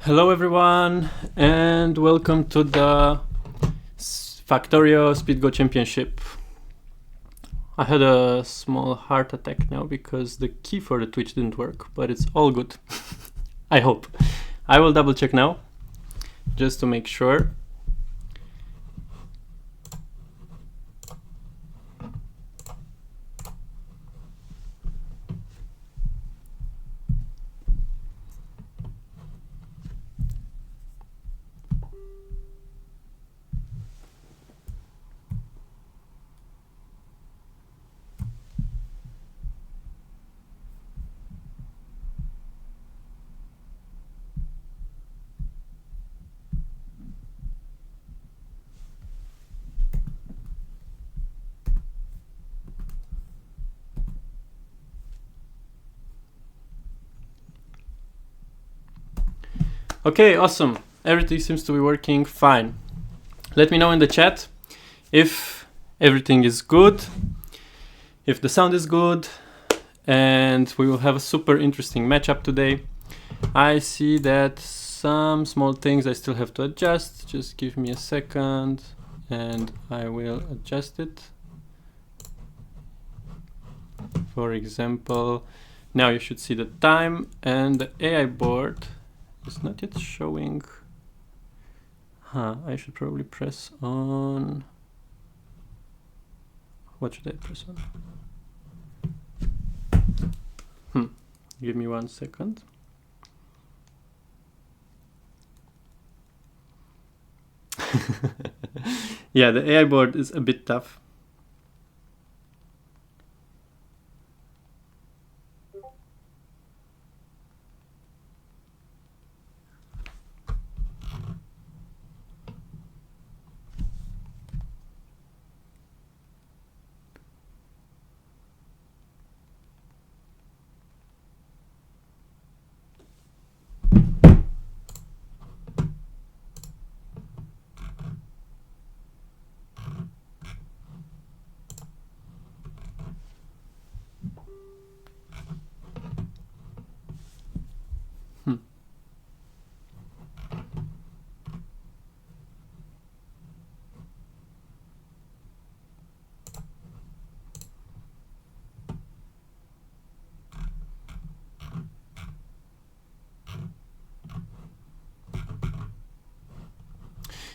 Hello everyone and welcome to the Factorio Speed Go Championship. I had a small heart attack now because the key for the Twitch didn't work, but it's all good. I hope. I will double check now just to make sure. Okay, awesome. Everything seems to be working fine. Let me know in the chat if everything is good, if the sound is good, and we will have a super interesting matchup today. I see that some small things I still have to adjust. Just give me a second and I will adjust it. For example, now you should see the time and the AI board. It's not yet showing. I should probably press on. What should I press on? Give me 1 second. Yeah, the AI board is a bit tough.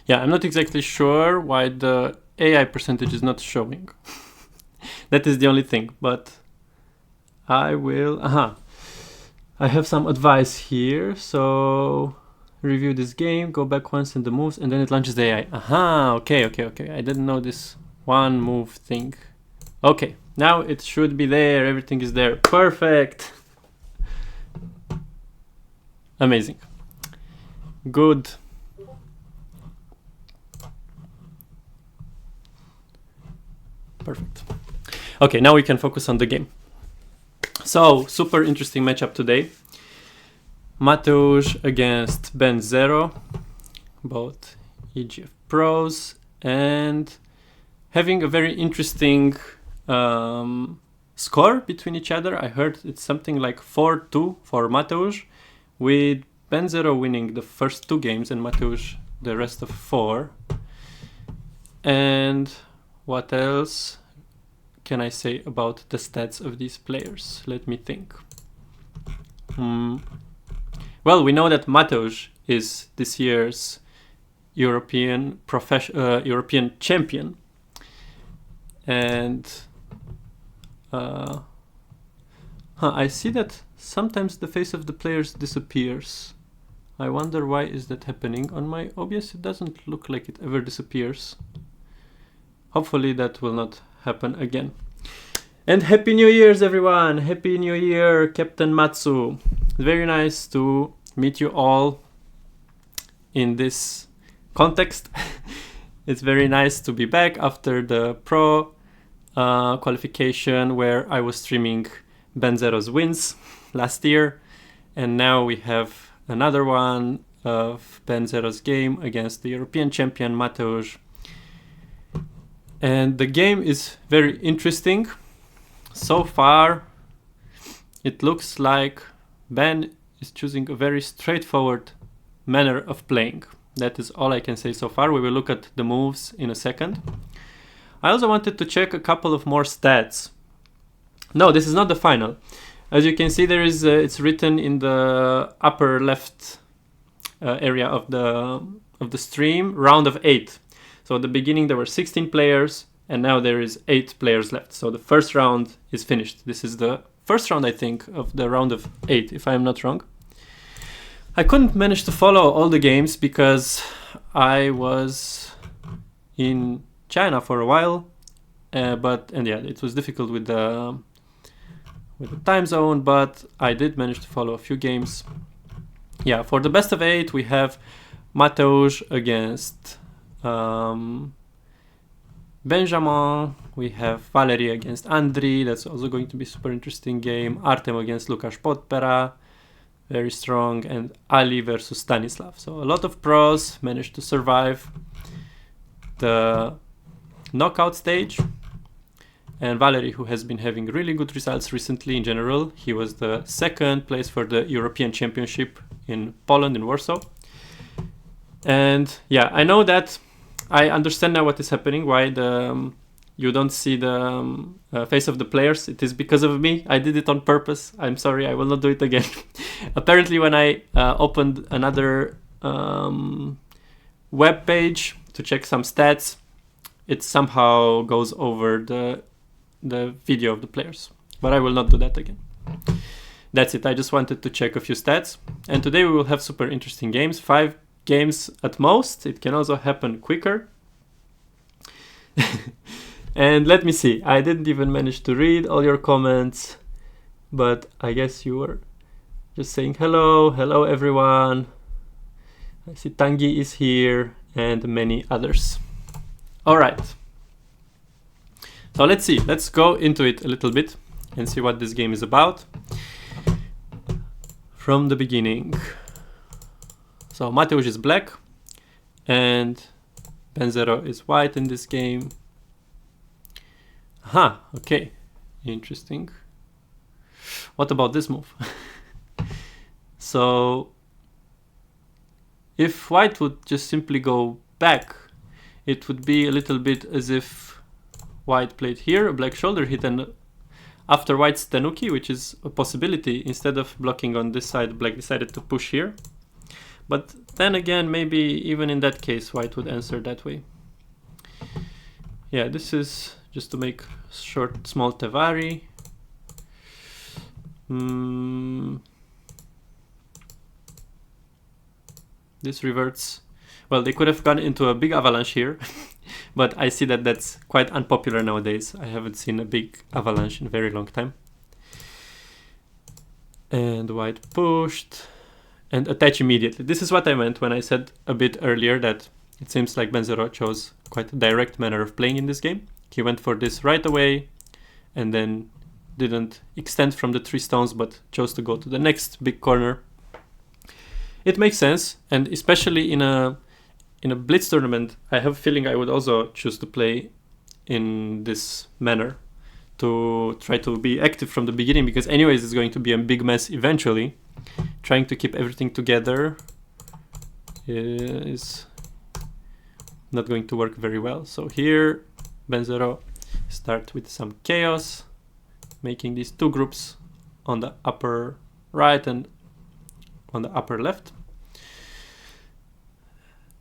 Yeah, I'm not exactly sure why the AI percentage is not showing. That is the only thing, but I will... I have some advice here. So review this game, go back once in the moves, and then it launches the AI. Okay. I didn't know this one move thing. Okay, now it should be there. Everything is there. Perfect. Amazing. Good. Perfect. Okay, now we can focus on the game. So, super interesting matchup today. Mateusz against Ben0, both EGF pros, and having a very interesting score between each other. I heard it's something like 4-2 for Mateusz, with Ben0 winning the first 2 games and Mateusz the rest of 4. And what else can I say about the stats of these players? Let me think. Well, we know that Mateusz is this year's European champion, and I see that sometimes the face of the players disappears. I wonder why is that happening. On my OBS it doesn't look like it ever disappears. Hopefully that will not happen again. And Happy New Year's everyone! Happy New Year, Captain Matsu! Very nice to meet you all in this context. It's very nice to be back after the pro qualification where I was streaming Ben0's wins last year, and now we have another one of Ben0's game against the European champion Mateusz. And the game is very interesting. So far, it looks like Ben is choosing a very straightforward manner of playing. That is all I can say so far. We will look at the moves in a second. I also wanted to check a couple of more stats. No, this is not the final. As you can see, there is it's written in the upper left area of the stream, round of 8. So at the beginning there were 16 players, and now there is 8 players left. So the first round is finished. This is the first round, I think, of the round of 8, if I am not wrong. I couldn't manage to follow all the games because I was in China for a while, and yeah, it was difficult with the time zone, but I did manage to follow a few games. Yeah, for the best of 8, we have Mateusz against Benjamin. We have Valerii against Andrii. That's also going to be a super interesting game. Artem against Lukas Podpera. Very strong. And Ali versus Stanislaw. So a lot of pros managed to survive the knockout stage. And Valerii, who has been having really good results recently in general, he was the second place for the European Championship in Poland, in Warsaw. And yeah, I know that I understand now what is happening, why you don't see the face of the players. It is because of me. I did it on purpose. I'm sorry, I will not do it again. Apparently, when I opened another web page to check some stats, it somehow goes over the video of the players. But I will not do that again. That's it. I just wanted to check a few stats. And today we will have super interesting games. 5 games at most. It can also happen quicker. And let me see. I didn't even manage to read all your comments, but I guess you were just saying hello. Hello, everyone. I see Tanguy is here and many others. All right. So let's see. Let's go into it a little bit and see what this game is about from the beginning. So Mateusz is black and Ben0 is white in this game. Aha, okay, interesting. What about this move? So if white would just simply go back, it would be a little bit as if white played here, a black shoulder hit, and after white's tenuki, which is a possibility, instead of blocking on this side, black decided to push here. But then again, maybe even in that case, white would answer that way. Yeah, this is just to make short, small tevari. This reverts. Well, they could have gone into a big avalanche here, but I see that that's quite unpopular nowadays. I haven't seen a big avalanche in a very long time. And white pushed and attach immediately. This is what I meant when I said a bit earlier that it seems like Ben0 chose quite a direct manner of playing in this game. He went for this right away and then didn't extend from the 3 stones, but chose to go to the next big corner. It makes sense, and especially in a blitz tournament, I have a feeling I would also choose to play in this manner to try to be active from the beginning, because anyways it's going to be a big mess eventually. Trying to keep everything together is not going to work very well. So here Ben0 start with some chaos, making these 2 groups on the upper right and on the upper left.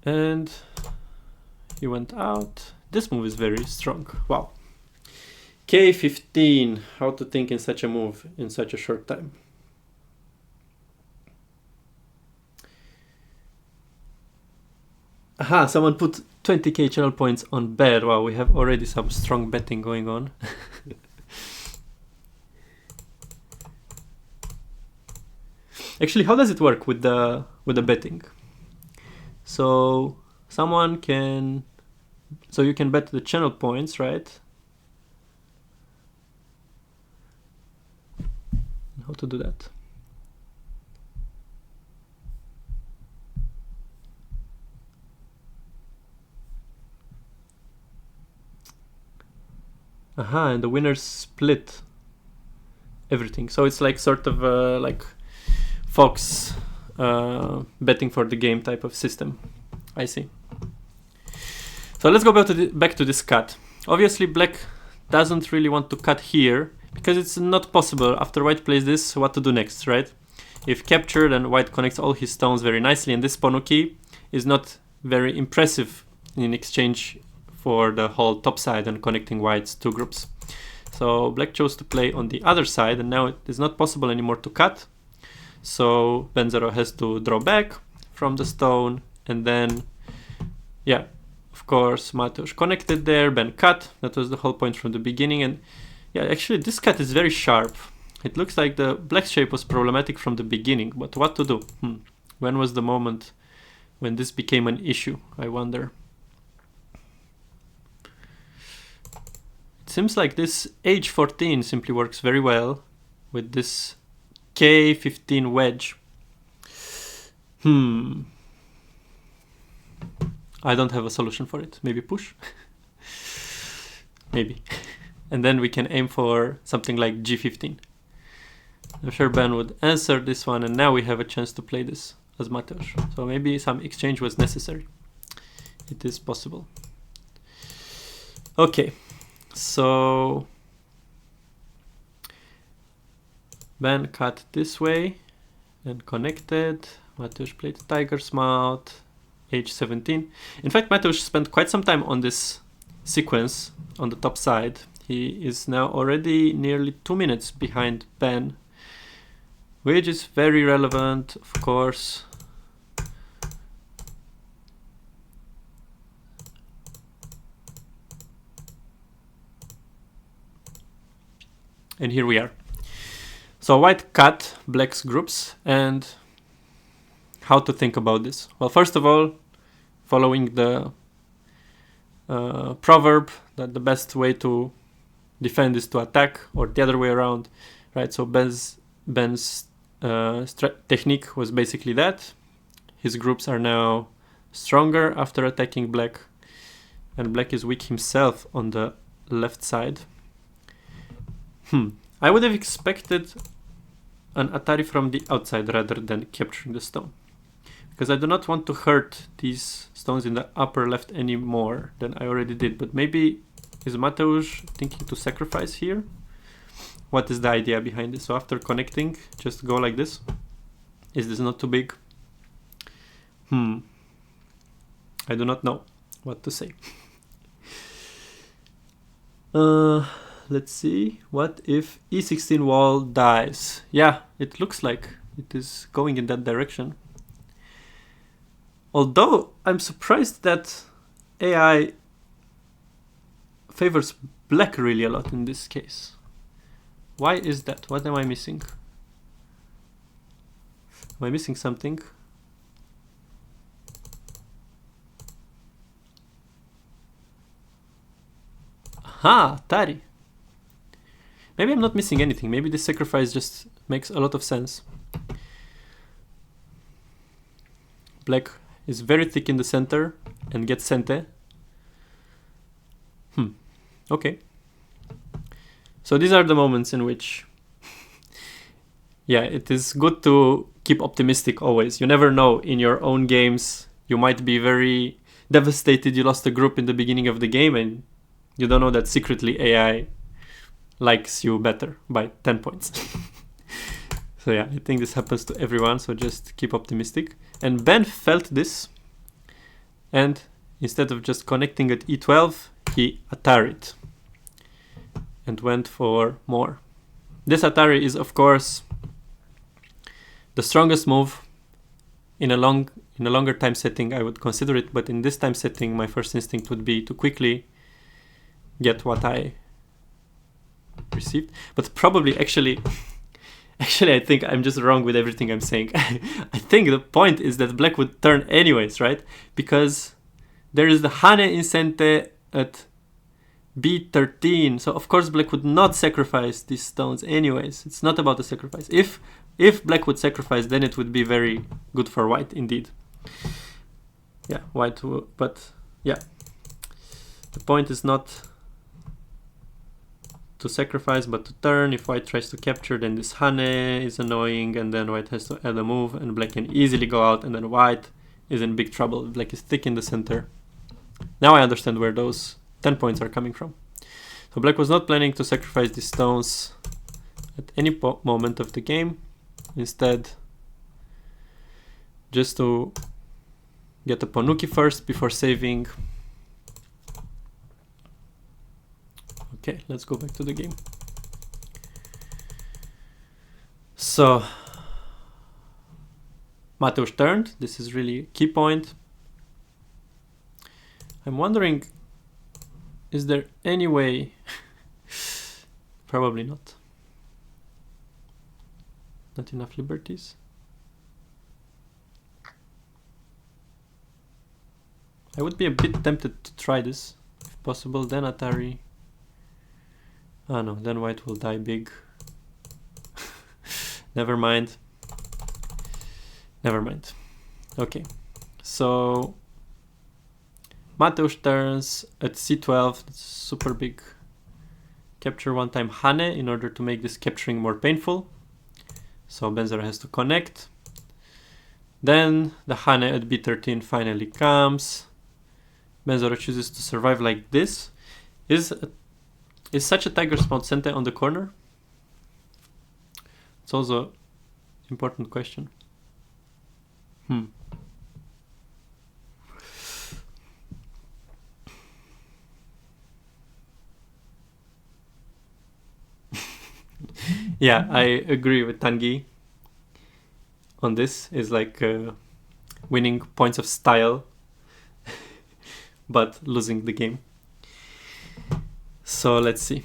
And he went out. This move is very strong. Wow. K15. How to think in such a move in such a short time. Aha, someone put 20k channel points on bet. Wow, we have already some strong betting going on. Actually, how does it work with the betting? So someone can, so you can bet the channel points, right? How to do that? Aha, and the winners split everything. So it's like sort of like Fox betting for the game type of system. I see. So let's go back to this cut. Obviously black doesn't really want to cut here because it's not possible after white plays this what to do next, right? If captured, then white connects all his stones very nicely, and this Ponuki is not very impressive in exchange for the whole top side and connecting white's two groups. So black chose to play on the other side, and now it is not possible anymore to cut. So Ben0 has to draw back from the stone, and then, yeah, of course, Mateusz connected there, Ben cut. That was the whole point from the beginning. And yeah, actually this cut is very sharp. It looks like the black shape was problematic from the beginning, but what to do? When was the moment when this became an issue, I wonder? It seems like this H14 simply works very well with this K15 wedge. I don't have a solution for it. Maybe push? Maybe. And then we can aim for something like G15. I'm sure Ben would answer this one, and now we have a chance to play this as Mateusz. So maybe some exchange was necessary. It is possible. Okay, so Ben cut this way and connected. Mateusz played Tiger's Mouth, H17. In fact, Mateusz spent quite some time on this sequence on the top side. He is now already nearly 2 minutes behind Ben, which is very relevant, of course. And here we are. So white cut black's groups, and how to think about this? Well, first of all, following the proverb that the best way to defend is to attack, or the other way around, right? So Ben's technique was basically that. His groups are now stronger after attacking black, and black is weak himself on the left side. I would have expected an Atari from the outside rather than capturing the stone, because I do not want to hurt these stones in the upper left any more than I already did. But maybe is Mateusz thinking to sacrifice here? What is the idea behind this? So after connecting, just go like this? Is this not too big? I do not know what to say. Let's see. What if E16 wall dies? Yeah, it looks like it is going in that direction. Although I'm surprised that AI favors black really a lot in this case. Why is that? What am I missing? Am I missing something? Aha, Atari. Maybe I'm not missing anything. Maybe this sacrifice just makes a lot of sense. Black is very thick in the center and gets Sente. Okay. So these are the moments in which, yeah, it is good to keep optimistic always. You never know, in your own games, you might be very devastated you lost a group in the beginning of the game, and you don't know that secretly AI likes you better by 10 points. So yeah, I think this happens to everyone, so just keep optimistic. And Ben felt this, and instead of just connecting at E12, he Atari'd and went for more. This Atari is, of course, the strongest move. In a longer time setting, I would consider it, but in this time setting, my first instinct would be to quickly get what I received. But probably, actually, I think I'm just wrong with everything I'm saying. I think the point is that black would turn anyways, right? Because there is the Hane in Sente at B13, so of course black would not sacrifice these stones anyways. It's not about the sacrifice. If black would sacrifice, then it would be very good for white indeed. Yeah, white, but yeah, the point is not to sacrifice, but to turn. If white tries to capture, then this Hane is annoying, and then white has to add a move, and black can easily go out, and then white is in big trouble. Black is thick in the center. Now I understand where those 10 points are coming from. So black was not planning to sacrifice these stones at any moment of the game. Instead, just to get a Ponuki first before saving. Okay, let's go back to the game. So Mateusz turned. This is really a key point. I'm wondering, is there any way? Probably not. Not enough liberties. I would be a bit tempted to try this, if possible. Then Atari. Oh no, then white will die big. Never mind. Never mind. Okay, so Mateusz turns at c12. That's super big. Capture one time Hane in order to make this capturing more painful. So Benzera has to connect. Then the Hane at b13 finally comes. Benzera chooses to survive like this. Is such a tiger spawn Sente on the corner? It's also an important question. Yeah, I agree with Tanguy on this. Is like winning points of style but losing the game. So let's see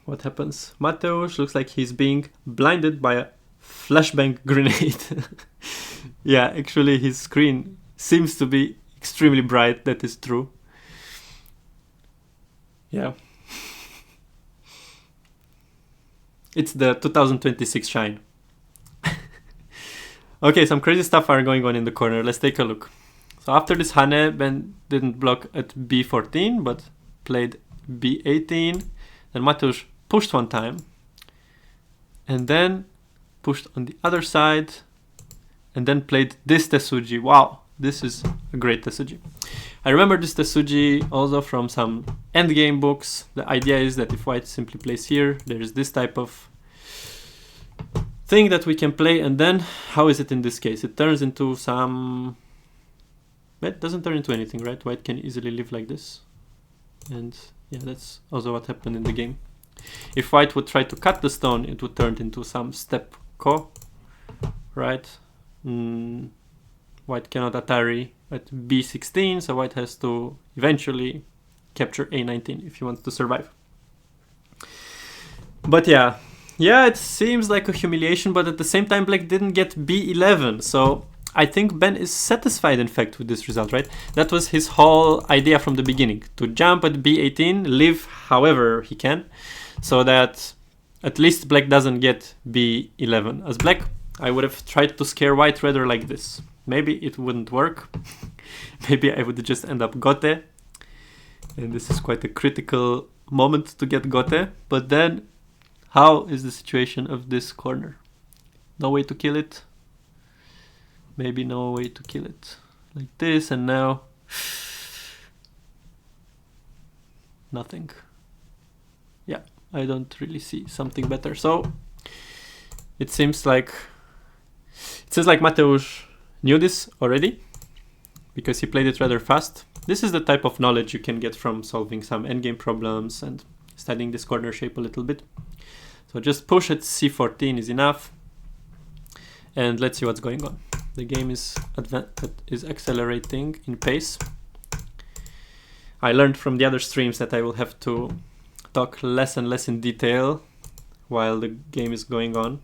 what happens. Mateusz looks like he's being blinded by a flashbang grenade. Yeah, actually his screen seems to be extremely bright. That is true. Yeah. It's the 2026 shine. Okay, some crazy stuff are going on in the corner. Let's take a look. So after this Hane, Ben didn't block at b14, but played b18. Then Mateusz pushed one time. And then pushed on the other side. And then played this Tesuji. Wow, this is a great Tesuji. I remember this Tesuji also from some endgame books. The idea is that if white simply plays here, there is this type of thing that we can play. And then, how is it in this case? It turns into some... It doesn't turn into anything, right? White can easily live like this. And yeah, that's also what happened in the game. If white would try to cut the stone, it would turn into some step ko, right? White cannot Atari at b16, so white has to eventually capture a19 if he wants to survive. But yeah, it seems like a humiliation, but at the same time black didn't get b11, so I think Ben is satisfied in fact with this result, right? That was his whole idea from the beginning, to jump at b18, live however he can, so that at least black doesn't get b11. As black, I would have tried to scare white rather like this. Maybe it wouldn't work. Maybe I would just end up gote. And this is quite a critical moment to get gote. But then, how is the situation of this corner? No way to kill it. Maybe no way to kill it. Like this, and now... nothing. Yeah, I don't really see something better. So, it seems like Mateusz knew this already, because he played it rather fast. This is the type of knowledge you can get from solving some endgame problems and studying this corner shape a little bit. So just push at c14 is enough. And let's see what's going on. The game is accelerating in pace. I learned from the other streams that I will have to talk less and less in detail while the game is going on.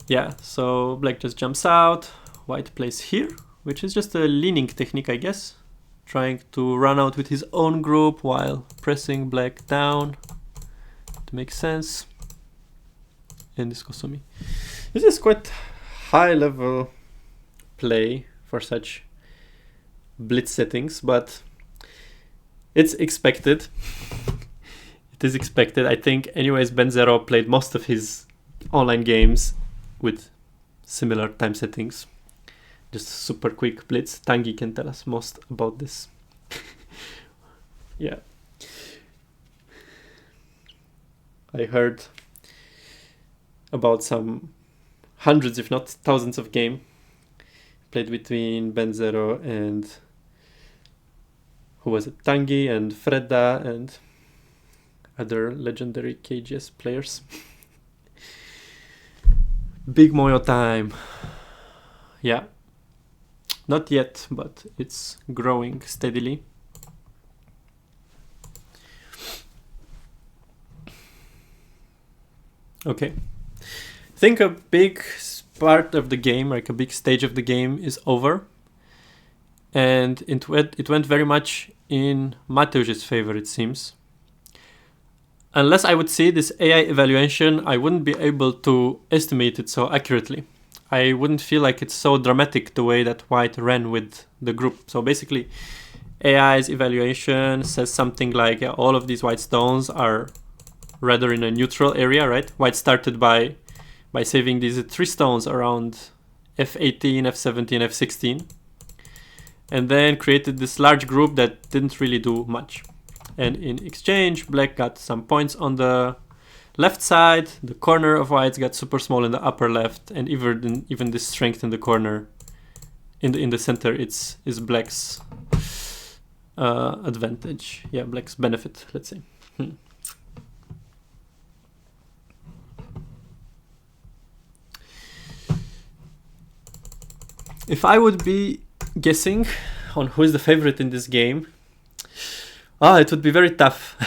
Yeah, so black just jumps out, white plays here, which is just a leaning technique, I guess. Trying to run out with his own group while pressing black down to make sense. And this Kosumi. This is quite high level play for such blitz settings, but it's expected. It is expected. I think, anyways, Ben0 played most of his online games with similar time settings. Just super quick blitz. Tanguy can tell us most about this. Yeah. I heard about some hundreds, if not thousands, of game played between Ben0 and who was it? Tanguy and Freda and other legendary KGS players. Big Moyo time. Yeah. Not yet, but it's growing steadily. Okay. I think a big part of the game, like a big stage of the game, is over. And it went very much in Mateusz's favor, it seems. Unless I would see this AI evaluation, I wouldn't be able to estimate it so accurately. I wouldn't feel like it's so dramatic the way that White ran with the group. So basically, AI's evaluation says something like all of these white stones are rather in a neutral area, right? White started by saving these 3 stones around F18, F17, F16. And then created this large group that didn't really do much. And in exchange, black got some points on the left side, the corner of whites got super small in the upper left, and even this strength in the corner, in the center, is black's advantage. Yeah, black's benefit, let's say. If I would be guessing on who is the favorite in this game, it would be very tough.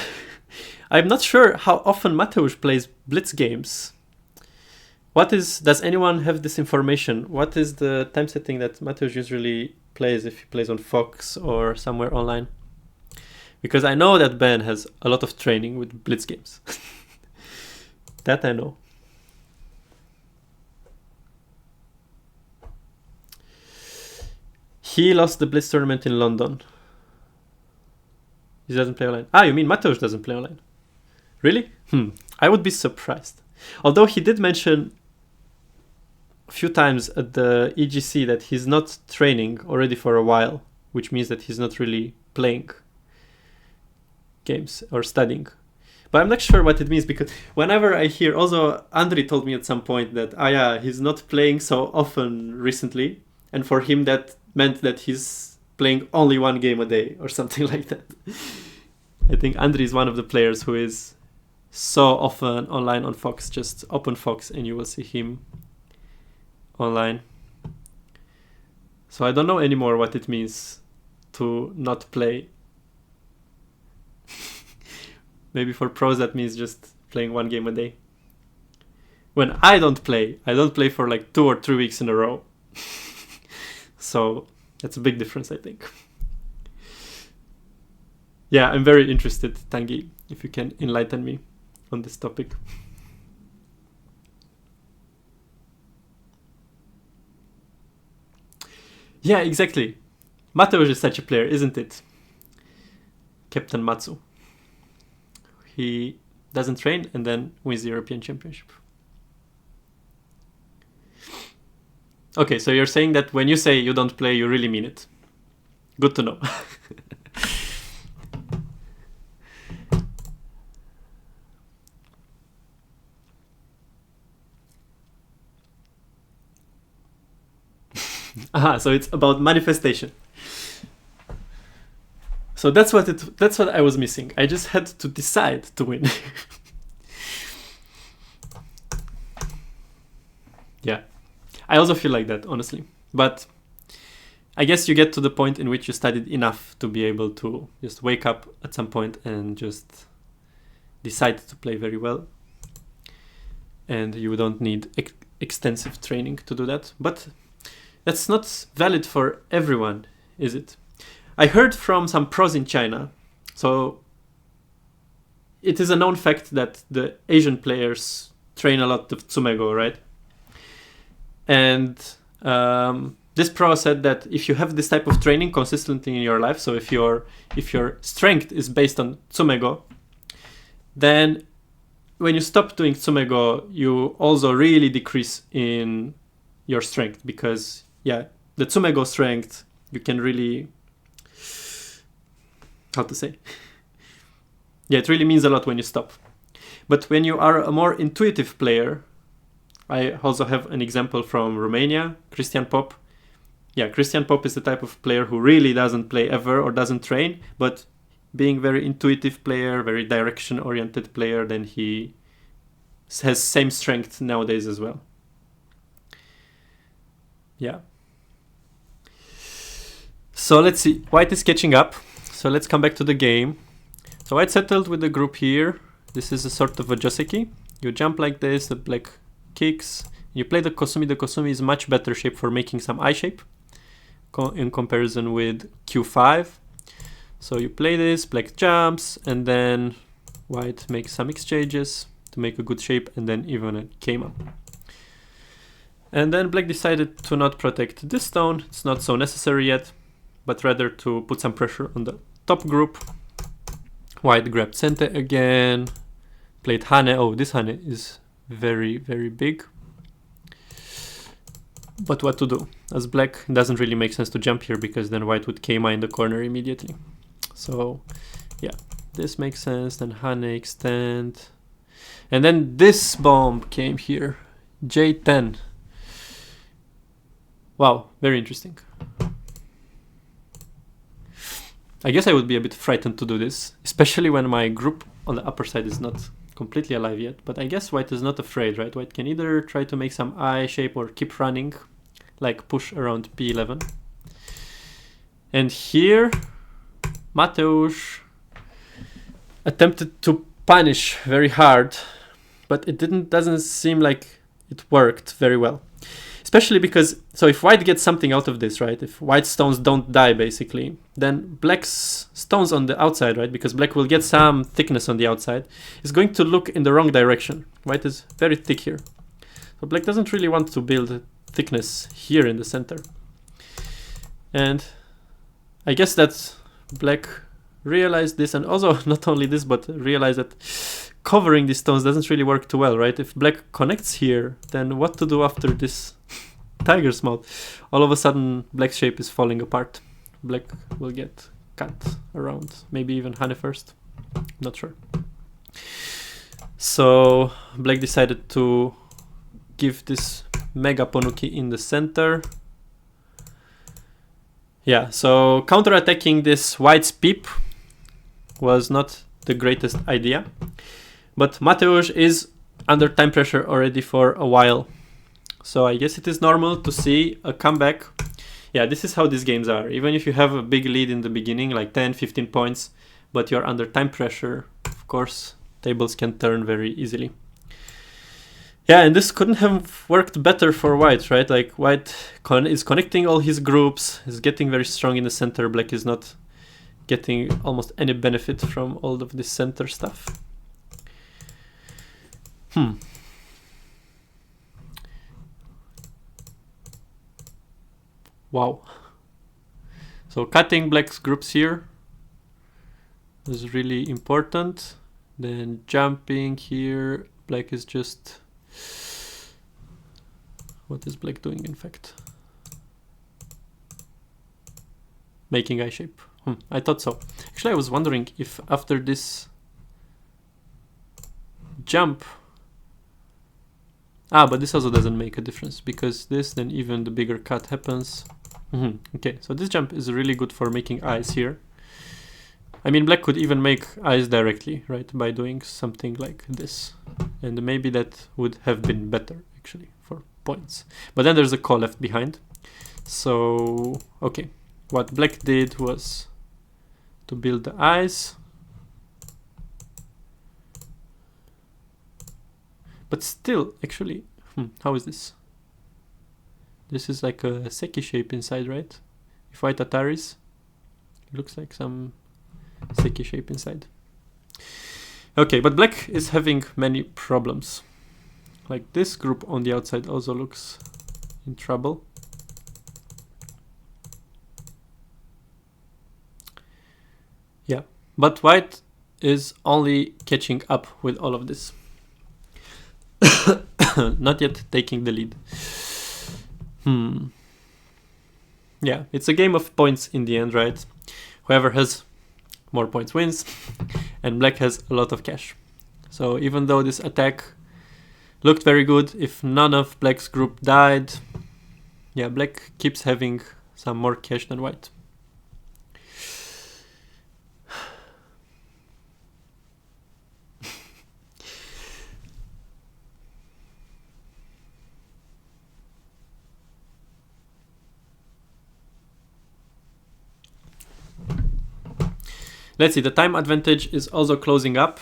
I'm not sure how often Mateusz plays blitz games. Does anyone have this information? What is the time setting that Mateusz usually plays if he plays on Fox or somewhere online? Because I know that Ben has a lot of training with blitz games. That I know. He lost the blitz tournament in London. He doesn't play online. You mean Mateusz doesn't play online? Really? I would be surprised. Although he did mention a few times at the EGC that he's not training already for a while, which means that he's not really playing games or studying. But I'm not sure what it means, because whenever I hear, also Andrii told me at some point that he's not playing so often recently, and for him that meant that he's playing only 1 game a day or something like that. I think Andrii is one of the players who is so often online on Fox. Just open Fox and you will see him online. So I don't know anymore what it means to not play. Maybe for pros that means just playing 1 game a day. When I don't play for like 2 or 3 weeks in a row. So that's a big difference, I think. Yeah, I'm very interested, Tanguy, if you can enlighten me on this topic. Yeah, exactly. Mateusz is such a player, isn't it? Captain Matsu. He doesn't train and then wins the European Championship. Okay, so you're saying that when you say you don't play, you really mean it. Good to know. So it's about manifestation. So that's what I was missing. I just had to decide to win. Yeah. I also feel like that, honestly. But I guess you get to the point in which you studied enough to be able to just wake up at some point and just decide to play very well. And you don't need extensive training to do that. But that's not valid for everyone, is it? I heard from some pros in China. So it is a known fact that the Asian players train a lot of Tsumego, right? And this pro said that if you have this type of training consistently in your life, so if your strength is based on Tsumego, then when you stop doing tsumego, you also really decrease in your strength, because yeah, the tsumego strength, you can really, how to say, yeah, it really means a lot when you stop. But when you are a more intuitive player, I also have an example from Romania, Cristian Pop. Yeah, Cristian Pop is the type of player who really doesn't play ever or doesn't train, but being very intuitive player, very direction-oriented player, then he has same strength nowadays as well. Yeah. So let's see, White is catching up. So let's come back to the game. So White settled with the group here. This is a sort of a joseki. You jump like this, the black kicks. You play the Kosumi. The Kosumi is much better shape for making some I shape in comparison with Q5. So you play this, black jumps, and then White makes some exchanges to make a good shape, and then even it came up. And then black decided to not protect this stone. It's not so necessary yet, but rather to put some pressure on the top group. White grabbed Sente again, played Hane. Oh, this Hane is very, very big. But what to do? As black, it doesn't really make sense to jump here, because then White would Keima in the corner immediately. So yeah, this makes sense. Then Hane extend. And then this bomb came here. J10. Wow, very interesting. I guess I would be a bit frightened to do this, especially when my group on the upper side is not completely alive yet. But I guess White is not afraid, right? White can either try to make some I shape or keep running, like push around P11. And here, Mateusz attempted to punish very hard, but it doesn't seem like it worked very well. Especially because, so if White gets something out of this, right? If White stones don't die, basically, then Black's stones on the outside, right? Because Black will get some thickness on the outside, is going to look in the wrong direction. White is very thick here. So Black doesn't really want to build thickness here in the center. And I guess that Black realized this, and also not only this, but realized that covering these stones doesn't really work too well, right? If Black connects here, then what to do after this tiger's mouth? All of a sudden, Black's shape is falling apart. Black will get cut around, maybe even Hane first. Not sure. So Black decided to give this mega Ponuki in the center. Yeah, so counter-attacking this White's peep was not the greatest idea. But Mateusz is under time pressure already for a while. So I guess it is normal to see a comeback. Yeah, this is how these games are. Even if you have a big lead in the beginning, like 10, 15 points, but you're under time pressure, of course, tables can turn very easily. Yeah, and this couldn't have worked better for White, right? Like White is connecting all his groups, is getting very strong in the center. Black is not getting almost any benefit from all of this center stuff. Wow. So cutting Black's groups here is really important. Then jumping here, Black is just... What is Black doing, in fact? Making I shape. I thought so. Actually, I was wondering if after this jump... but this also doesn't make a difference, because this, then even the bigger cut happens. Okay, so this jump is really good for making eyes here. I mean, Black could even make eyes directly, right, by doing something like this. And maybe that would have been better, actually, for points. But then there's a call left behind. So, okay, what Black did was to build the eyes. But still, actually, how is this? This is like a Seki shape inside, right? If White Ataris, it looks like some Seki shape inside. Okay, but Black is having many problems. Like this group on the outside also looks in trouble. Yeah, but White is only catching up with all of this. Not yet taking the lead. Yeah, it's a game of points in the end, right? Whoever has more points wins, and black has a lot of cash. So even though this attack looked very good, if none of black's group died, yeah, black keeps having some more cash than white. Let's see, the time advantage is also closing up.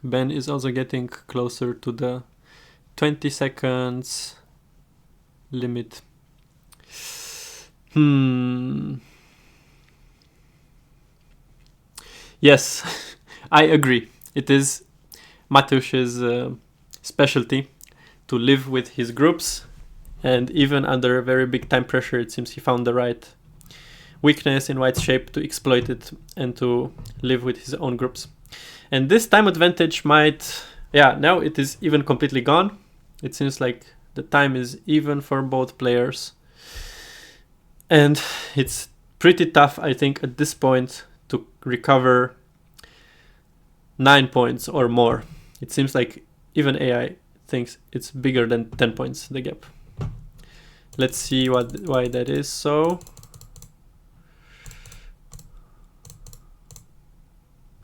Ben is also getting closer to the 20 seconds limit. Yes, I agree. It is Mateusz's specialty to live with his groups, and even under very big time pressure, it seems he found the right weakness in white's shape to exploit it and to live with his own groups. And this time advantage might, yeah, now it is even completely gone. It seems like the time is even for both players. And it's pretty tough, I think, at this point to recover 9 points or more. It seems like even AI thinks it's bigger than 10 points, the gap. Let's see why that is so.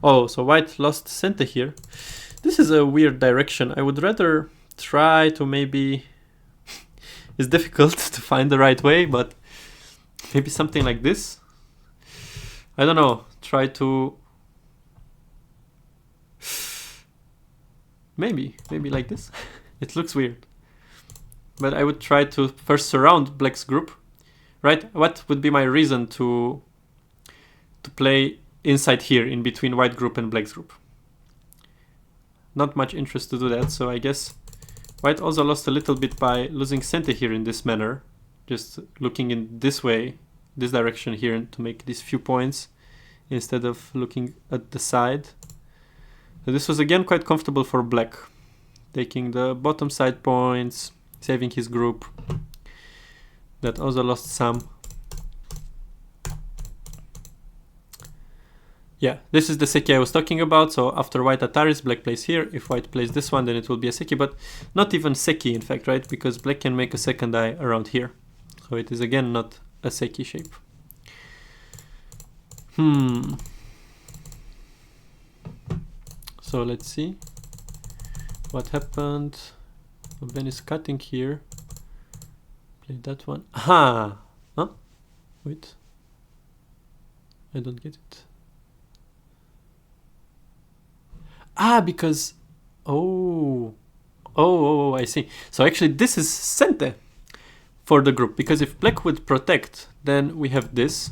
Oh, so white lost center here. This is a weird direction. I would rather try to maybe... It's difficult to find the right way, but maybe something like this. I don't know. Try to... Maybe like this. It looks weird. But I would try to first surround black's group. Right? What would be my reason to play inside here in between white group and black's group? Not much interest to do that, so I guess white also lost a little bit by losing center here in this manner, just looking in this way, this direction here, to make these few points instead of looking at the side. So this was again quite comfortable for black, taking the bottom side points, saving his group. That also lost some. Yeah, this is the seki I was talking about. So after white Ataris, black plays here. If white plays this one, then it will be a seki, but not even seki in fact, right? Because black can make a second die around here. So it is again not a seki shape. So let's see what happened. Ben is cutting here. Play that one. Aha! Huh? Wait. I don't get it. Ah, because... Oh, I see. So actually this is cente for the group, because if black would protect, then we have this.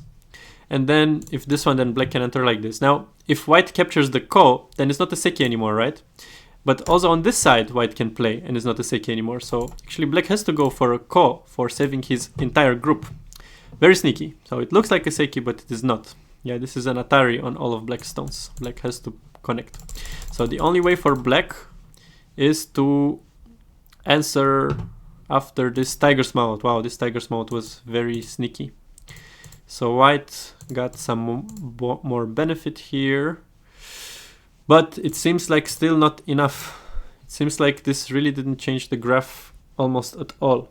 And then if this one, then black can enter like this. Now, if white captures the ko, then it's not a seki anymore, right? But also on this side, white can play and it's not a seki anymore. So actually black has to go for a ko for saving his entire group. Very sneaky. So it looks like a seki, but it is not. Yeah, this is an Atari on all of black's stones. Black has to connect. So the only way for black is to answer after this tiger's mouth. Wow, this tiger's mouth was very sneaky. So white got some more benefit here, but it seems like still not enough. It seems like this really didn't change the graph almost at all.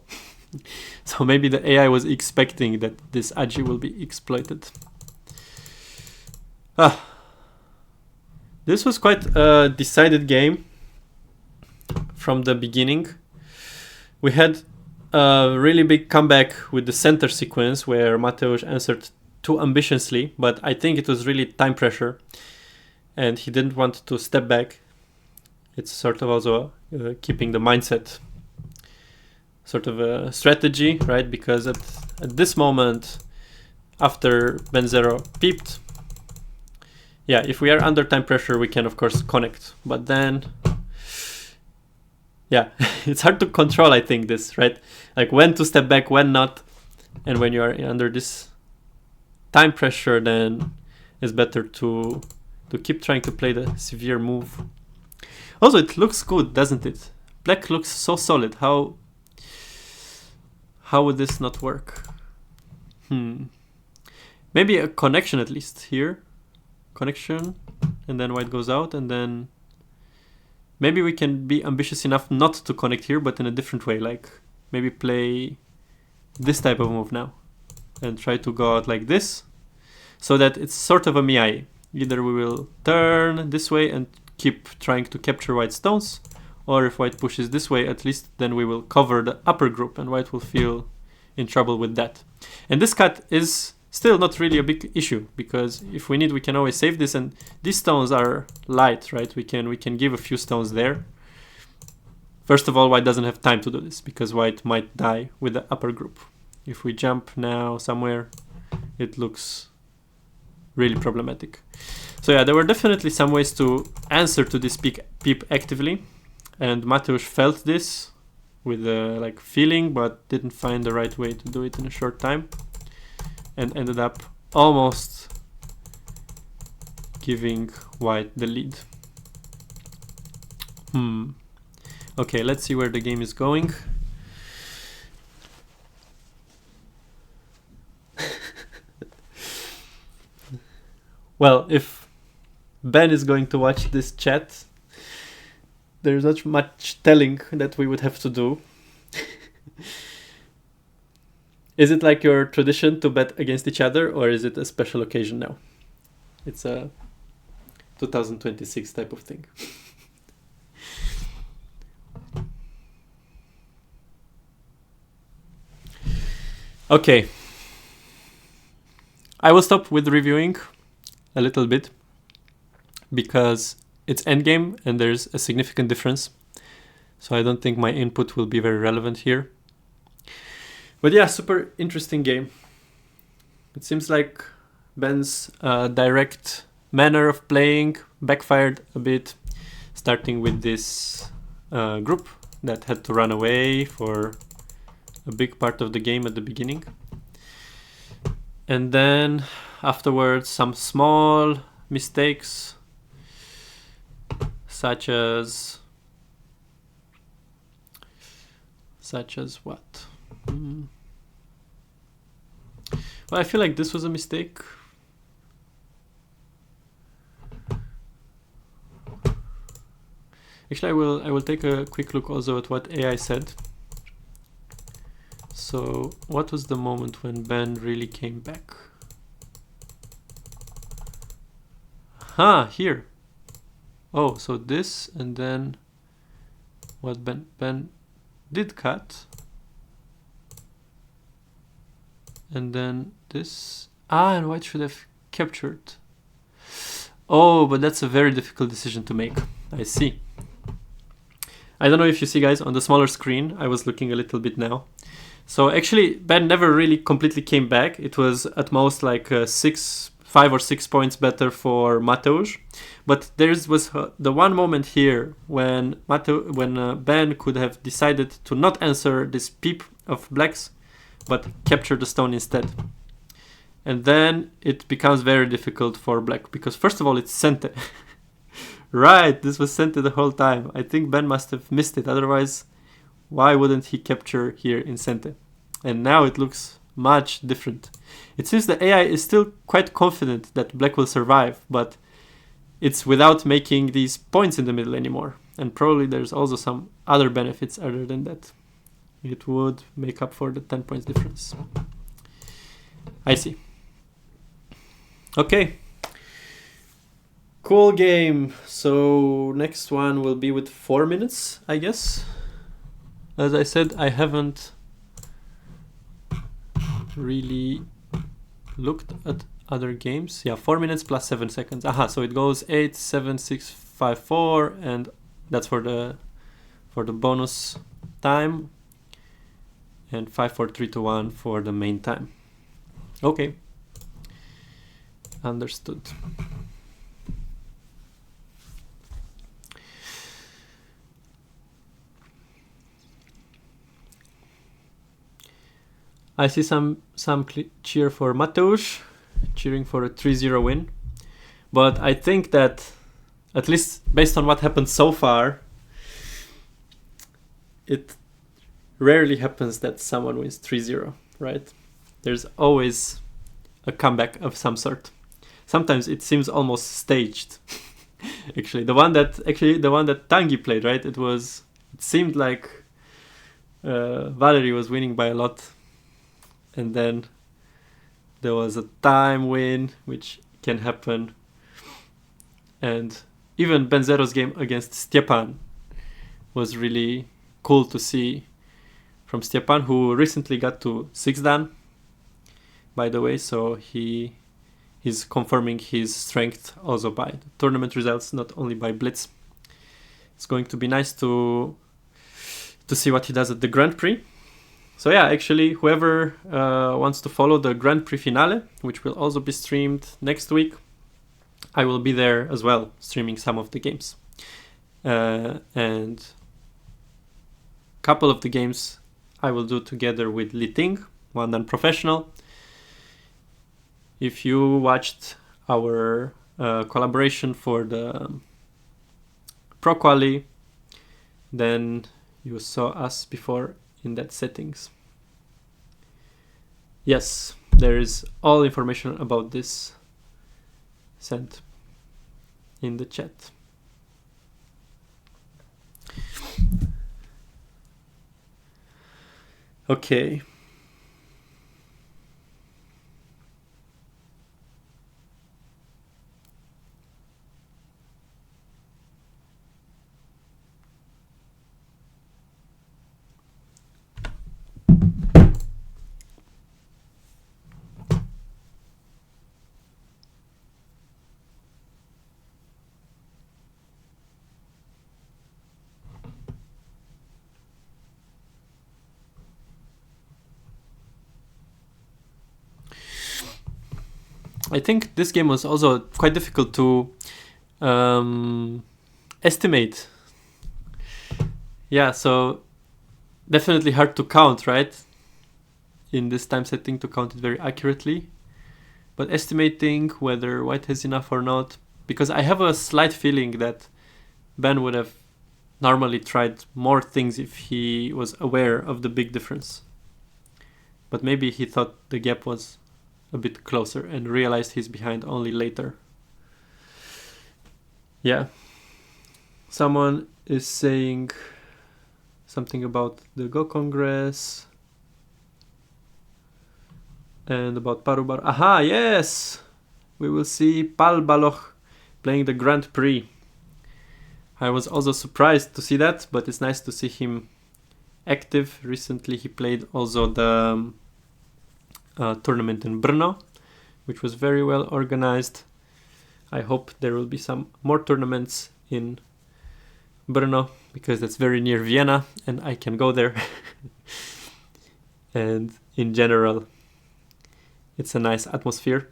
So maybe the AI was expecting that this agi will be exploited. This was quite a decided game from the beginning. We had a really big comeback with the center sequence where Mateusz answered too ambitiously, but I think it was really time pressure and he didn't want to step back. It's sort of also keeping the mindset, sort of a strategy, right? Because at this moment, after Ben Zero peeped, yeah, if we are under time pressure, we can of course connect, but then, yeah, it's hard to control, I think, this, right? Like when to step back, when not. And when you are under this time pressure, then it's better to to keep trying to play the severe move. Also, it looks good, doesn't it? Black looks so solid. How would this not work? Maybe a connection at least here. Connection, and then white goes out, and then maybe we can be ambitious enough not to connect here, but in a different way. Like maybe play this type of move now and try to go out like this, so that it's sort of a miai. Either we will turn this way and keep trying to capture white stones, or if white pushes this way, at least then we will cover the upper group and white will feel in trouble with that. And this cut is still not really a big issue, because if we need, we can always save this, and these stones are light, right? We can give a few stones there. First of all, white doesn't have time to do this, because white might die with the upper group. If we jump now somewhere, it looks really problematic. So yeah, there were definitely some ways to answer to this peep actively, and Mateusz felt this with a feeling, but didn't find the right way to do it in a short time, and ended up almost giving white the lead. Okay, let's see where the game is going. Well, if Ben is going to watch this chat, there's not much telling that we would have to do. Is it like your tradition to bet against each other, or is it a special occasion now? It's a 2026 type of thing. Okay. I will stop with reviewing a little bit, because it's endgame and there's a significant difference. So I don't think my input will be very relevant here. But yeah, super interesting game. It seems like Ben's direct manner of playing backfired a bit, starting with this group that had to run away for a big part of the game at the beginning. And then afterwards, some small mistakes, such as what? Well, I feel like this was a mistake. Actually, I will take a quick look also at what AI said. So, what was the moment when Ben really came back? Here. Oh, so this, and then what Ben did cut, and then this. And white should have captured. Oh, but that's a very difficult decision to make. I see. I don't know if you see, guys, on the smaller screen. I was looking a little bit now. So actually, Ben never really completely came back. It was at most like 5 or 6 points better for Mateusz. But there was the one moment here when Ben could have decided to not answer this peep of blacks, but capture the stone instead. And then it becomes very difficult for black, because first of all, it's Sente. Right, this was Sente the whole time. I think Ben must have missed it. Otherwise, why wouldn't he capture here in Sente? And now it looks much different. It seems the AI is still quite confident that black will survive, but it's without making these points in the middle anymore. And probably there's also some other benefits other than that. It would make up for the 10 points difference. I see. Okay. Cool game. So next one will be with 4 minutes, I guess. As I said, I haven't really looked at other games. Yeah, 4 minutes plus 7 seconds. So it goes 8, 7, 6, 5, 4, and that's for the bonus time, and 5, 4, 3, 2, 1 for the main time. Okay, understood. I see some cheer for Mateusz, cheering for a 3-0 win. But I think that, at least based on what happened so far, it rarely happens that someone wins 3-0, right? There's always a comeback of some sort. Sometimes it seems almost staged. Actually, the one that Tanguy played, right? It seemed like Valerii was winning by a lot, and then there was a time win, which can happen. And even Benzero's game against Stjepan was really cool to see from Stjepan, who recently got to 6 dan, by the way, so he's confirming his strength also by the tournament results, not only by Blitz. It's going to be nice to see what he does at the Grand Prix. So yeah, actually, whoever wants to follow the Grand Prix finale, which will also be streamed next week, I will be there as well, streaming some of the games. And a couple of the games I will do together with Liting, one dan professional. If you watched our collaboration for the Pro Quali, then you saw us before in that settings. Yes, there is all information about this sent in the chat. Okay. I think this game was also quite difficult to estimate. Yeah, so definitely hard to count, right? In this time setting to count it very accurately. But estimating whether white has enough or not, because I have a slight feeling that Ben would have normally tried more things if he was aware of the big difference. But maybe he thought the gap was a bit closer and realized he's behind only later. Yeah. Someone is saying something about the Go Congress and about Parubar. Aha, yes! We will see Pal Baloch playing the Grand Prix. I was also surprised to see that, but it's nice to see him active. Recently he played also the tournament in Brno, which was very well organized. I hope there will be some more tournaments in Brno, because that's very near Vienna and I can go there. And in general, it's a nice atmosphere.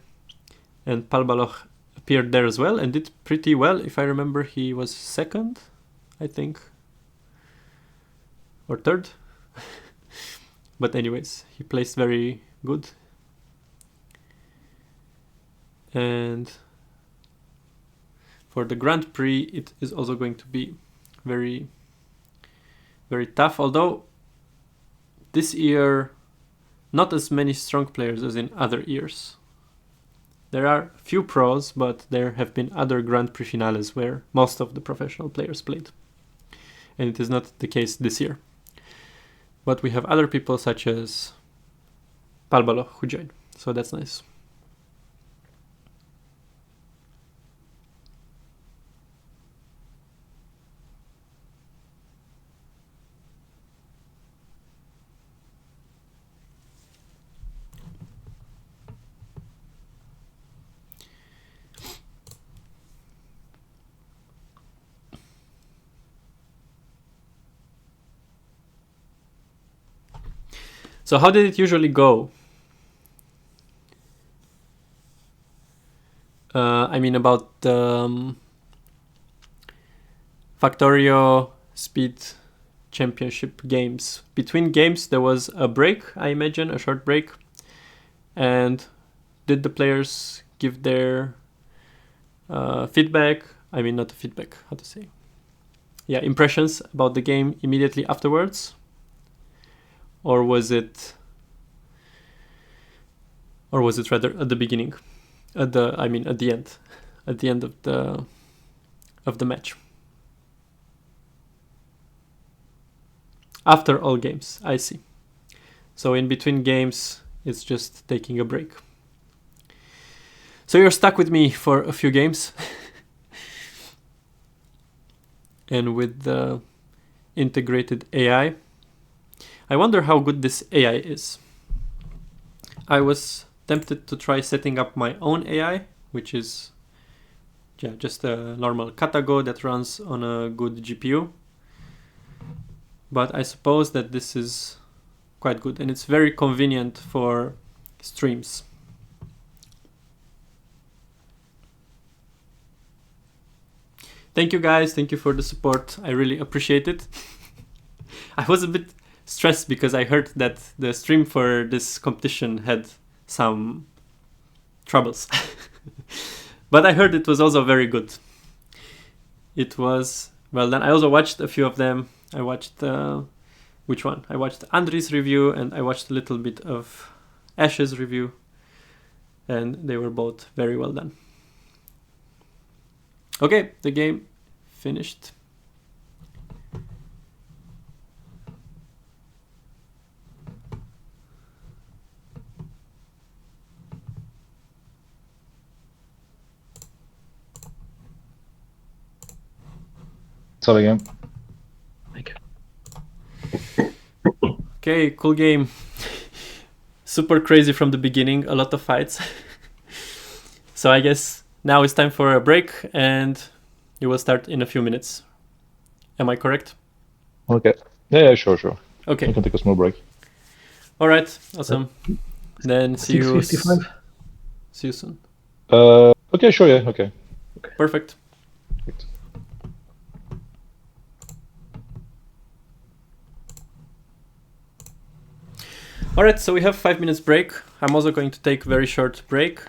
And Pal Baloch appeared there as well and did pretty well. If I remember, he was second, I think, or third. But anyways, he placed very good. And for the Grand Prix, it is also going to be very, very tough. Although this year, not as many strong players as in other years. There are few pros, but there have been other Grand Prix finales where most of the professional players played. And it is not the case this year. But we have other people such as Pal Baloch who joined. So that's nice. So how did it usually go? I mean about Factorio Speed Championship games. Between games there was a break, I imagine, a short break. And did the players give their feedback. I mean, not feedback. How to say? Yeah, impressions about the game immediately afterwards, or was it rather at the beginning, at the end, at the end of the match, after all games? I see. So in between games, it's just taking a break. So you're stuck with me for a few games. And with the integrated AI, I wonder how good this AI is. I was tempted to try setting up my own AI, which is just a normal Katago that runs on a good GPU. But I suppose that this is quite good, and it's very convenient for streams. Thank you guys, thank you for the support. I really appreciate it. I was a bit stressed because I heard that the stream for this competition had some troubles. But I heard it was also very good. It was well done. I also watched a few of them. I watched which one? I watched Andrii's review, and I watched a little bit of Ashe's review, and they were both very well done. Okay, the game finished. Sorry again. Okay, cool game. Super crazy from the beginning, a lot of fights. So I guess now it's time for a break, and you will start in a few minutes. Am I correct? Okay. Yeah, sure. Okay. We can take a small break. All right. Awesome. Then see you. 6:55. See you soon. Okay, sure. Yeah. Okay. Perfect. All right. So we have 5 minutes break. I'm also going to take a very short break.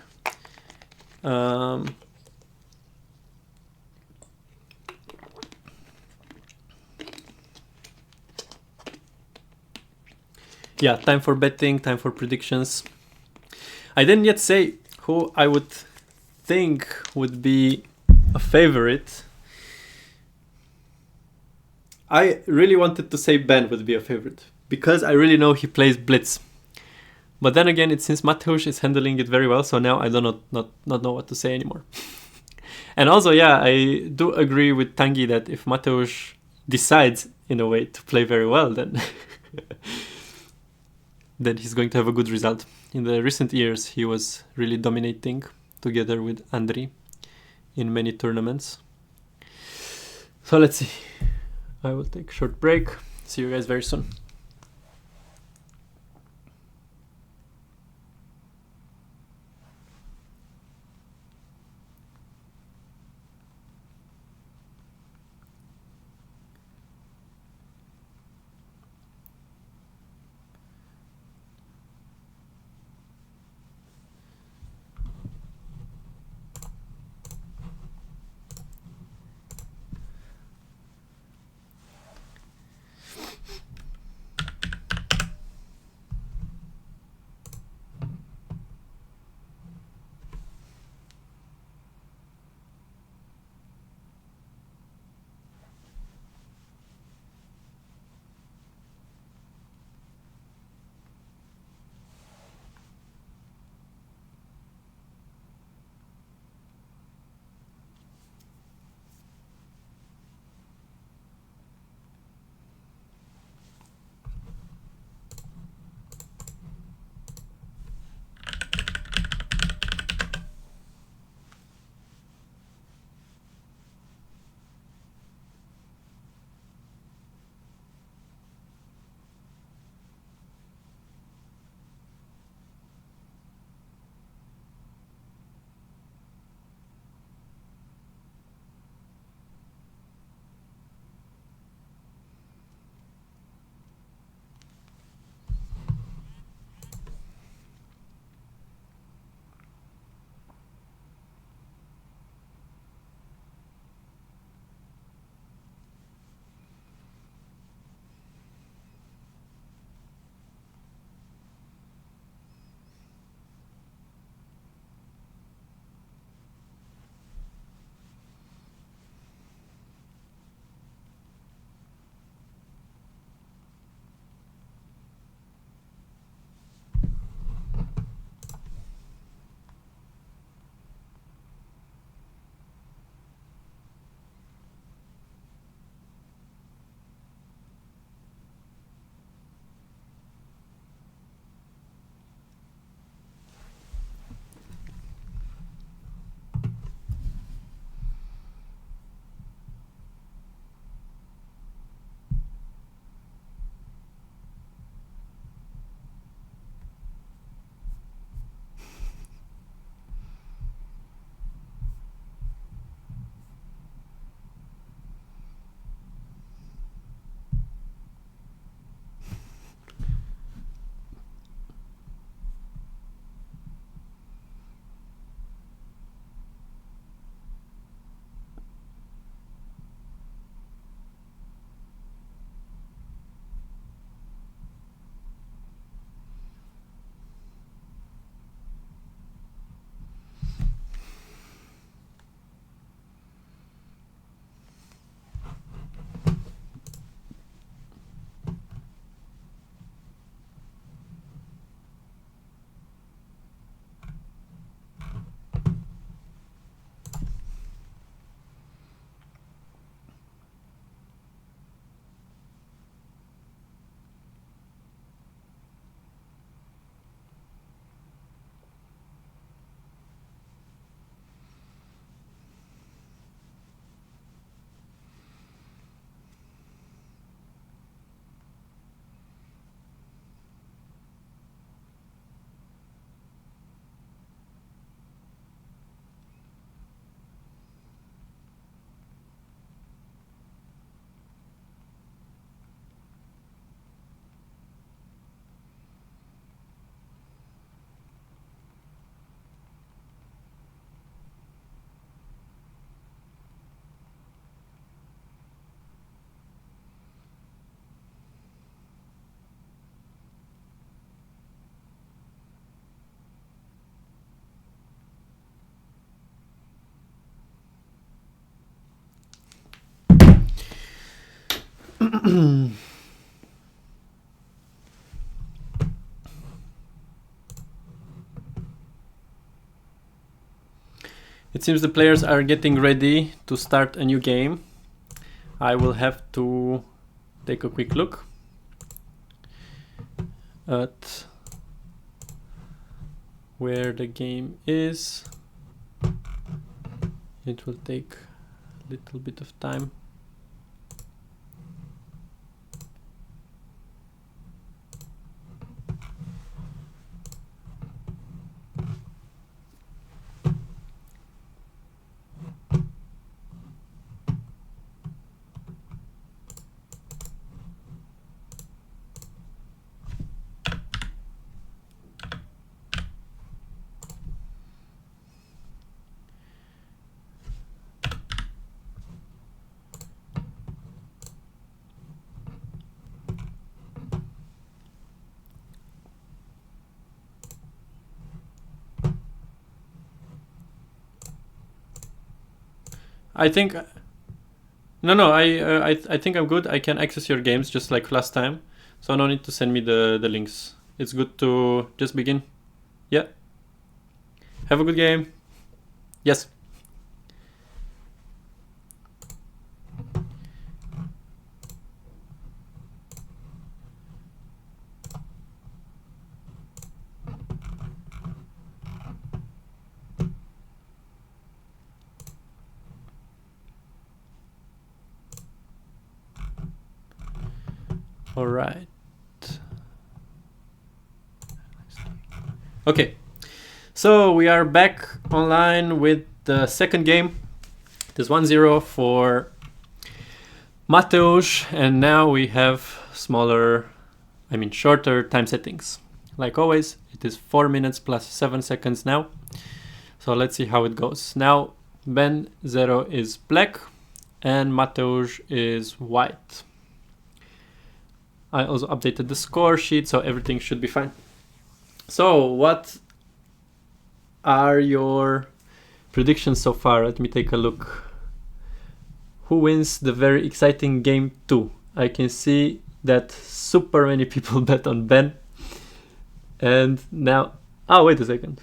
Yeah, time for betting, time for predictions. I didn't yet say who I would think would be a favorite. I really wanted to say Ben would be a favorite because I really know he plays blitz. But then again, it seems Mateusz is handling it very well, so now I do not know what to say anymore. And also, yeah, I do agree with Tanguy that if Mateusz decides in a way to play very well, then then he's going to have a good result. In the recent years, he was really dominating together with Andrii in many tournaments. So let's see. I will take a short break. See you guys very soon. It seems the players are getting ready to start a new game. I will have to take a quick look at where the game is. It will take a little bit of time. I think I think I'm good. I can access your games just like last time, so no need to send me the links. It's good to just begin. Yeah. Have a good game. Yes. All right. Okay. So we are back online with the second game. It is 1-0 for Mateusz, and now we have shorter time settings. Like always, it is 4 minutes plus 7 seconds now. So let's see how it goes. Now Ben 0 is black and Mateusz is white. I also updated the score sheet, so everything should be fine. So what are your predictions so far? Let me take a look. Who wins the very exciting game 2? I can see that super many people bet on Ben. And now, wait a second.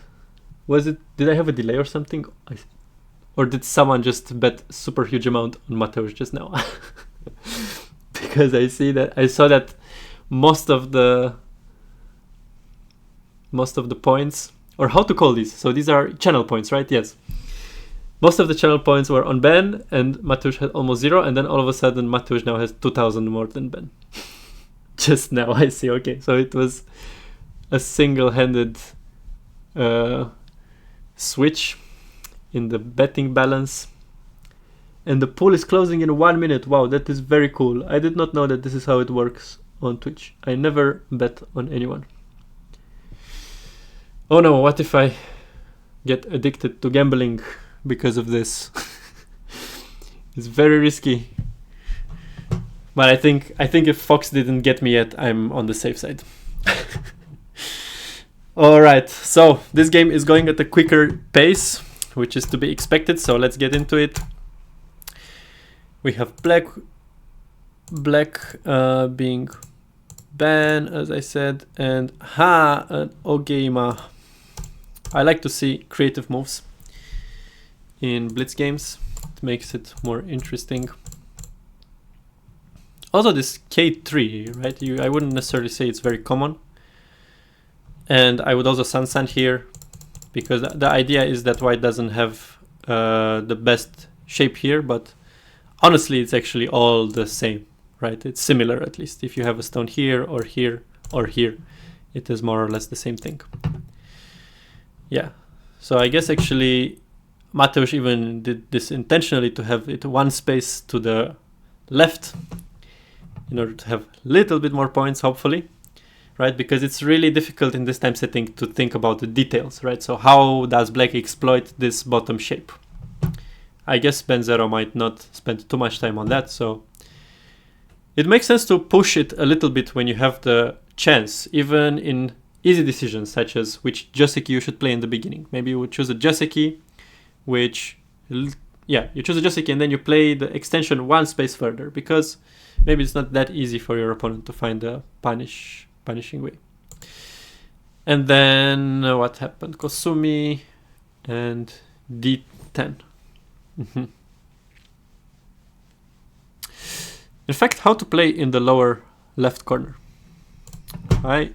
Did I have a delay or something? Or did someone just bet super huge amount on Mateusz just now? Because I saw that most of the points, or how to call these? So these are channel points, right? Yes. Most of the channel points were on Ben, and Mateusz had almost 0, and then all of a sudden Mateusz now has 2,000 more than Ben. Just now I see. Okay, so it was a single-handed switch in the betting balance. And the pool is closing in 1 minute. Wow, that is very cool. I did not know that this is how it works on Twitch. I never bet on anyone. Oh no, what if I get addicted to gambling because of this? It's very risky. But I think if Fox didn't get me yet, I'm on the safe side. Alright, so this game is going at a quicker pace, which is to be expected, so let's get into it. We have black being Ben, as I said, and an Ogeima. I like to see creative moves in blitz games. It makes it more interesting. Also this K3, right? I wouldn't necessarily say it's very common. And I would also Sansan here, because the idea is that white doesn't have the best shape here, but honestly, it's actually all the same, right? It's similar, at least. If you have a stone here, or here, or here, it is more or less the same thing. Yeah, so I guess actually Mateusz even did this intentionally to have it one space to the left in order to have a little bit more points, hopefully, right? Because it's really difficult in this time setting to think about the details, right? So how does black exploit this bottom shape? I guess Ben Zero might not spend too much time on that, so it makes sense to push it a little bit when you have the chance, even in easy decisions such as which Joseki you should play in the beginning. Maybe you would choose a Joseki, you choose a Joseki and then you play the extension one space further, because maybe it's not that easy for your opponent to find a punishing way. And then what happened? Kosumi and d10. In fact, how to play in the lower left corner? I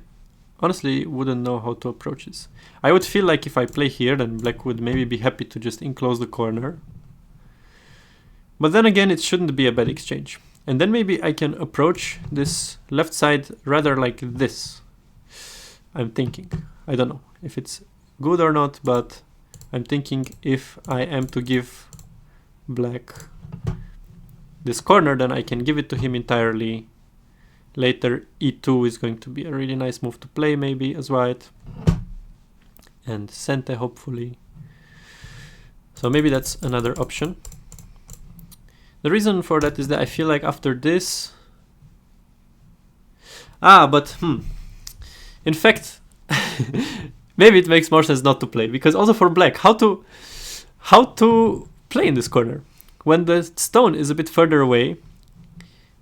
honestly wouldn't know how to approach this. I would feel like if I play here, then black would maybe be happy to just enclose the corner. But then again, it shouldn't be a bad exchange. And then maybe I can approach this left side rather like this. I'm thinking. I don't know if it's good or not, but I'm thinking if I am to give black this corner, then I can give it to him entirely. Later, e2 is going to be a really nice move to play, maybe, as white. And cente, hopefully. So maybe that's another option. The reason for that is that I feel like after this... In fact, maybe it makes more sense not to play, because also for black, how to play in this corner? When the stone is a bit further away,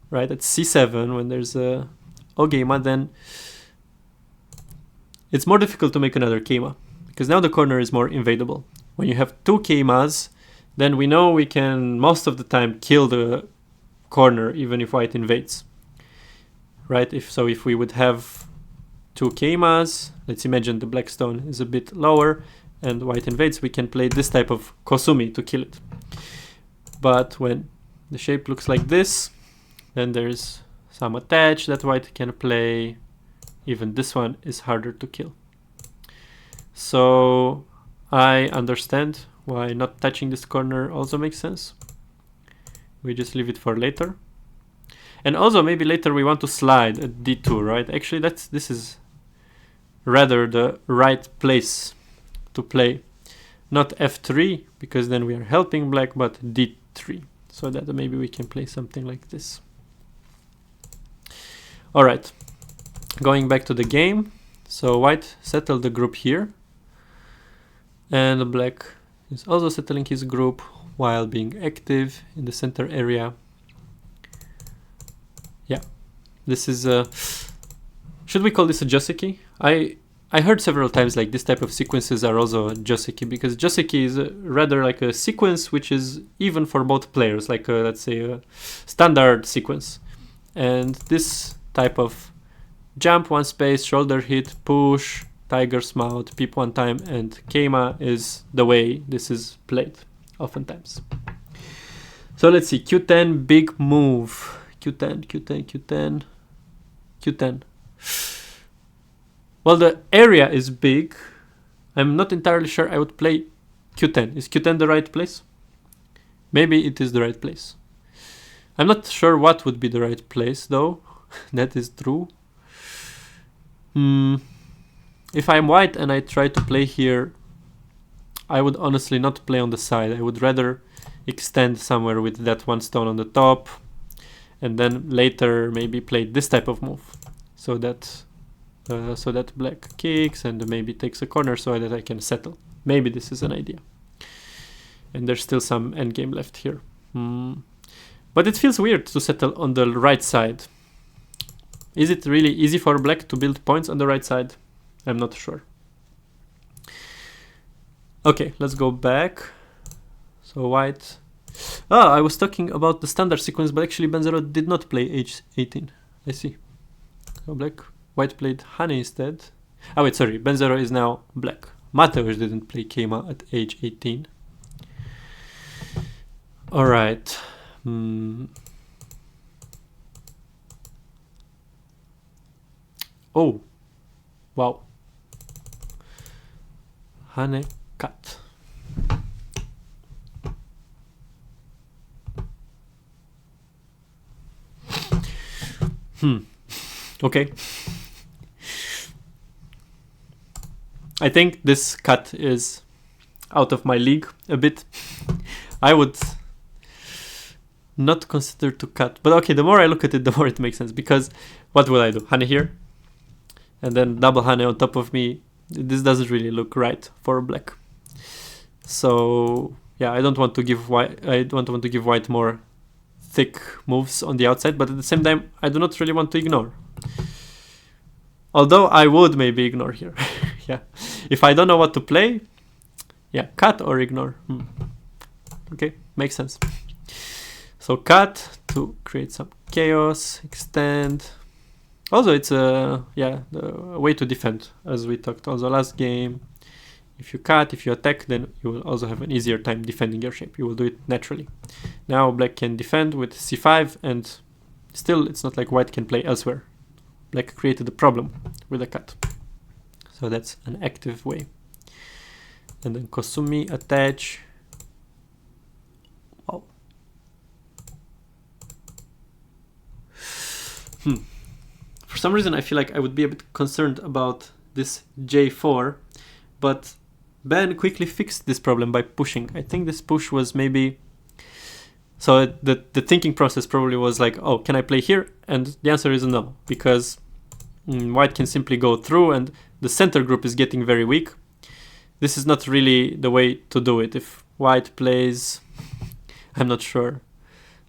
right, at c7, when there's a Ogema, then it's more difficult to make another Keima, because now the corner is more invadable. When you have two Keimas, then we know we can most of the time kill the corner even if white invades, right? If we would have two Keimas, let's imagine the black stone is a bit lower and white invades, we can play this type of Kosumi to kill it. But when the shape looks like this, then there's some attach that white can play. Even this one is harder to kill. So I understand why not touching this corner also makes sense. We just leave it for later. And also maybe later we want to slide at d2, right? Actually this is rather the right place to play. Not f3, because then we are helping black, but d3. So that maybe we can play something like this. Alright, going back to the game. So white settled the group here. And black is also settling his group while being active in the center area. Yeah, this is a... Should we call this a Joseki? I heard several times like this type of sequences are also Joseki, because Joseki is rather like a sequence which is even for both players, like let's say a standard sequence. And this type of jump one space, shoulder hit, push, tiger's mouth, peep one time, and Keima is the way this is played oftentimes. So let's see, q10, big move. q10, q10, q10, q10. Well, the area is big. I'm not entirely sure I would play q10. Is q10 the right place? Maybe it is the right place. I'm not sure what would be the right place, though. That is true. If I'm white and I try to play here, I would honestly not play on the side. I would rather extend somewhere with that one stone on the top, and then later maybe play this type of move, so that black kicks and maybe takes a corner so that I can settle. Maybe this is an idea. And there's still some endgame left here. But it feels weird to settle on the right side. Is it really easy for black to build points on the right side? I'm not sure. Okay, let's go back. So white... I was talking about the standard sequence, but actually Vsevolod did not play h18. I see. So white played Hane instead. Oh wait, sorry, Vsevolod is now black. Mateusz didn't play Keima at age 18. Alright. Oh, wow. Hane cut. Okay. I think this cut is out of my league a bit. I would not consider to cut, but okay, the more I look at it, the more it makes sense, because what will I do? Hane here, and then double Hane on top of me. This doesn't really look right for black. So yeah, I don't want to give white more thick moves on the outside, but at the same time, I do not really want to ignore. Although I would maybe ignore here. Yeah. If I don't know what to play, yeah, cut or ignore. Okay, makes sense. So cut to create some chaos, extend. Also, it's a way to defend, as we talked also last game. If you cut, if you attack, then you will also have an easier time defending your shape. You will do it naturally. Now black can defend with c5, and still it's not like white can play elsewhere. Black created a problem with a cut. So that's an active way. And then Kosumi, attach. Wow. For some reason I feel like I would be a bit concerned about this J4, but Ben quickly fixed this problem by pushing. I think this push was maybe... So the thinking process probably was like, oh, can I play here? And the answer is no, because white can simply go through and the center group is getting very weak. This is not really the way to do it. If white plays, I'm not sure,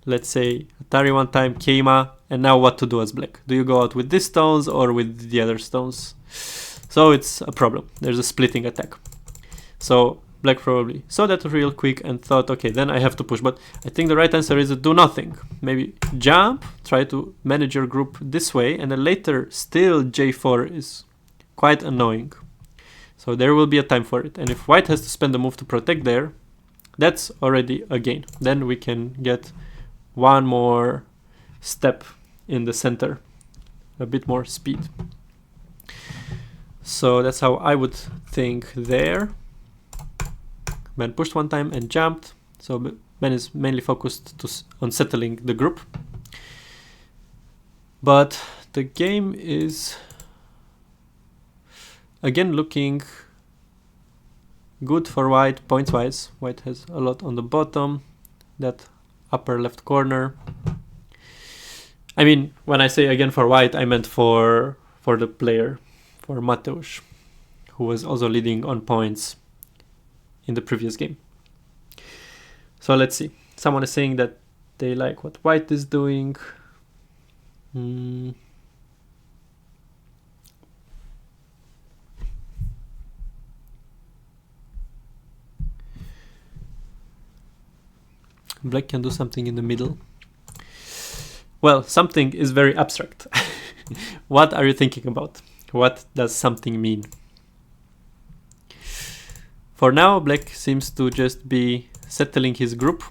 let's say Atari one time, Keima, and now what to do as black? Do you go out with these stones or with the other stones? So it's a problem. There's a splitting attack. So black probably saw that real quick and thought, okay, then I have to push. But I think the right answer is do nothing. Maybe jump, try to manage your group this way, and then later still J4 is quite annoying. So there will be a time for it. And if white has to spend a move to protect there, that's already a gain. Then we can get one more step in the center, a bit more speed. So that's how I would think there. Ben pushed one time and jumped. So Ben is mainly focused on settling the group. But the game is again looking good for white points wise. White has a lot on the bottom, that upper left corner. I mean, when I say again for white, I meant for the player, for Mateusz, who was also leading on points in the previous game. So let's see. Someone is saying that they like what white is doing. Black can do something in the middle. Well, something is very abstract. What are you thinking about? What does something mean? For now, black seems to just be settling his group.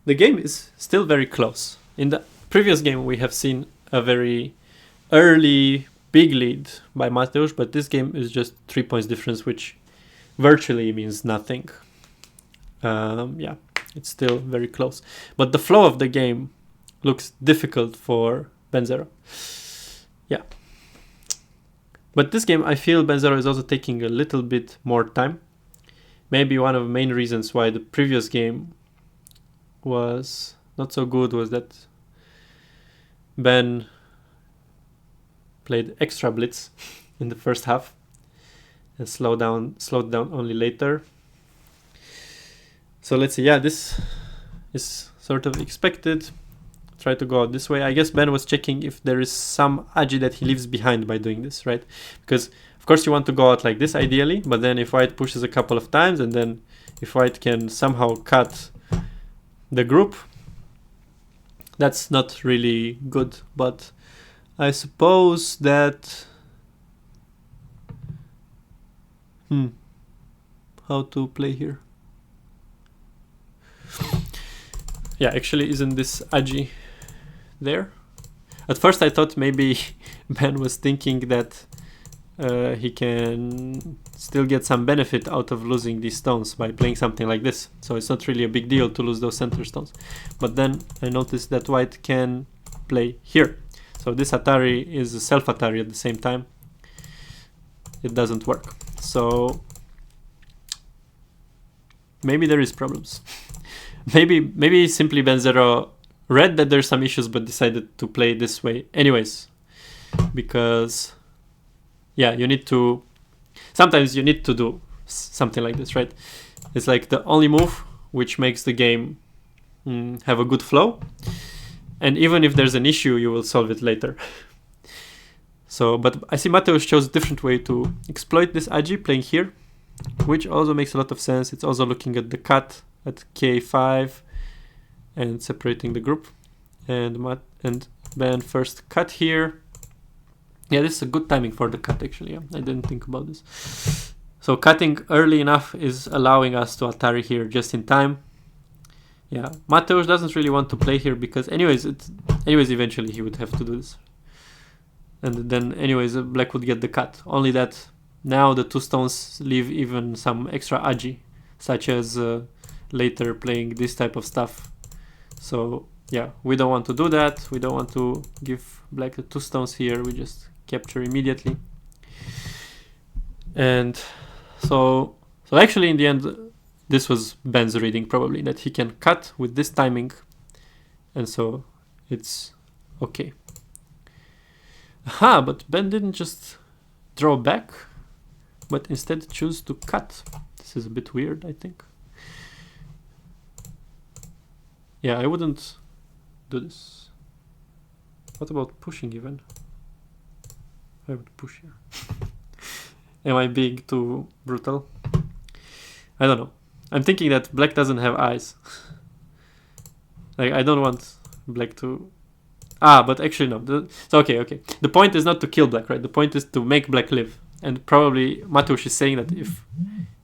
The game is still very close. In the previous game, we have seen a very early big lead by Mateusz, but this game is just 3 points difference, which virtually means nothing. Yeah, it's still very close. But the flow of the game looks difficult for Ben0. Yeah. But this game, I feel Ben0 is also taking a little bit more time. Maybe one of the main reasons why the previous game was not so good was that Ben played extra blitz in the first half and slowed down only later. So let's see. Yeah, this is sort of expected. Try to go out this way. I guess Ben was checking if there is some agi that he leaves behind by doing this, right? Because of course you want to go out like this ideally, but then if white pushes a couple of times and then if white can somehow cut the group, that's not really good. But I suppose that how to play here? Yeah, actually, isn't this agi there? At first I thought maybe Ben was thinking that he can still get some benefit out of losing these stones by playing something like this. So it's not really a big deal to lose those center stones. But then I noticed that white can play here. So this Atari is a self-Atari at the same time. It doesn't work. So maybe there is problems. Maybe simply Ben0 read that there's some issues but decided to play this way anyways, because yeah, sometimes you need to do something like this, right? It's like the only move which makes the game have a good flow. And even if there's an issue, you will solve it later. So, but I see Mateusz chose a different way to exploit this agi, playing here, which also makes a lot of sense. It's also looking at the cut at k5 and separating the group. And Ben first cut here. Yeah, this is a good timing for the cut, actually. Yeah, I didn't think about this. So cutting early enough is allowing us to Atari here just in time. Yeah, Mateusz doesn't really want to play here because anyways, eventually he would have to do this. And then anyways, black would get the cut. Only that now the two stones leave even some extra agi, such as later playing this type of stuff. So yeah, we don't want to do that. We don't want to give black the two stones here. We just capture immediately. And so actually in the end, this was Ben's reading probably, that he can cut with this timing. And so it's okay. Aha, but Ben didn't just draw back, but instead choose to cut. This is a bit weird, I think. Yeah, I wouldn't do this. What about pushing even? I would push here. Am I being too brutal? I don't know. I'm thinking that black doesn't have eyes. Like, I don't want black to... but actually no. So okay. The point is not to kill black, right? The point is to make black live. And probably Mateusz is saying that if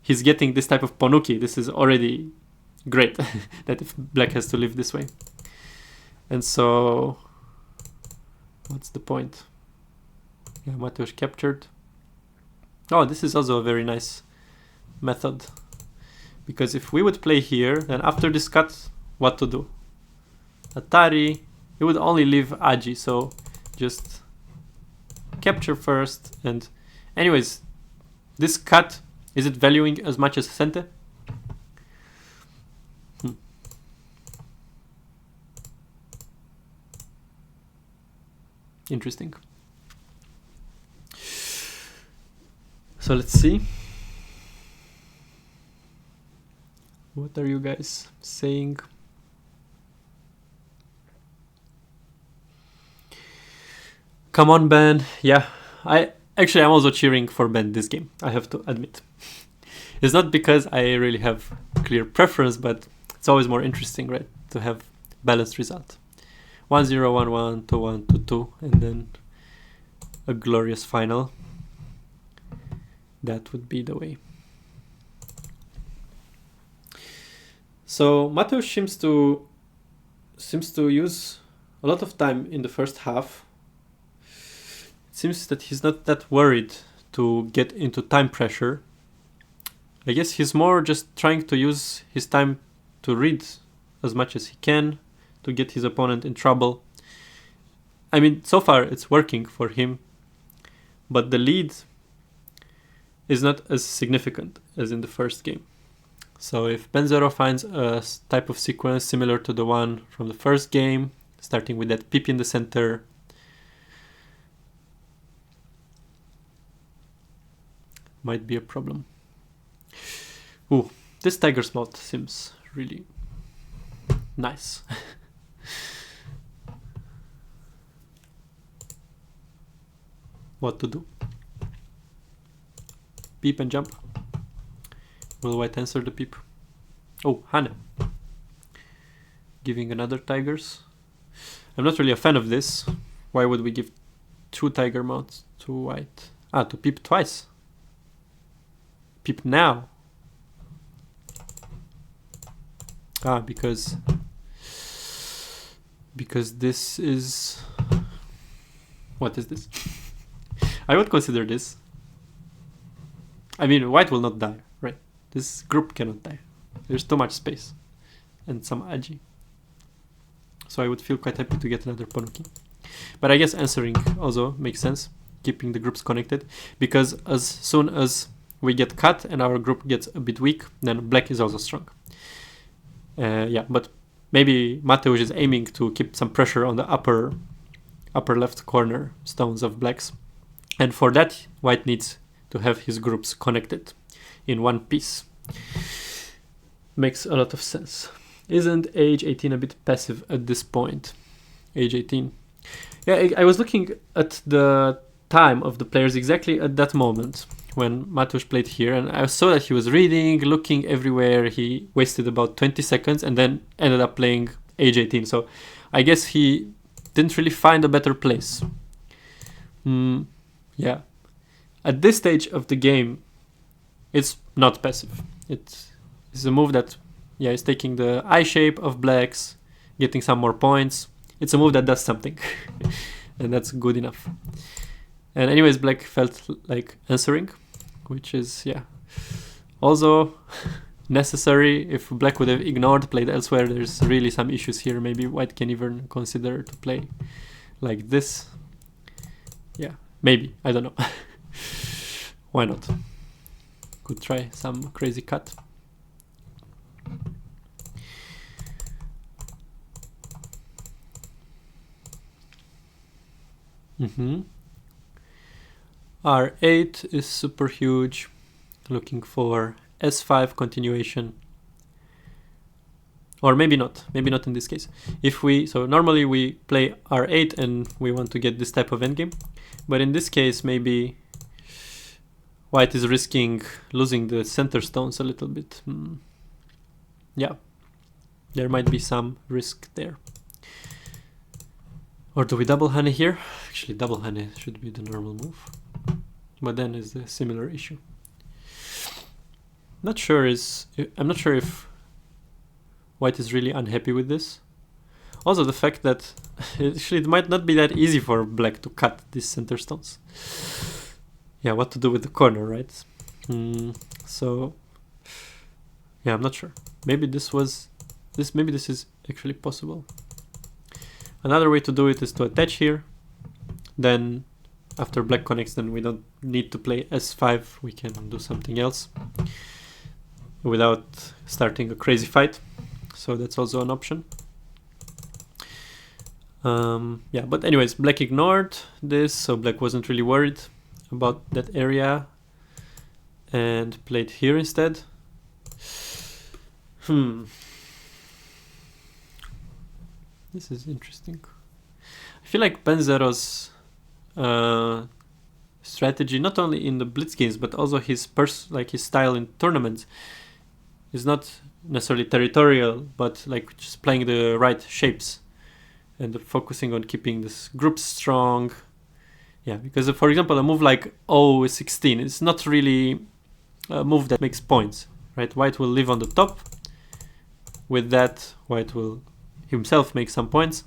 he's getting this type of ponuki, this is already great. That if black has to live this way. And so... what's the point? Yeah, Mateusz captured. Oh, this is also a very nice method. Because if we would play here, then after this cut, what to do? Atari, it would only leave agi, so just capture first. And anyways, this cut, is it valuing as much as Sente? Interesting. So let's see. What are you guys saying? Come on, Ben. Yeah, I'm also cheering for Ben this game, I have to admit. It's not because I really have clear preference, but it's always more interesting, right, to have balanced result. 1-0, 1-1, 2-1, 2-2, and then a glorious final. That would be the way. So Mateusz seems to use a lot of time in the first half. It seems that he's not that worried to get into time pressure. I guess he's more just trying to use his time to read as much as he can, to get his opponent in trouble. I mean, so far it's working for him, but the lead is not as significant as in the first game. So if Ben0 finds a type of sequence similar to the one from the first game, starting with that peep in the center, might be a problem. Ooh, this tiger slot seems really nice. What to do? Peep and jump. Will white answer the peep? Oh, Hane. Giving another tigers. I'm not really a fan of this. Why would we give 2 tiger mounts to white? To peep twice. Peep now. Because this is... What is this? I would consider this. I mean, white will not die, right? This group cannot die. There's too much space. And some agi. So I would feel quite happy to get another ponuki. But I guess answering also makes sense. Keeping the groups connected. Because as soon as we get cut and our group gets a bit weak, then black is also strong. Yeah, but maybe Mateusz is aiming to keep some pressure on the upper left corner stones of blacks. And for that, white needs to have his groups connected in one piece. Makes a lot of sense. Isn't age 18 a bit passive at this point? Age 18. Yeah, I was looking at the time of the players exactly at that moment when Mateusz played here, and I saw that he was reading, looking everywhere. He wasted about 20 seconds and then ended up playing age 18. So I guess he didn't really find a better place. Yeah. At this stage of the game, it's not passive. It's a move that, yeah, is taking the eye shape of blacks, getting some more points. It's a move that does something, and that's good enough. And anyways, black felt like answering, which is, yeah, also necessary. If black would have ignored, played elsewhere, there's really some issues here. Maybe white can even consider to play like this. Yeah, maybe, I don't know. Why not? Could try some crazy cut. R8 is super huge. Looking for S5 continuation. Or maybe not in this case. So normally we play R8 and we want to get this type of endgame. But in this case, maybe white is risking losing the center stones a little bit. Yeah, there might be some risk there. Or do we double honey here? Actually, double honey should be the normal move. But then is a similar issue. I'm not sure if white is really unhappy with this. Also, the fact that actually it might not be that easy for black to cut these center stones. Yeah, what to do with the corner, right? So, yeah, I'm not sure. Maybe this is actually possible. Another way to do it is to attach here. Then after black connects, then we don't need to play S5. We can do something else without starting a crazy fight. So that's also an option. Yeah, but anyways, black ignored this, so black wasn't really worried about that area and played here instead. This is interesting. I feel like Ben0's strategy, not only in the blitz games but also his style in tournaments, is not necessarily territorial, but like just playing the right shapes and focusing on keeping this group strong. Yeah, because for example, a move like O16 is not really a move that makes points, right? White will live on the top. With that, white will himself make some points.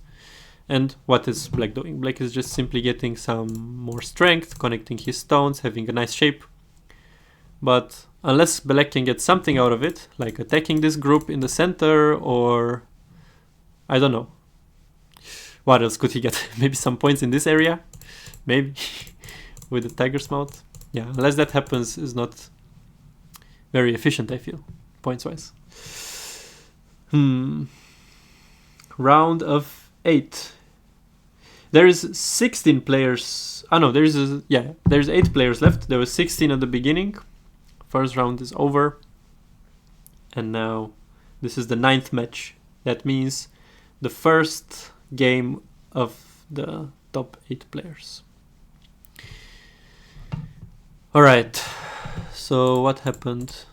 And what is black doing? Black is just simply getting some more strength, connecting his stones, having a nice shape. But unless black can get something out of it, like attacking this group in the center, or I don't know, what else could he get? Maybe some points in this area, maybe with the tiger's mouth. Yeah, unless that happens, is not very efficient, I feel, points wise. Round of 8. There is 16 players. There's 8 players left. There was 16 at the beginning. First round is over. And now this is the 9th match. That means the first game of the top 8 players. Alright. So what happened?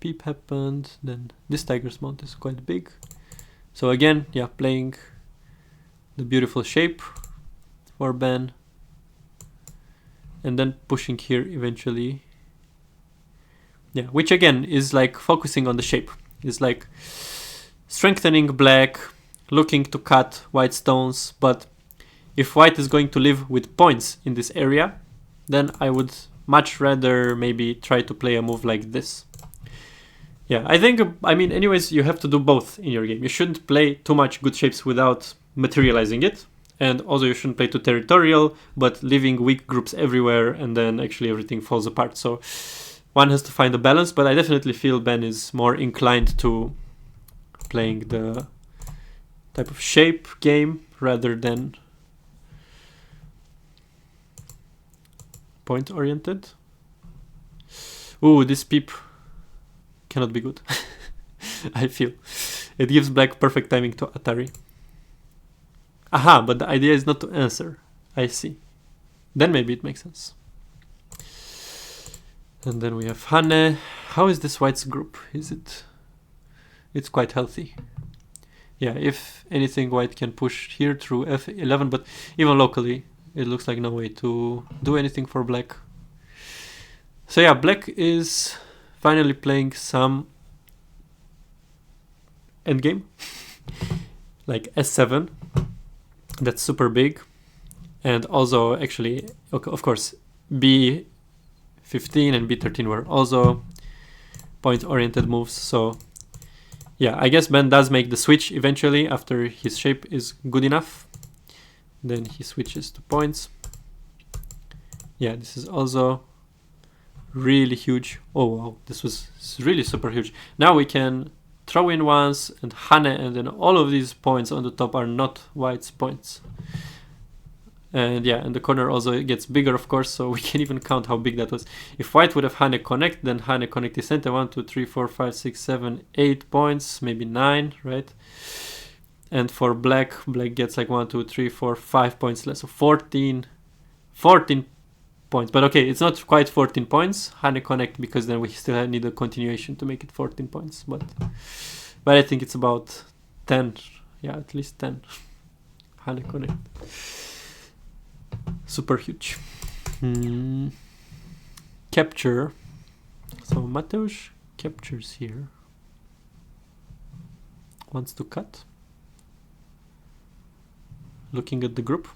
Peep happened. Then this tiger's mount is quite big. So again, yeah, playing the beautiful shape for Ben. And then pushing here eventually. Yeah, which again is like focusing on the shape. It's like strengthening black, looking to cut white stones. But if white is going to live with points in this area, then I would much rather maybe try to play a move like this. Yeah, anyways, you have to do both in your game. You shouldn't play too much good shapes without materializing it. And also you shouldn't play too territorial, but leaving weak groups everywhere, and then actually everything falls apart. So one has to find a balance, but I definitely feel Ben is more inclined to playing the type of shape game rather than point oriented. Ooh, this peep cannot be good. I feel. It gives black perfect timing to Atari. Aha, but the idea is not to answer. I see. Then maybe it makes sense. And then we have Hane. How is this white's group? Is it... It's quite healthy. Yeah, if anything, white can push here through f11, but even locally, it looks like no way to do anything for black. So yeah, black is finally playing some endgame, like s7. That's super big. And also, actually, of course, b15 and b13 were also point-oriented moves, so yeah, I guess Ben does make the switch eventually after his shape is good enough. Then he switches to points. Yeah, this is also really huge. Oh wow, this was really super huge. Now we can throw in once and Hane, and then all of these points on the top are not white's points. And yeah, and the corner also gets bigger, of course, so we can even count how big that was. If white would have Hane connect, then Hane connect is center. 1, 2, 3, 4, 5, 6, 7, 8 points, maybe 9, right? And for black, black gets like 1, 2, 3, 4, 5 points less. So 14 points. But okay, it's not quite 14 points, Hane connect, because then we still need a continuation to make it 14 points. But I think it's about 10. Yeah, at least 10. Hane connect. Super huge. Capture. So Mateusz captures here. Wants to cut. Looking at the group.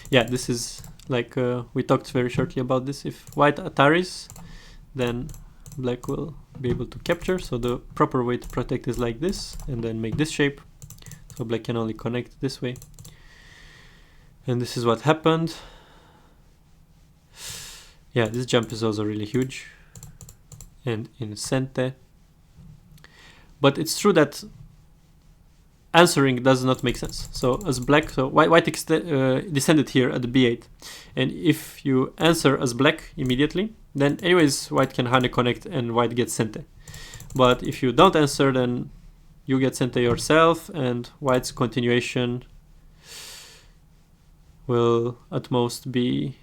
Yeah, this is like we talked very shortly about this. If white Ataris, then black will be able to capture. So the proper way to protect is like this, and then make this shape. So black can only connect this way. And this is what happened. Yeah, this jump is also really huge. And in Sente. But it's true that answering does not make sense. So as black, so white descended here at the b8. And if you answer as black immediately, then anyways white can Hane connect and white gets Sente. But if you don't answer, then you get Sente yourself, and white's continuation will at most be...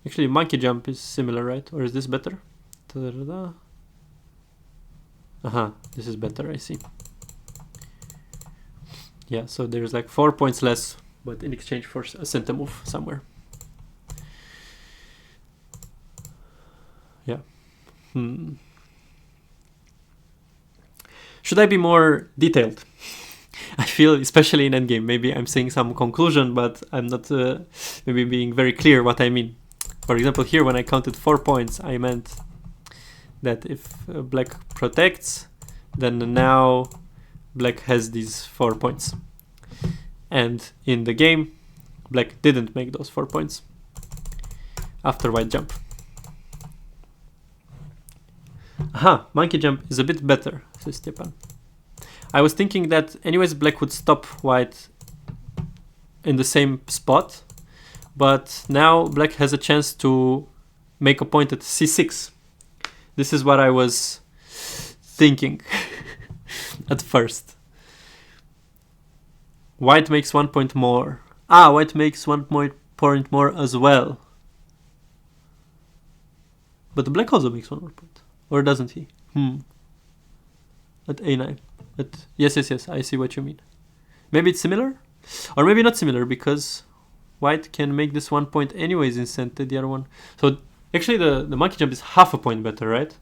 Actually, monkey jump is similar, right? Or is this better? Aha, this is better, I see. Yeah, so there's like 4 points less, but in exchange for a Sente move somewhere. Yeah. Should I be more detailed? I feel, especially in endgame, maybe I'm saying some conclusion, but I'm not maybe being very clear what I mean. For example, here when I counted 4 points, I meant that if black protects, then now black has these 4 points. And in the game, black didn't make those 4 points after white jump. Aha, monkey jump is a bit better, says Stjepan. I was thinking that anyways black would stop white in the same spot, but now black has a chance to make a point at c6. This is what I was thinking at first. White makes 1 point more. Ah, white makes 1 point more as well. But black also makes 1 more point. Or doesn't he? At a9. Yes, I see what you mean. Maybe it's similar? Or maybe not similar, because white can make this 1 point anyways in Sente, the other one. So actually the monkey jump is half a point better, right?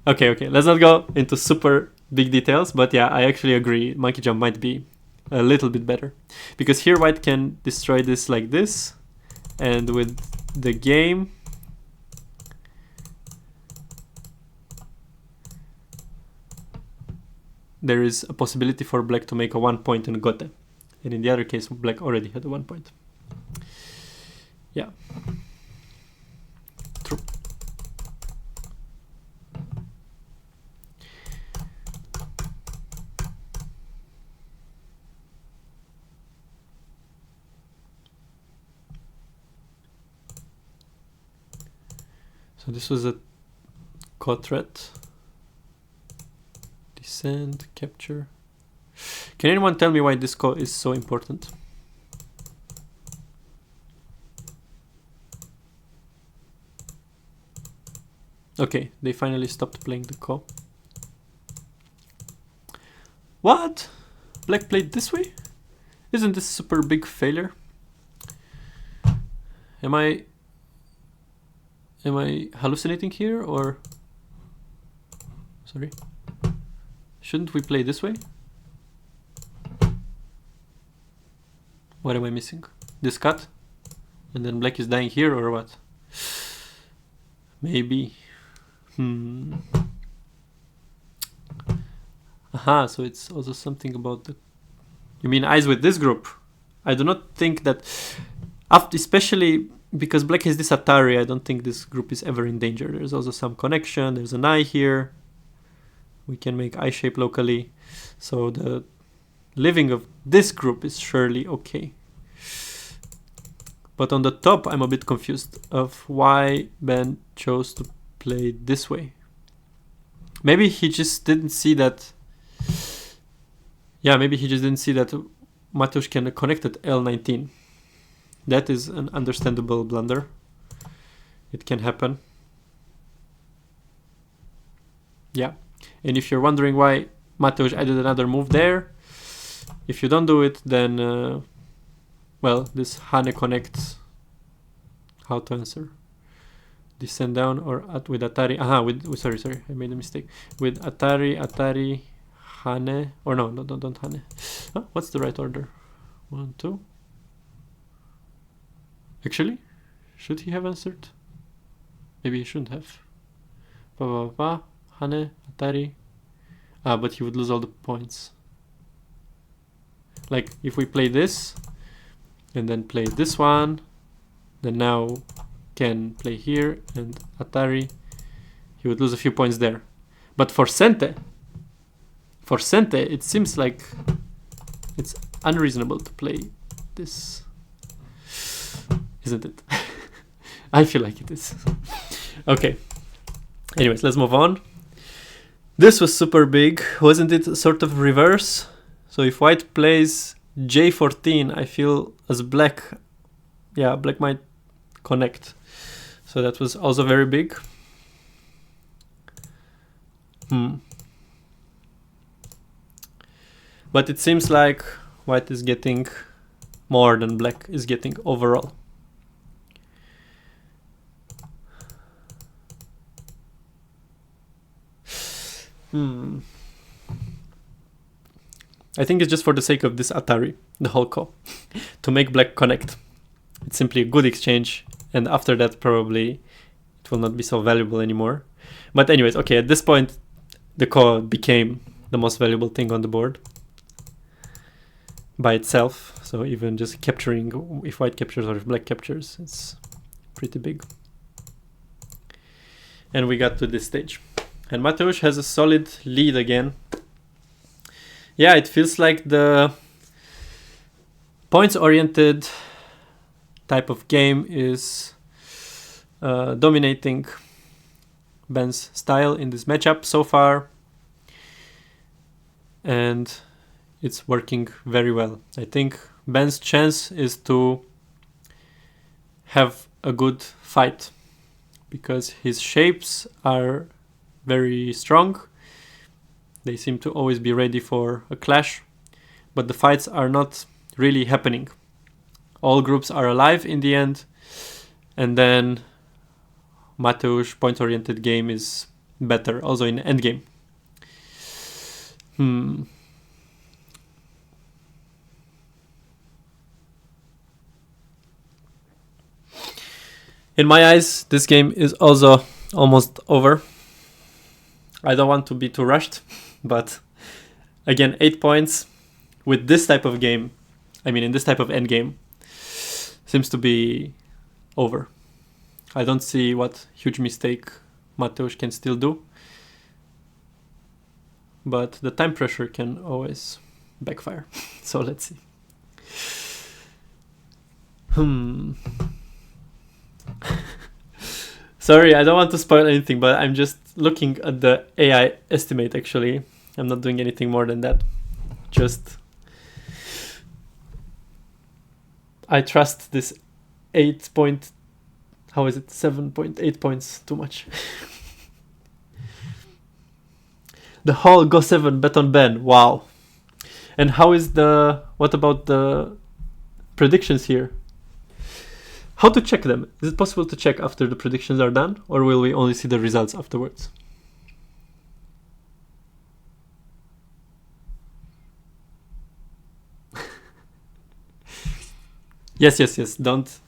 Okay, let's not go into super big details, but yeah, I actually agree. Monkey jump might be a little bit better. Because here white can destroy this like this, and with the game... there is a possibility for black to make a 1 point in Gote. And in the other case, black already had a 1 point. Yeah. True. So this was a co-threat. Descend, capture. Can anyone tell me why this co is so important? Okay, they finally stopped playing the co. What? Black played this way? Isn't this a super big failure? Am I hallucinating here, or sorry? Shouldn't we play this way? What am I missing? This cut? And then black is dying here, or what? Maybe. Aha, so it's also something about the... You mean eyes with this group? I do not think that... especially because black has this Atari, I don't think this group is ever in danger. There's also some connection, there's an eye here. We can make eye shape locally. So the living of this group is surely okay. But on the top, I'm a bit confused of why Ben chose to play this way. Maybe he just didn't see that. Yeah, maybe he just didn't see that Mateusz can connect at L19. That is an understandable blunder. It can happen. Yeah. And if you're wondering why Mateusz added another move there, if you don't do it, then well, this Hane connects. How to answer? Descend down or with Atari. Aha, sorry, I made a mistake. With Atari, Hane, or no, don't Hane. Huh? What's the right order? 1, 2. Actually, should he have answered? Maybe he shouldn't have. Hane, Atari. Ah, but he would lose all the points. Like if we play this and then play this one, then now can play here and Atari, he would lose a few points there. But for Sente, it seems like it's unreasonable to play this, isn't it? I feel like it is. Okay. Anyways, let's move on. This was super big. Wasn't it sort of reverse? So if white plays J14, I feel as black, yeah, black might connect. So that was also very big. But it seems like white is getting more than black is getting overall. I think it's just for the sake of this Atari, the whole co, to make black connect. It's simply a good exchange, and after that probably it will not be so valuable anymore. But anyways, okay, at this point the co became the most valuable thing on the board by itself. So even just capturing, if white captures or if black captures, it's pretty big. And we got to this stage. And Mateusz has a solid lead again. Yeah, it feels like the points-oriented type of game is dominating Ben's style in this matchup so far. And it's working very well. I think Ben's chance is to have a good fight because his shapes are very strong. They seem to always be ready for a clash, but the fights are not really happening. All groups are alive in the end, and then Mateusz point-oriented game is better, also in endgame. In my eyes, this game is also almost over. I don't want to be too rushed, but again, 8 points with this type of game, I mean in this type of endgame, seems to be over. I don't see what huge mistake Mateusz can still do, but the time pressure can always backfire. So let's see. Sorry, I don't want to spoil anything, but I'm just looking at the AI estimate actually. I'm not doing anything more than that. Just I trust this 7.8 points too much. The whole Go 7 bet on Ben. Wow. And what about the predictions here? How to check them? Is it possible to check after the predictions are done, or will we only see the results afterwards? Yes. Don't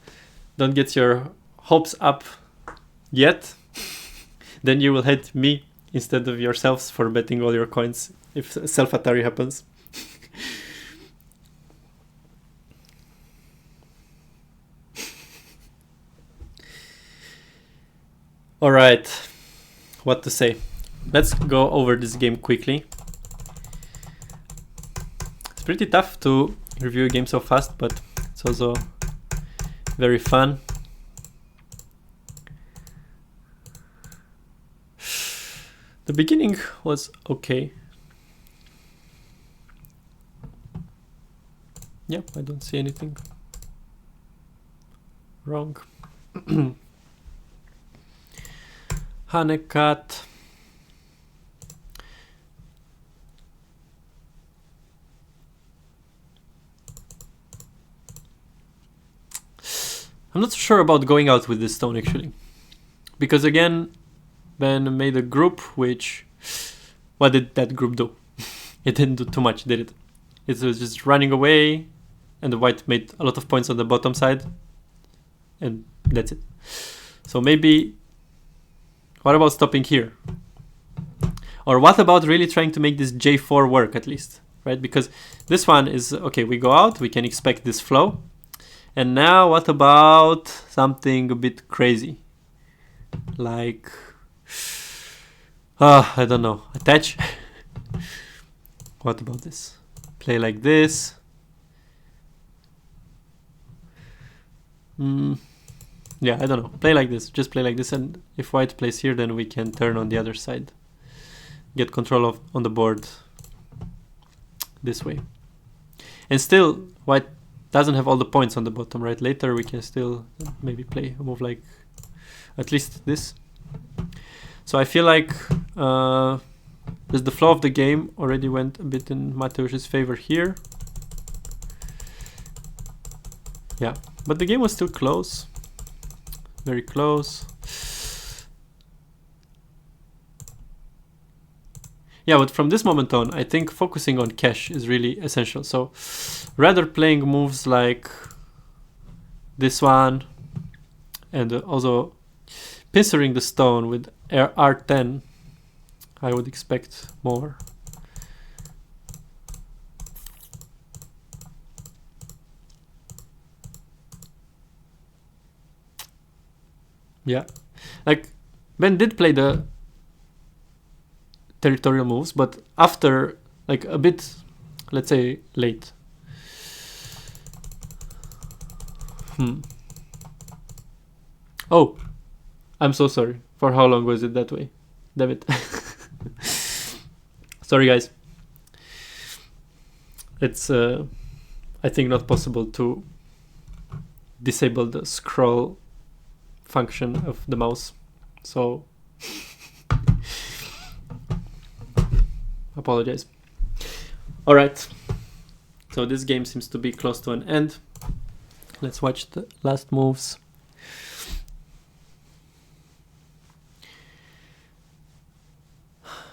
get your hopes up yet. Then you will hate me instead of yourselves for betting all your coins if self-Atari happens. All right, what to say? Let's go over this game quickly. It's pretty tough to review a game so fast, but it's also very fun. The beginning was okay. Yeah, I don't see anything wrong. Hanekat. I'm not sure about going out with this stone actually, because again, Ben made a group which, what did that group do? It didn't do too much, did it? It was just running away, and the white made a lot of points on the bottom side, and that's it. So maybe, what about stopping here? Or what about really trying to make this J4 work at least, right? Because this one is, okay, we go out, we can expect this flow. And now what about something a bit crazy? Like, I don't know, attach? What about this? Play like this. Yeah, I don't know. Play like this. Just play like this, and if white plays here, then we can turn on the other side. Get control on the board this way. And still, white doesn't have all the points on the bottom, right? Later we can still maybe play a move like at least this. So I feel like the flow of the game already went a bit in Mateusz's favor here. Yeah, but the game was still close. Very close. Yeah, but from this moment on, I think focusing on cash is really essential. So rather playing moves like this one and also pincering the stone with R10, I would expect more. Yeah, like Ben did play the territorial moves, but after like a bit, let's say late. Oh, I'm so sorry. For how long was it that way? Damn it. Sorry guys. It's I think not possible to disable the scroll function of the mouse, so apologize. All right, so this game seems to be close to an end. Let's watch the last moves.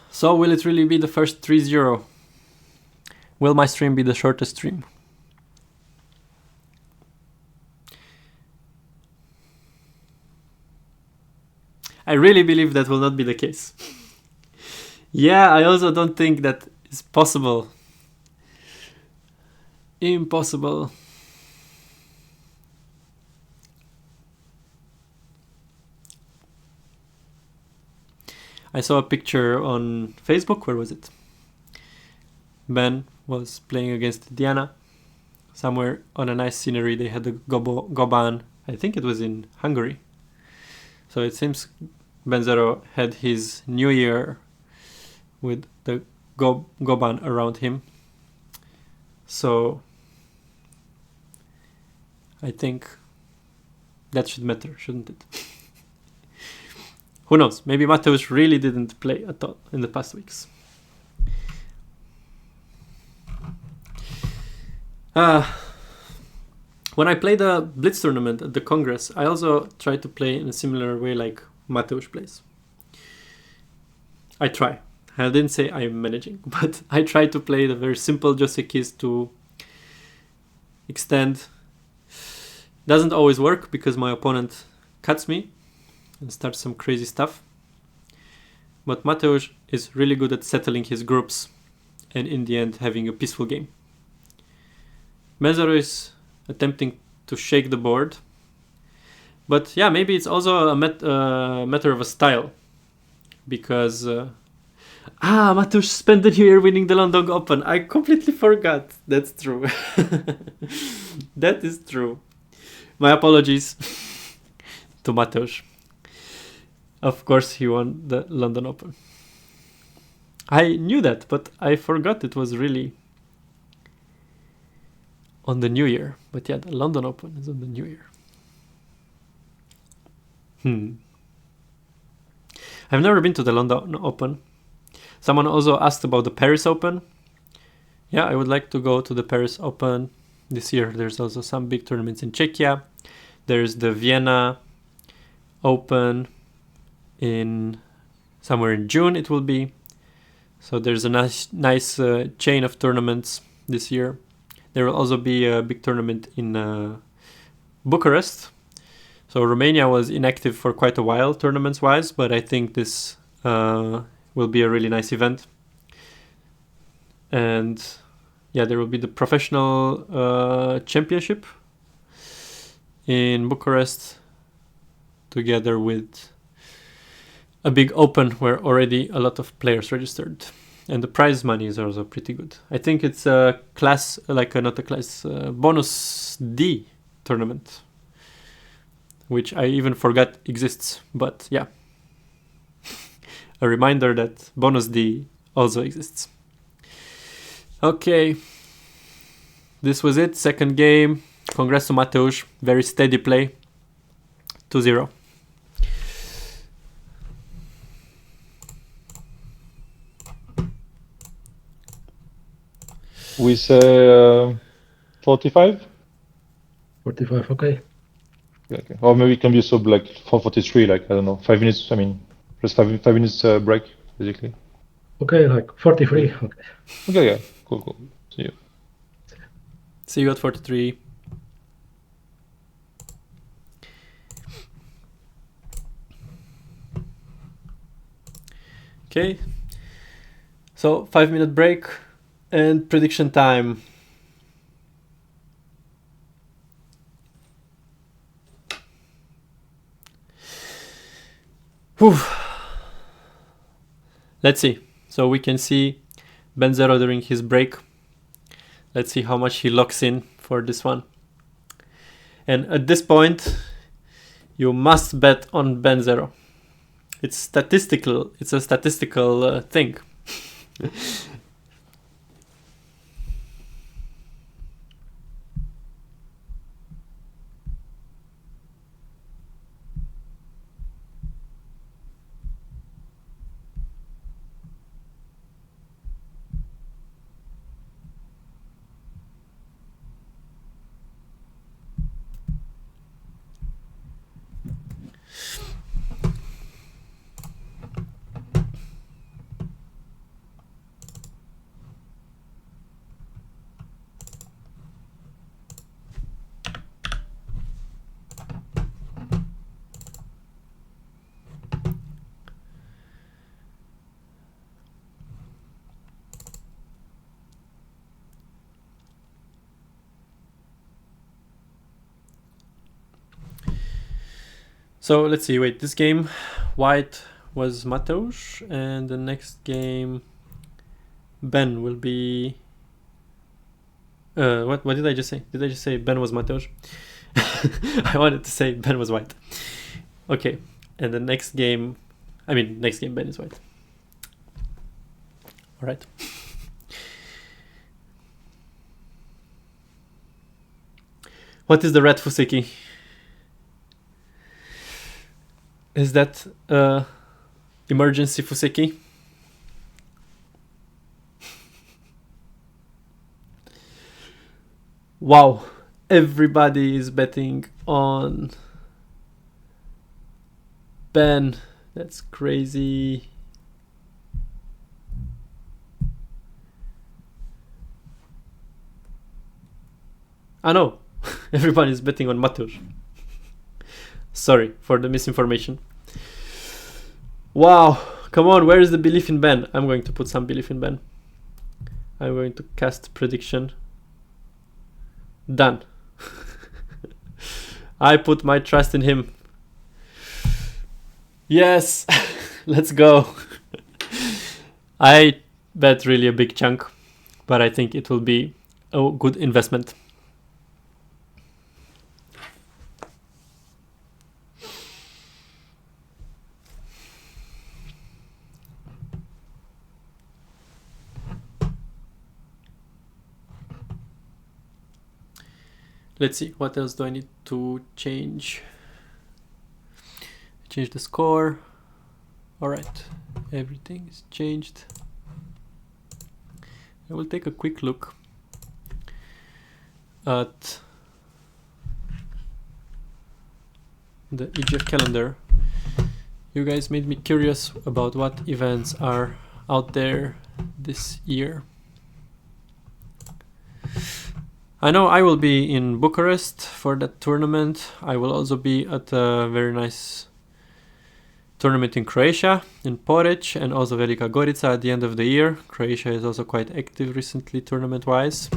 So will it really be the first 3-0? Will my stream be the shortest stream? I really believe that will not be the case. Yeah, I also don't think that is possible. Impossible. I saw a picture on Facebook. Where was it? Ben was playing against Diana. Somewhere on a nice scenery. They had a Goban. I think it was in Hungary. So it seems Benzero had his new year with the Goban around him. So I think that should matter, shouldn't it? Who knows? Maybe Mateusz really didn't play at all in the past weeks. When I play the Blitz tournament at the Congress, I also try to play in a similar way like Mateusz plays. I try. I didn't say I'm managing, but I try to play the very simple Jose keys to extend. Doesn't always work because my opponent cuts me and starts some crazy stuff. But Mateusz is really good at settling his groups and in the end having a peaceful game. Benzero is attempting to shake the board. But yeah, maybe it's also a matter of a style. Because Mateusz spent the new year winning the London Open. I completely forgot. That's true. That is true. My apologies to Mateusz. Of course, he won the London Open. I knew that, but I forgot it was really on the new year. But yeah, the London Open is on the new year. I've never been to the London Open. Someone also asked about the Paris Open. Yeah, I would like to go to the Paris Open this year. There's also some big tournaments in Czechia. There's the Vienna Open in somewhere in June it will be. So there's a nice chain of tournaments this year. There will also be a big tournament in Bucharest. So Romania was inactive for quite a while tournaments wise, but I think this will be a really nice event. And yeah, there will be the professional championship in Bucharest together with a big open where already a lot of players registered. And the prize money is also pretty good. I think it's a class, bonus D tournament, which I even forgot exists. But yeah, a reminder that bonus D also exists. Okay, this was it. Second game. Congrats to Mateusz. Very steady play. 2-0. We say 45? 45, okay. Okay. Or maybe it can be so like 4:43, like, I don't know, 5 minutes, I mean, just 5 minutes break, basically. Okay, like 43, okay. Okay, yeah, cool. See you. See you at 43. Okay, so 5-minute break and prediction time. Whew. Let's see. So we can see Benzero during his break. Let's see how much he locks in for this one. And at this point, you must bet on Benzero. It's statistical. It's a statistical thing. So let's see. Wait, this game, white was Mateusz, and the next game, Ben will be. What did I just say? Did I just say Ben was Mateusz? I wanted to say Ben was white. Okay, And the next game, next game Ben is white. All right. What is the red Fuseki? Is that emergency Fuseki? Wow, everybody is betting on Ben. That's crazy. I know. Everybody is betting on Mateusz. Sorry for the misinformation. Wow, come on, where is the belief in Ben? I'm going to put some belief in Ben. I'm going to cast prediction. Done. I put my trust in him. Yes, let's go. I bet really a big chunk, but I think it will be a good investment. Let's see, what else do I need to change? Change the score. All right, everything is changed. I will take a quick look at the EGF calendar. You guys made me curious about what events are out there this year. I know I will be in Bucharest for that tournament. I will also be at a very nice tournament in Croatia, in Porec, and also Velika Gorica at the end of the year. Croatia is also quite active recently tournament-wise.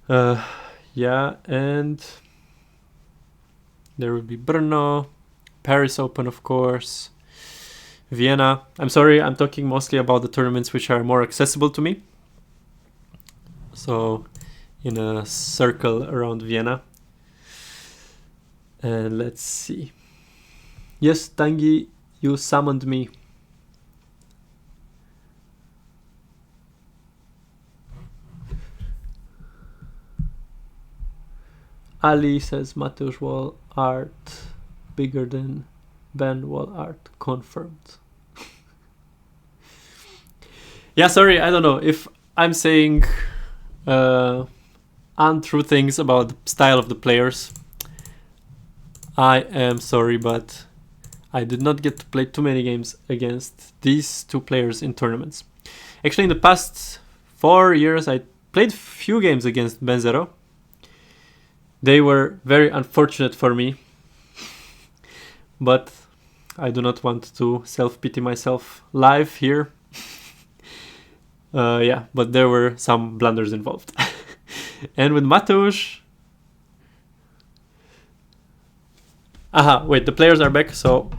Yeah, and there will be Brno, Paris Open, of course, Vienna. I'm sorry, I'm talking mostly about the tournaments which are more accessible to me. So, in a circle around Vienna. And let's see. Yes, Tanguy, you summoned me. Ali says Mateusz wall art bigger than Ben wall art. Confirmed. Yeah, sorry, I don't know if I'm saying untrue things about the style of the players. I am sorry, but I did not get to play too many games against these two players in tournaments. Actually, in the past 4 years, I played few games against Ben0. They were very unfortunate for me, but I do not want to self-pity myself live here. Yeah, but there were some blunders involved. And with Mateusz... Aha, wait, the players are back, so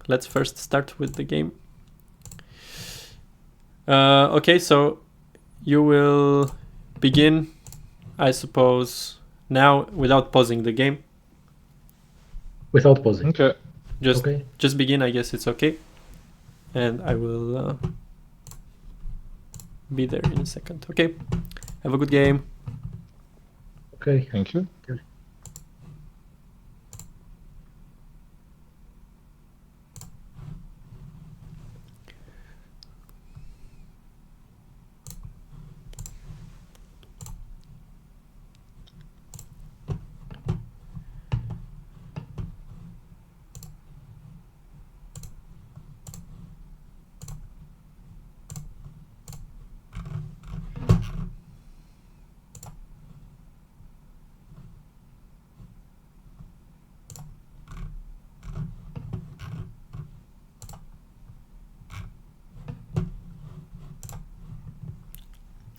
let's first start with the game. Okay, so you will begin, I suppose, now without pausing the game. Without pausing. Okay. Just begin, I guess it's okay. And I will be there in a second. Okay, have a good game. Okay. Thank you. Okay.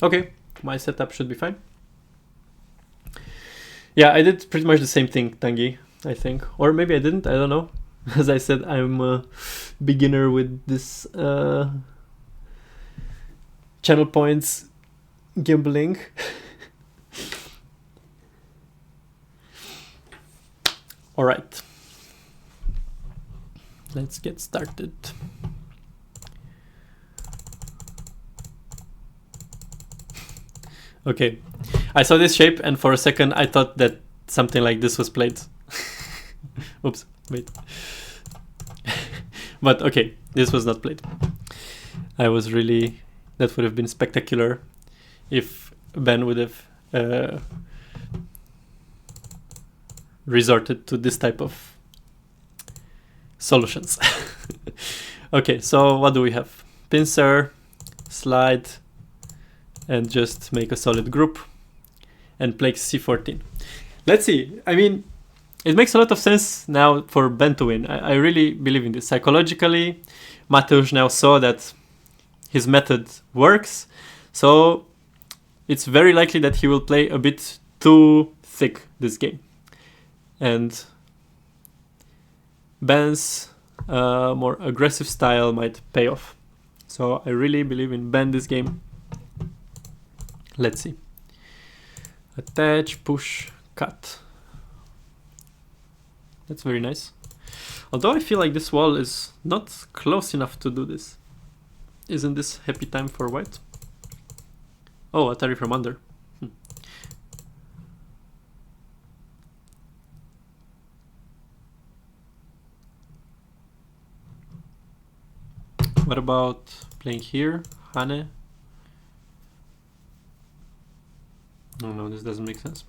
Okay, my setup should be fine. Yeah, I did pretty much the same thing, Tanguy, I think. Or maybe I didn't, I don't know. As I said, I'm a beginner with this channel points gambling. Alright. Let's get started. Okay, I saw this shape and for a second I thought that something like this was played. Oops, wait. But okay, this was not played. I was really, that would have been spectacular if Ben would have resorted to this type of solutions. Okay, so what do we have? Pincer, slide, and just make a solid group and play c14. Let's see. I mean, it makes a lot of sense now for Ben to win. I really believe in this. Psychologically, Mateusz now saw that his method works, so it's very likely that he will play a bit too thick this game. And Ben's more aggressive style might pay off. So I really believe in Ben this game. Let's see. Attach, push, cut. That's very nice. Although I feel like this wall is not close enough to do this. Isn't this happy time for white? Oh, Atari from under. What about playing here? Hane? No, this doesn't make sense.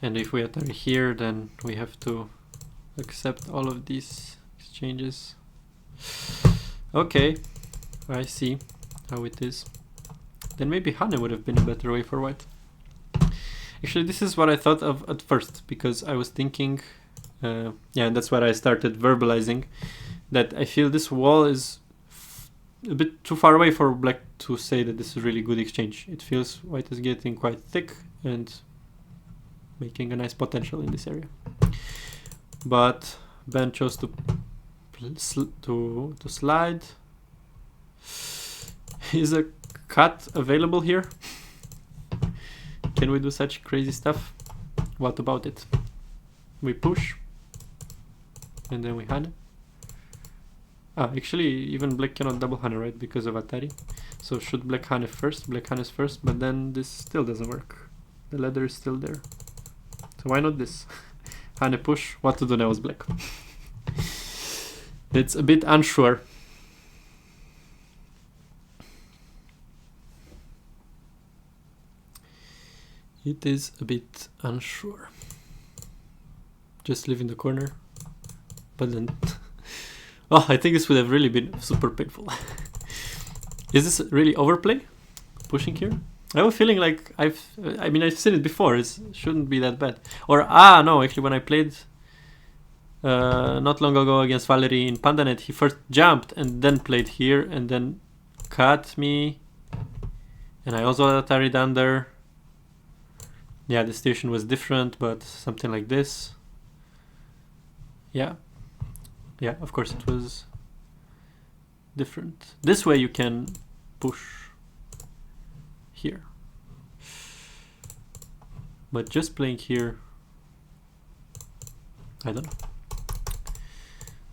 And if we Atari here, then we have to accept all of these exchanges. Okay, I see how it is. Then maybe Hane would have been a better way for white. Actually, this is what I thought of at first, because I was thinking, yeah, and that's what I started verbalizing, that I feel this wall is a bit too far away for black to say that this is really good exchange. It feels white is getting quite thick and making a nice potential in this area. But Ben chose to slide. Is a cut available here? Can we do such crazy stuff? What about it? We push and then we Hane. Actually, even black cannot double Hane, right? Because of Atari. So should black Hane first? Black Hane is first, but then this still doesn't work. The ladder is still there. So why not this? Hane push. What to do now is black. It's a bit unsure. It is a bit unsure. Just leave in the corner. But then... Oh, I think this would have really been super painful. Is this really overplay? Pushing here? I have a feeling like I've seen it before. It shouldn't be that bad. Or, no, actually when I played not long ago against Valerii in Pandanet, he first jumped and then played here and then cut me. And I also Atari'd under. Yeah, the station was different, but something like this. Yeah. Yeah, of course it was different. This way you can push here. But just playing here, I don't know.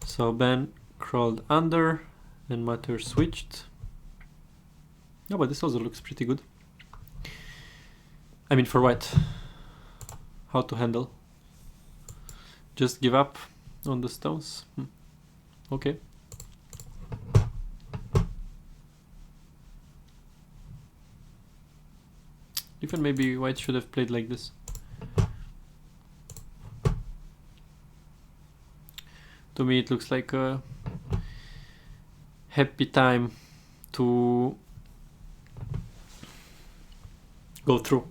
So Ben crawled under, then Mateusz switched. No, but this also looks pretty good. I mean, for white, how to handle? Just give up on the stones. Okay. Even maybe white should have played like this. To me it looks like a happy time to go through.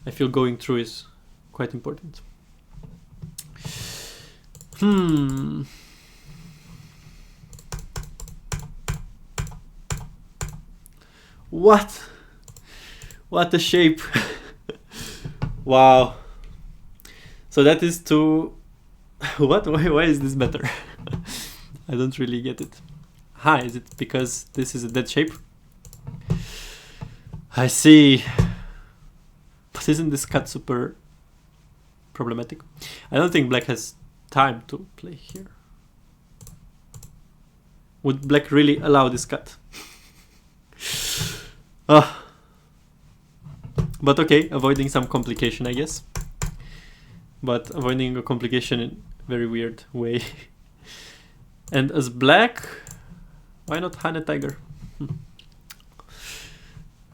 I feel going through is quite important. What? What a shape. Wow. So that is too... What? Why is this better? I don't really get it. Is it because this is a dead shape? I see. But isn't this cut super problematic? I don't think black has time to play here. Would black really allow this cut? Ah. But okay, avoiding some complication, I guess. But avoiding a complication in a very weird way. And as black, why not Hane Tiger?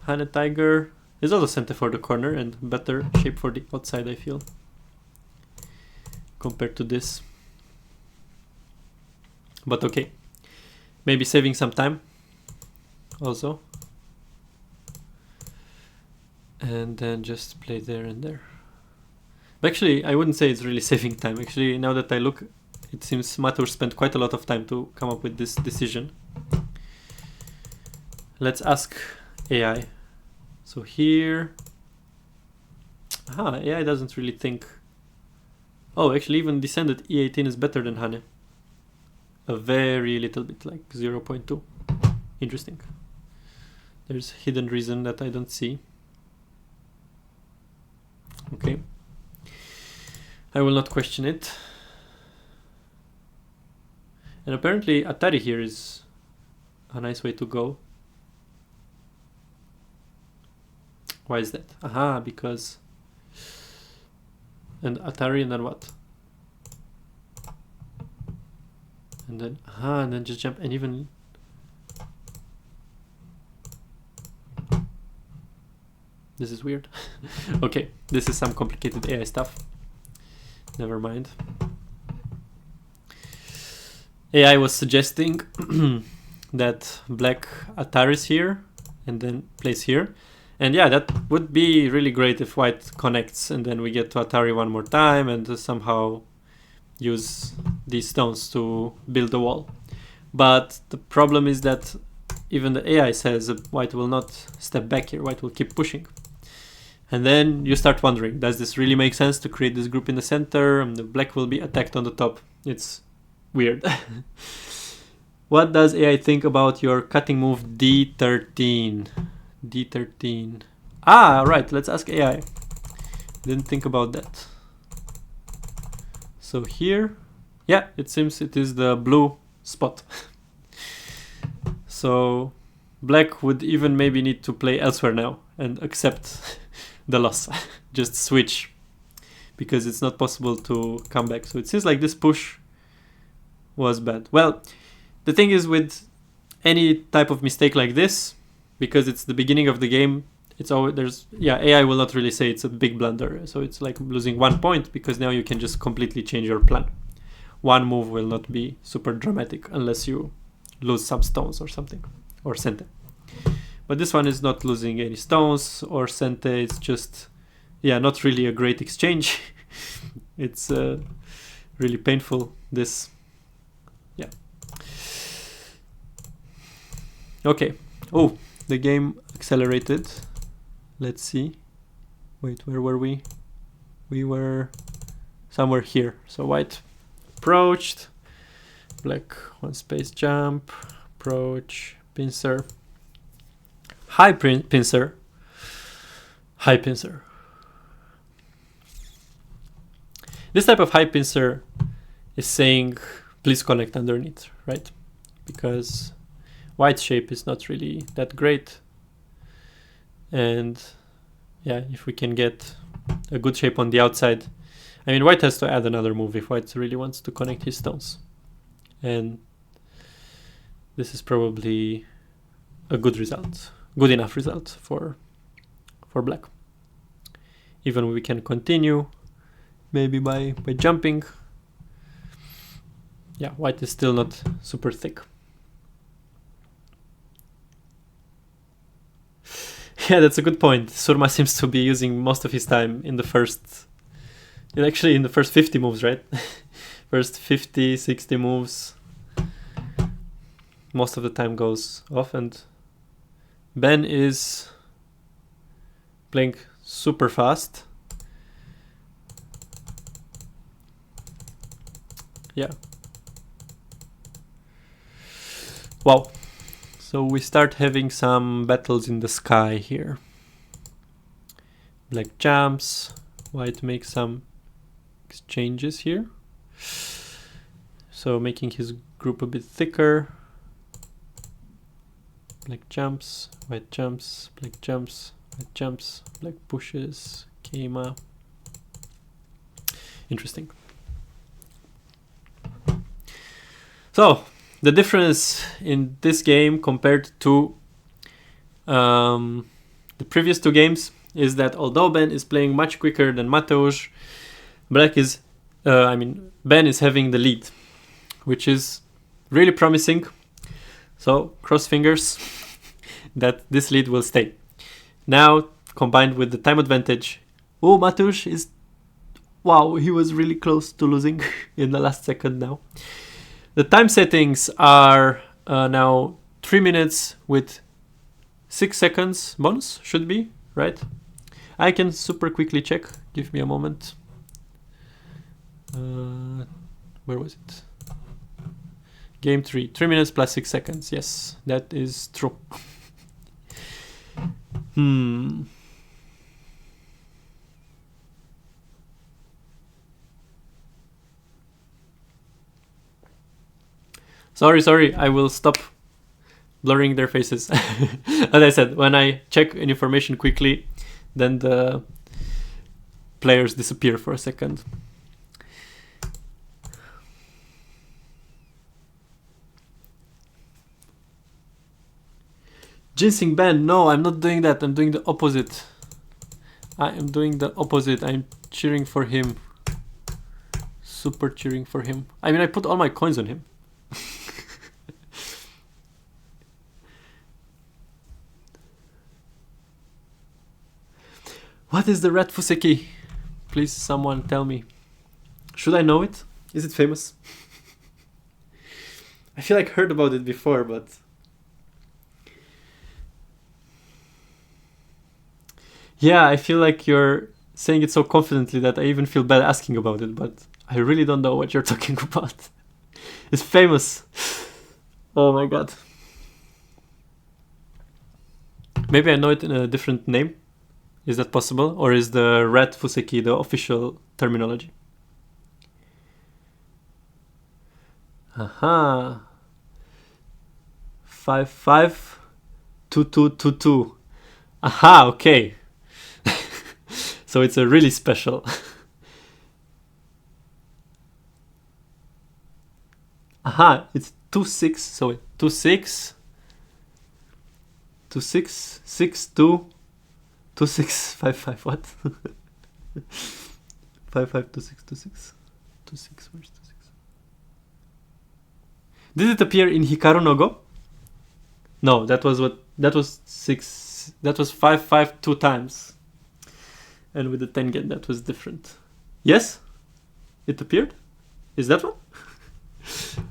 Hane Tiger is also center for the corner and better shape for the outside, I feel, compared to this. But okay, maybe saving some time also. And then just play there and there. But actually, I wouldn't say it's really saving time. Actually, now that I look, it seems Mateusz spent quite a lot of time to come up with this decision. Let's ask AI. So here, AI doesn't really think. Oh, actually, even descended E18 is better than Hane. A very little bit, like 0.2. Interesting. There's hidden reason that I don't see. Okay. I will not question it. And apparently Atari here is a nice way to go. Why is that? Aha, because... And Atari and then what? And then, and then just jump and even... This is weird. Okay, this is some complicated AI stuff. Never mind. AI was suggesting that black Ataris here and then plays here. And yeah, that would be really great if white connects and then we get to Atari one more time and somehow use these stones to build a wall. But the problem is that even the AI says that white will not step back here, white will keep pushing. And then you start wondering, does this really make sense to create this group in the center and the black will be attacked on the top? It's weird. What does AI think about your cutting move D13? D13. Ah, right, let's ask AI. Didn't think about that. So here, yeah, it seems it is the blue spot. So black would even maybe need to play elsewhere now and accept the loss. Just switch, because it's not possible to come back. So it seems like this push was bad. Well, the thing is with any type of mistake like this, because it's the beginning of the game, it's always AI will not really say it's a big blunder. So it's like losing 1 point because now you can just completely change your plan. One move will not be super dramatic unless you lose some stones or something, or cente. But this one is not losing any stones or cente. It's just, not really a great exchange. It's really painful, this. Yeah. Okay. Oh, the game accelerated. Let's see. Wait, where were we? We were somewhere here. So white approached. Black one space jump. Approach. Pincer. High pincer. High pincer. This type of high pincer is saying, please connect underneath, right? Because white shape is not really that great. And if we can get a good shape on the outside, I mean, white has to add another move if white really wants to connect his stones. And this is probably a good result. Good enough result for black. Even we can continue maybe by jumping. Yeah, white is still not super thick. Yeah, that's a good point. Surma seems to be using most of his time in the first 50 moves, right? First 50, 60 moves. Most of the time goes off, and Ben is playing super fast. Yeah. Wow. So we start having some battles in the sky here. Black jumps, white makes some exchanges here. So making his group a bit thicker. Black jumps, white jumps, black jumps, white jumps, black pushes, Keima. Interesting. So, the difference in this game compared to the previous two games is that although Ben is playing much quicker than Mateusz, Ben is having the lead, which is really promising. So, cross fingers that this lead will stay. Now, combined with the time advantage, Mateusz is... Wow, he was really close to losing in the last second now. The time settings are now 3 minutes with 6 seconds bonus, should be, right? I can super quickly check. Give me a moment. Where was it? Game 3. 3 minutes plus 6 seconds. Yes, that is true. Sorry, I will stop blurring their faces. As I said, when I check an information quickly, then the players disappear for a second. Ginseng Ben, no, I'm not doing that. I'm doing the opposite. I'm cheering for him. Super cheering for him. I mean, I put all my coins on him. What is the red Fuseki? Please, someone tell me. Should I know it? Is it famous? I feel like I heard about it before, but... Yeah, I feel like you're saying it so confidently that I even feel bad asking about it, but I really don't know what you're talking about. It's famous. Oh my god. Maybe I know it in a different name. Is that possible? Or is the red Fuseki the official terminology? Aha. 5-5 2-2-2-2. Aha, okay. So it's a really special. Aha, it's 2-6. So 2-6 2-6 6-2 2-6 5-5. What? 5-5 2-6 2-6 2-6. Where's 2-6? Did it appear in Hikaru no Go? No, that was 6. That was 5-5 2 times. And with the Tengen, that was different. Yes? It appeared? Is that one?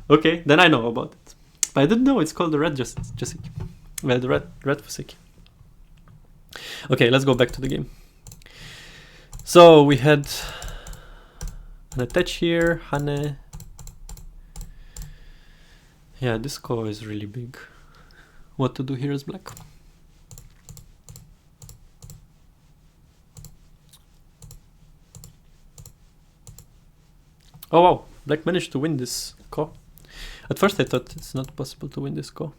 Okay, then I know about it. But I didn't know it's called the red Jessic. Well, the red Fuseki. Okay, let's go back to the game. So we had an attach here, Hane. Yeah, this ko is really big. What to do here is black. Oh wow, black managed to win this ko. At first I thought it's not possible to win this ko.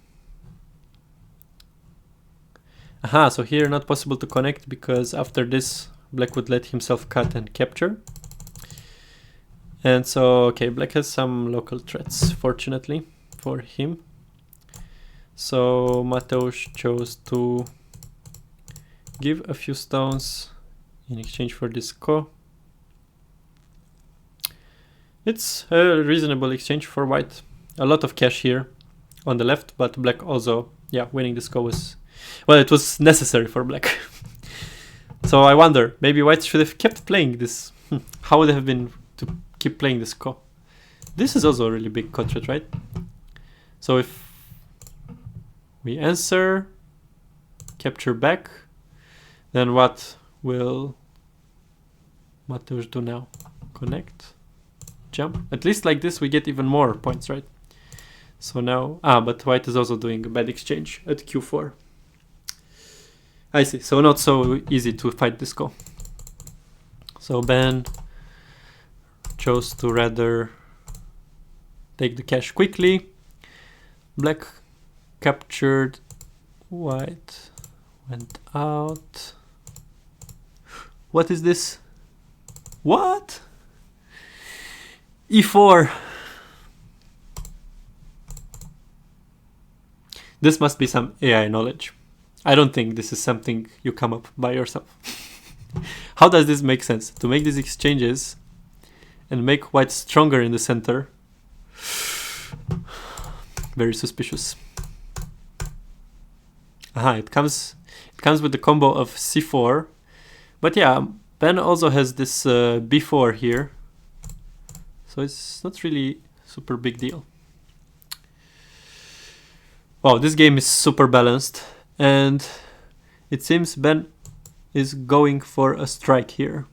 Aha, so here not possible to connect because after this black would let himself cut and capture. And so, okay, black has some local threats, fortunately for him. So Mateusz chose to give a few stones in exchange for this ko. It's a reasonable exchange for white. A lot of cash here on the left, but black also, yeah, winning this ko was... Well, it was necessary for black. So I wonder, maybe white should have kept playing this. How would it have been to keep playing this ko? This is also a really big ko threat, right? So if we answer, capture back, then what will Mateusz do now? Connect, jump. At least like this we get even more points, right? So now, but white is also doing a bad exchange at Q4. I see, so not so easy to fight this ko. So Ben chose to rather take the cash quickly. Black captured White went out. What is this? What? E4. This must be some AI knowledge. I don't think this is something you come up by yourself. How does this make sense? To make these exchanges and make white stronger in the center. Very suspicious. Aha, it comes with the combo of c4. But yeah, Ben also has this b4 here. So it's not really super big deal. Wow, this game is super balanced. And it seems Ben is going for a strike here.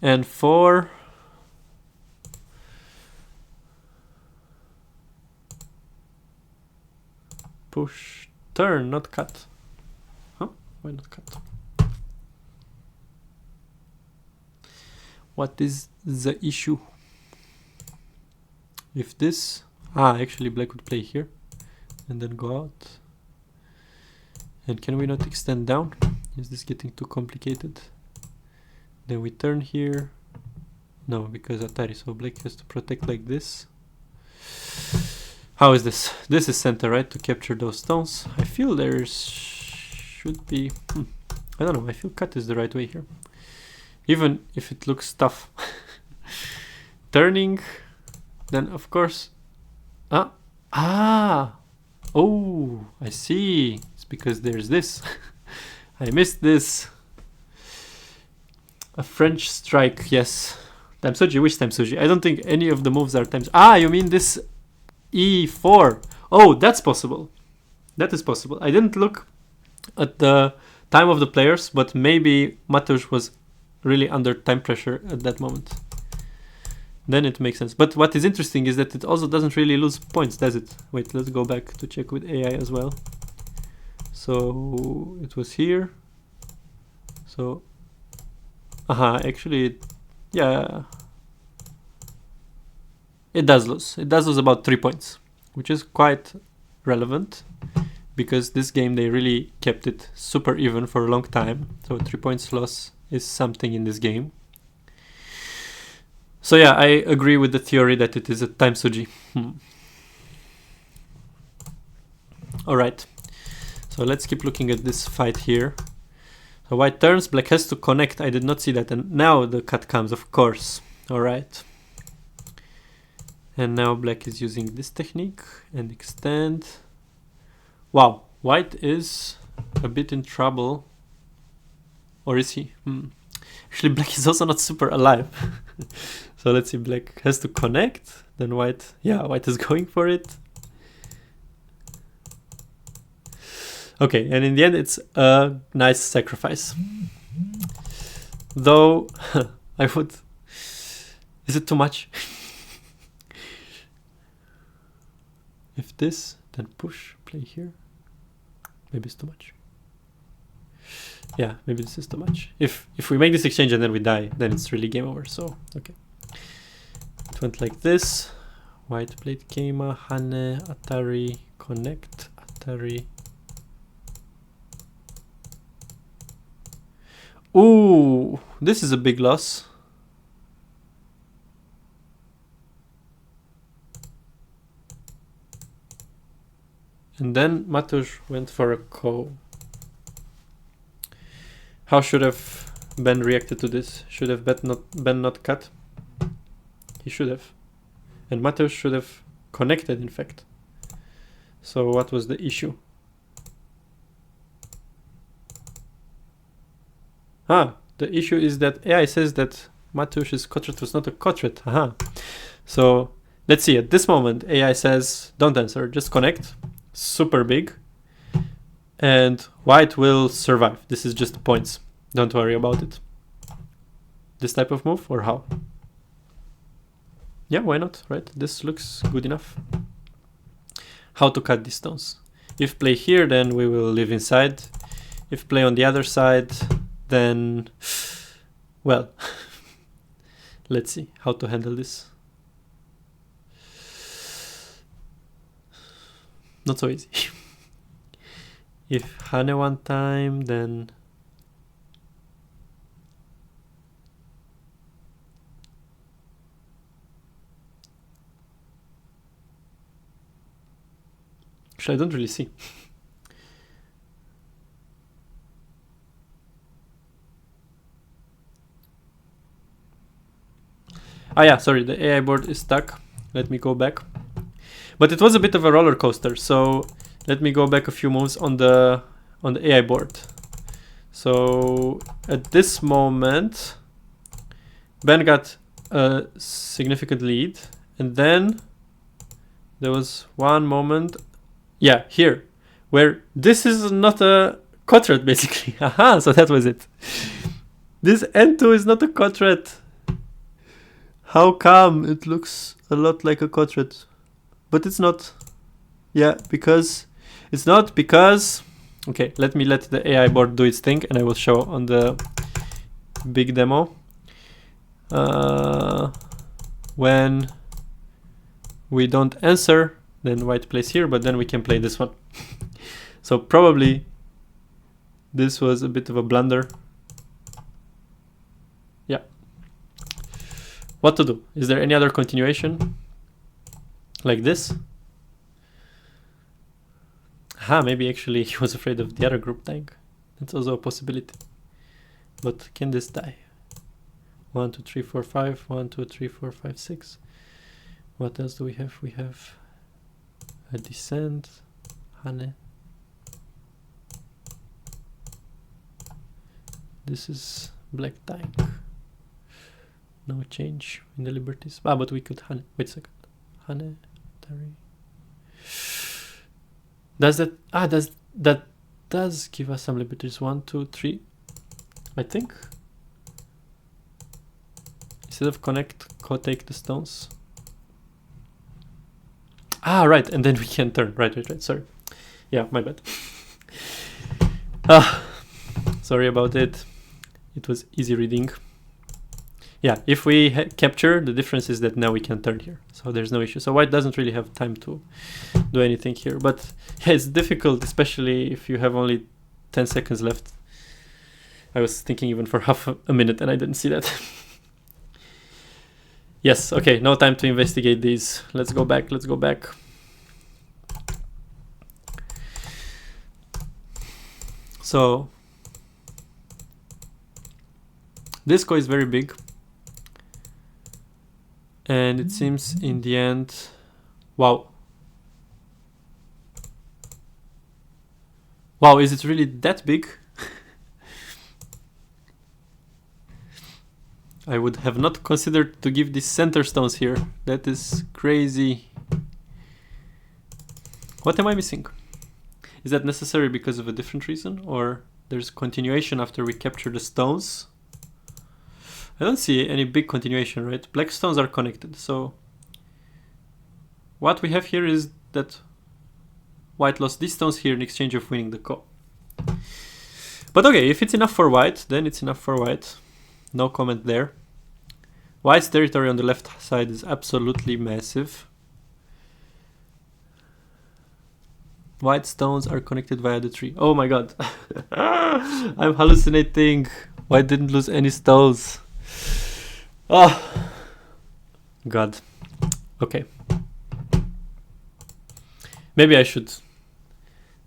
And for push turn, not cut. Huh? Why not cut? What is the issue? If this... actually black would play here and then go out. And can we not extend down? Is this getting too complicated? Then we turn here. No, because Atari, so black has to protect like this. How is this? This is center, right? To capture those stones. I feel there should be... I don't know, I feel cut is the right way here. Even if it looks tough. Turning, then of course... Oh, I see. It's because there's this. I missed this. A French strike, yes. Timesuji, which Timesuji? I don't think any of the moves are times. You mean this e4? Oh, that's possible. That is possible. I didn't look at the time of the players, but maybe Mateusz was really under time pressure at that moment. Then it makes sense. But what is interesting is that it also doesn't really lose points, does it? Wait, let's go back to check with AI as well. So it was here. So, actually, yeah. It does lose. It does lose about 3 points, which is quite relevant because this game they really kept it super even for a long time. So 3 points loss is something in this game. So yeah, I agree with the theory that it is a Timesuji. Alright, so let's keep looking at this fight here. So white turns, black has to connect. I did not see that, and now the cut comes, of course. Alright. And now black is using this technique and extend. Wow, white is a bit in trouble. Or is he? Actually, black is also not super alive. So let's see, black has to connect. Then white, white is going for it. Okay, and in the end, it's a nice sacrifice. Though, I would... Is it too much? If this, then push, play here. Maybe it's too much. Yeah, maybe this is too much. If we make this exchange and then we die, then it's really game over. So, okay. It went like this. White played Keima, Hane, Atari, connect, Atari. Ooh, this is a big loss. And then Mateusz went for a ko. How should have Ben reacted to this? Should have Ben not cut? He should have. And Mateusz should have connected, in fact. So what was the issue? The issue is that AI says that Mateusz's kotret was not a kotret. So let's see, at this moment AI says don't answer, just connect. Super big. And white will survive. This is just points. Don't worry about it. This type of move or how? Yeah, why not, right? This looks good enough. How to cut these stones? If play here, then we will live inside. If play on the other side, then... Well, let's see how to handle this. Not so easy. If Hane one time, then actually I don't really see. Ah yeah, sorry, the AI board is stuck. Let me go back. But it was a bit of a roller coaster, so let me go back a few moves on the AI board. So at this moment, Ben got a significant lead, and then there was one moment, yeah, here, where this is not a quadrat basically. Aha, so that was it. This N2 is not a quadrat. How come? It looks a lot like a quadrat, but it's not. Yeah, because it's not because. Okay, let me let the AI board do its thing, and I will show on the big demo. When we don't answer, then white plays here, but then we can play this one. So probably this was a bit of a blunder. Yeah. What to do? Is there any other continuation like this? Maybe actually he was afraid of the other group dying. That's also a possibility. But can this die? 1, 2, 3, 4, 5. 1, 2, 3, 4, 5, 6. What else do we have? We have a descent. Hane. This is black dying. No change in the liberties. But we could Hane. Wait a second. Hane. Tari. Does that does give us some liberties? 1, 2, 3. I think. Instead of connect, take the stones. Right, and then we can turn. Right. Sorry. Yeah, my bad. Sorry about it. It was easy reading. Yeah, if we capture, the difference is that now we can turn here. So there's no issue. So white doesn't really have time to do anything here. But yeah, it's difficult, especially if you have only 10 seconds left. I was thinking even for half a minute and I didn't see that. Yes, okay, no time to investigate these. Let's go back. So this go is very big. And it seems in the end, wow. Wow, is it really that big? I would have not considered to give these center stones here. That is crazy. What am I missing? Is that necessary because of a different reason? Or there's continuation after we capture the stones? I don't see any big continuation, right? Black stones are connected, so what we have here is that white lost these stones here in exchange of winning the ko. But okay, if it's enough for white, then it's enough for white. No comment there. White's territory on the left side is absolutely massive. White stones are connected via the tree. Oh my god. I'm hallucinating. White didn't lose any stones. Oh god. Okay. Maybe I should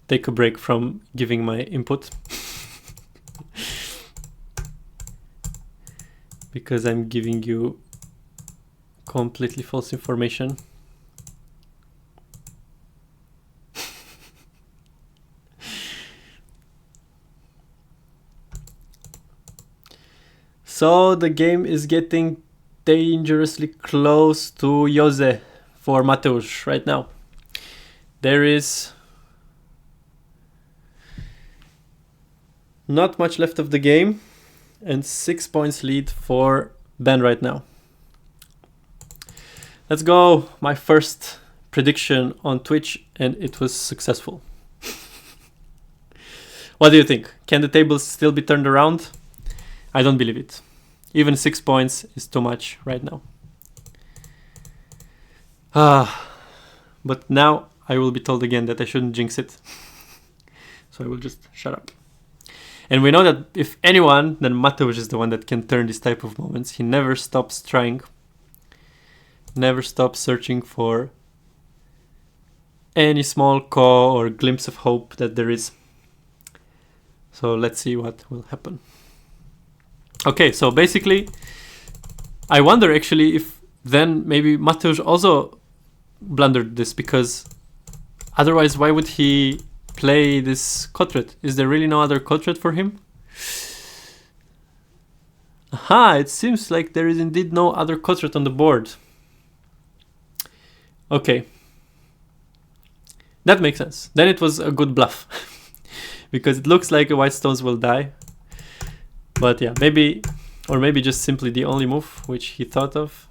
take a break from giving my input. Because I'm giving you completely false information. So the game is getting dangerously close to Yuze for Mateusz right now. There is not much left of the game and 6 points lead for Ben right now. Let's go. My first prediction on Twitch and it was successful. What do you think? Can the tables still be turned around? I don't believe it. Even 6 points is too much right now. But now I will be told again that I shouldn't jinx it. So I will just shut up. And we know that if anyone, then Mateusz is the one that can turn this type of moments. He never stops trying, never stops searching for any small call or glimpse of hope that there is. So let's see what will happen. Okay, so basically, I wonder actually if then maybe Mateusz also blundered this, because otherwise why would he play this Kotret? Is there really no other Kotret for him? Aha, it seems like there is indeed no other Kotret on the board. Okay. That makes sense. Then it was a good bluff. Because it looks like white stones will die. But yeah, maybe, or maybe just simply the only move which he thought of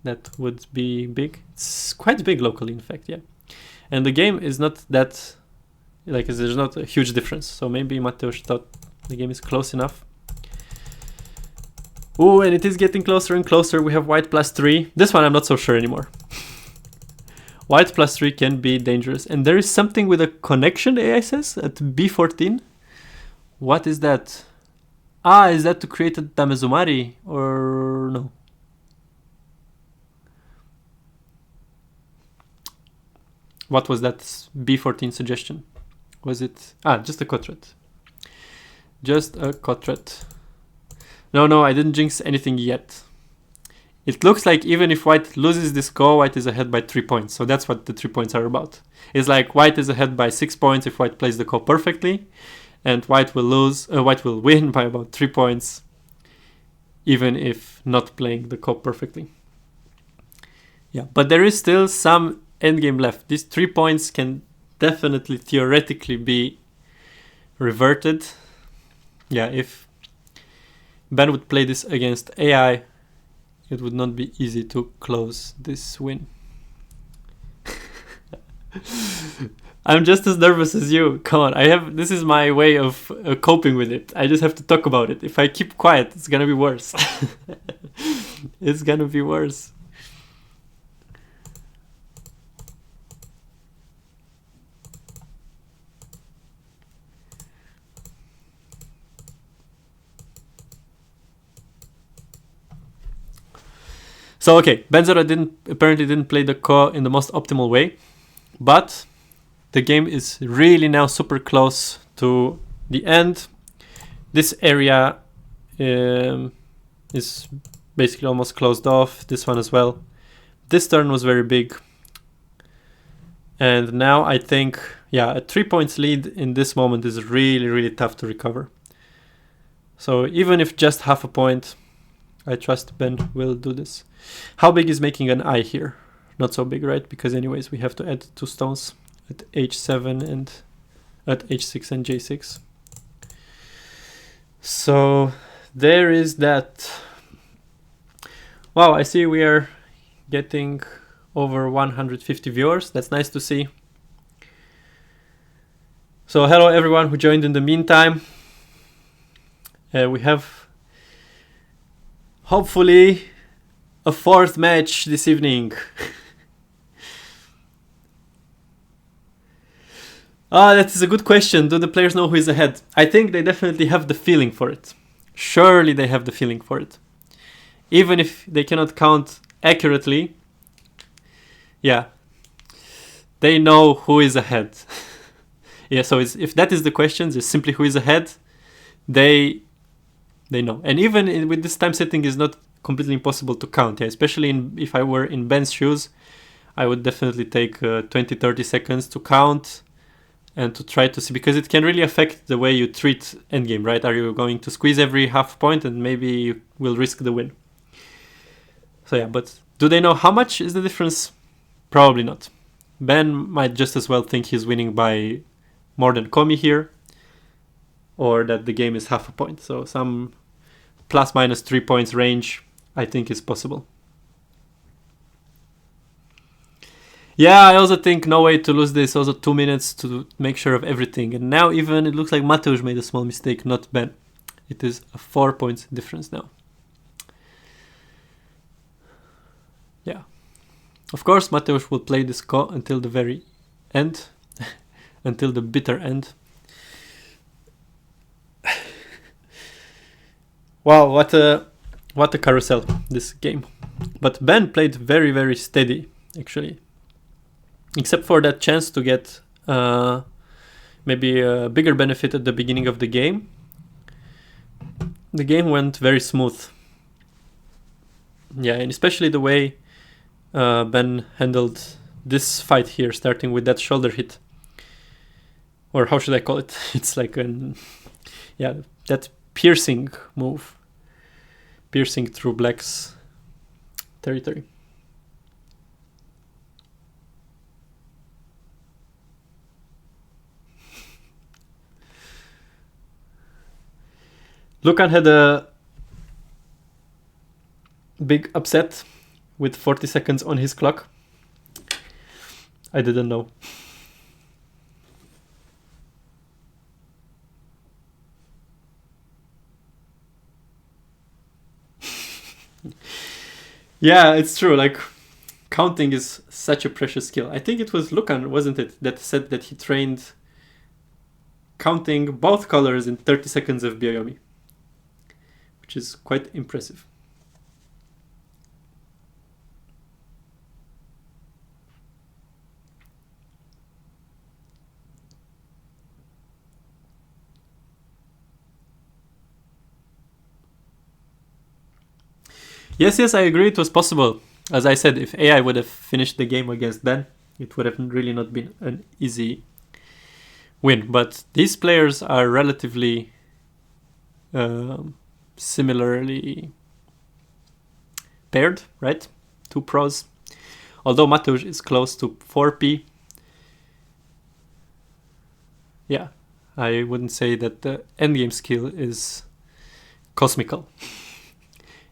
that would be big. It's quite big locally, in fact, yeah. And the game is not that, like, there's not a huge difference. So maybe Mateusz thought the game is close enough. Oh, and it is getting closer and closer. We have white +3. This one I'm not so sure anymore. White +3 can be dangerous. And there is something with a connection, AI says, at B14. What is that? Ah, is that to create a Damezumari or no? What was that B14 suggestion? Was it... Ah, just a Kotret. Just a Kotret. No, I didn't jinx anything yet. It looks like even if white loses this go, white is ahead by 3 points. So that's what the 3 points are about. It's like white is ahead by 6 points if white plays the ko perfectly, and white will win by about 3 points, even if not playing the ko perfectly. Yeah, but there is still some endgame left. These 3 points can definitely theoretically be reverted. Yeah, if Ben would play this against AI, it would not be easy to close this win. I'm just as nervous as you. Come on, this is my way of coping with it. I just have to talk about it. If I keep quiet, it's gonna be worse. It's gonna be worse. So okay, Benzero apparently didn't play the ko in the most optimal way, but the game is really now super close to the end. This area is basically almost closed off. This one as well. This turn was very big. And now I think, yeah, a 3 points lead in this moment is really, really tough to recover. So even if just half a point, I trust Ben will do this. How big is making an eye here? Not so big, right? Because anyways, we have to add 2 stones at h7 and at h6 and j6. So there is that. Wow, I see we are getting over 150 viewers. That's nice to see. So hello everyone who joined in the meantime. We have hopefully a 4th match this evening. That is a good question. Do the players know who is ahead? I think they definitely have the feeling for it. Surely they have the feeling for it. Even if they cannot count accurately, yeah, they know who is ahead. Yeah, so if that is the question, just simply who is ahead, they know. And even with this time setting, is not completely impossible to count. Yeah, especially if I were in Ben's shoes, I would definitely take 20-30 seconds to count and to try to see, because it can really affect the way you treat endgame, right? Are you going to squeeze every half point and maybe you will risk the win? So yeah, but do they know how much is the difference? Probably not. Ben might just as well think he's winning by more than Komi here, or that the game is half a point. So some ±3 points range, I think, is possible. Yeah, I also think no way to lose this. Also 2 minutes to make sure of everything. And now even it looks like Mateusz made a small mistake, not Ben. It is a 4 points difference now. Yeah. Of course, Mateusz will play this ko until the very end. Until the bitter end. Wow, what a carousel this game. But Ben played very, very steady, actually. Except for that chance to get maybe a bigger benefit at the beginning of the game. The game went very smooth. Yeah, and especially the way Ben handled this fight here, starting with that shoulder hit. Or how should I call it? It's like that piercing move. Piercing through Black's territory. Lukan had a big upset with 40 seconds on his clock. I didn't know. Yeah, it's true. Like, counting is such a precious skill. I think it was Lukan, wasn't it, that said that he trained counting both colors in 30 seconds of Byoyomi, which is quite impressive. Yes, I agree it was possible. As I said, if AI would have finished the game against Ben, it would have really not been an easy win. But these players are relatively similarly paired, right? Two pros. Although Mateusz is close to 4P. Yeah, I wouldn't say that the endgame skill is cosmical.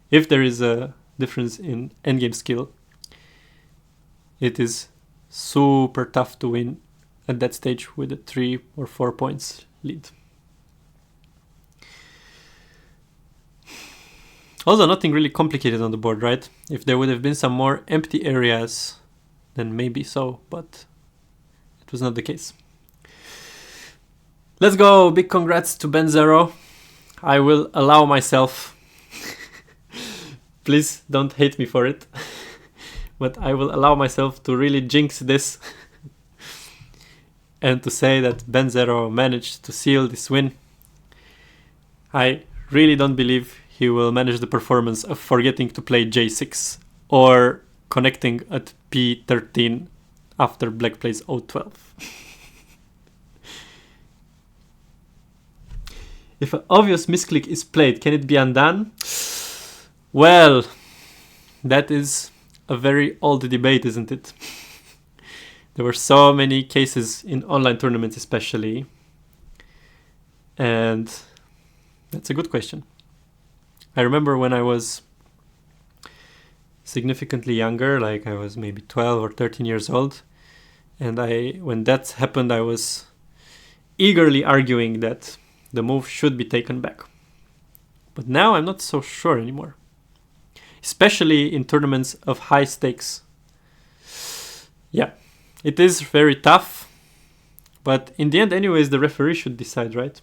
If there is a difference in endgame skill, it is super tough to win at that stage with a 3 or 4 points lead. Also, nothing really complicated on the board, right? If there would have been some more empty areas, then maybe so, but it was not the case. Let's go! Big congrats to Ben Zero. I will allow myself... Please don't hate me for it. But I will allow myself to really jinx this and to say that Ben Zero managed to seal this win. I really don't believe he will manage the performance of forgetting to play J6 or connecting at P13 after Black plays O12. If an obvious misclick is played, can it be undone? Well, that is a very old debate, isn't it? There were so many cases in online tournaments especially. And that's a good question. I remember when I was significantly younger, like I was maybe 12 or 13 years old. And when that happened, I was eagerly arguing that the move should be taken back. But now I'm not so sure anymore. Especially in tournaments of high stakes. Yeah, it is very tough. But in the end, anyways, the referee should decide, right?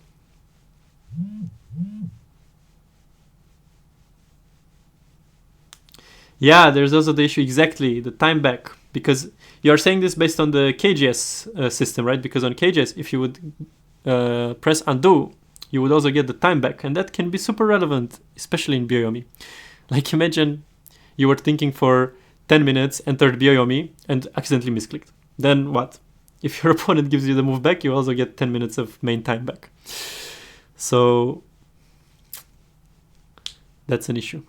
Yeah, there's also the issue, exactly, the time back. Because you're saying this based on the KGS system, right? Because on KGS, if you would press undo, you would also get the time back. And that can be super relevant, especially in Byoyomi. Like, imagine you were thinking for 10 minutes, entered Byoyomi, and accidentally misclicked. Then what? If your opponent gives you the move back, you also get 10 minutes of main time back. So that's an issue.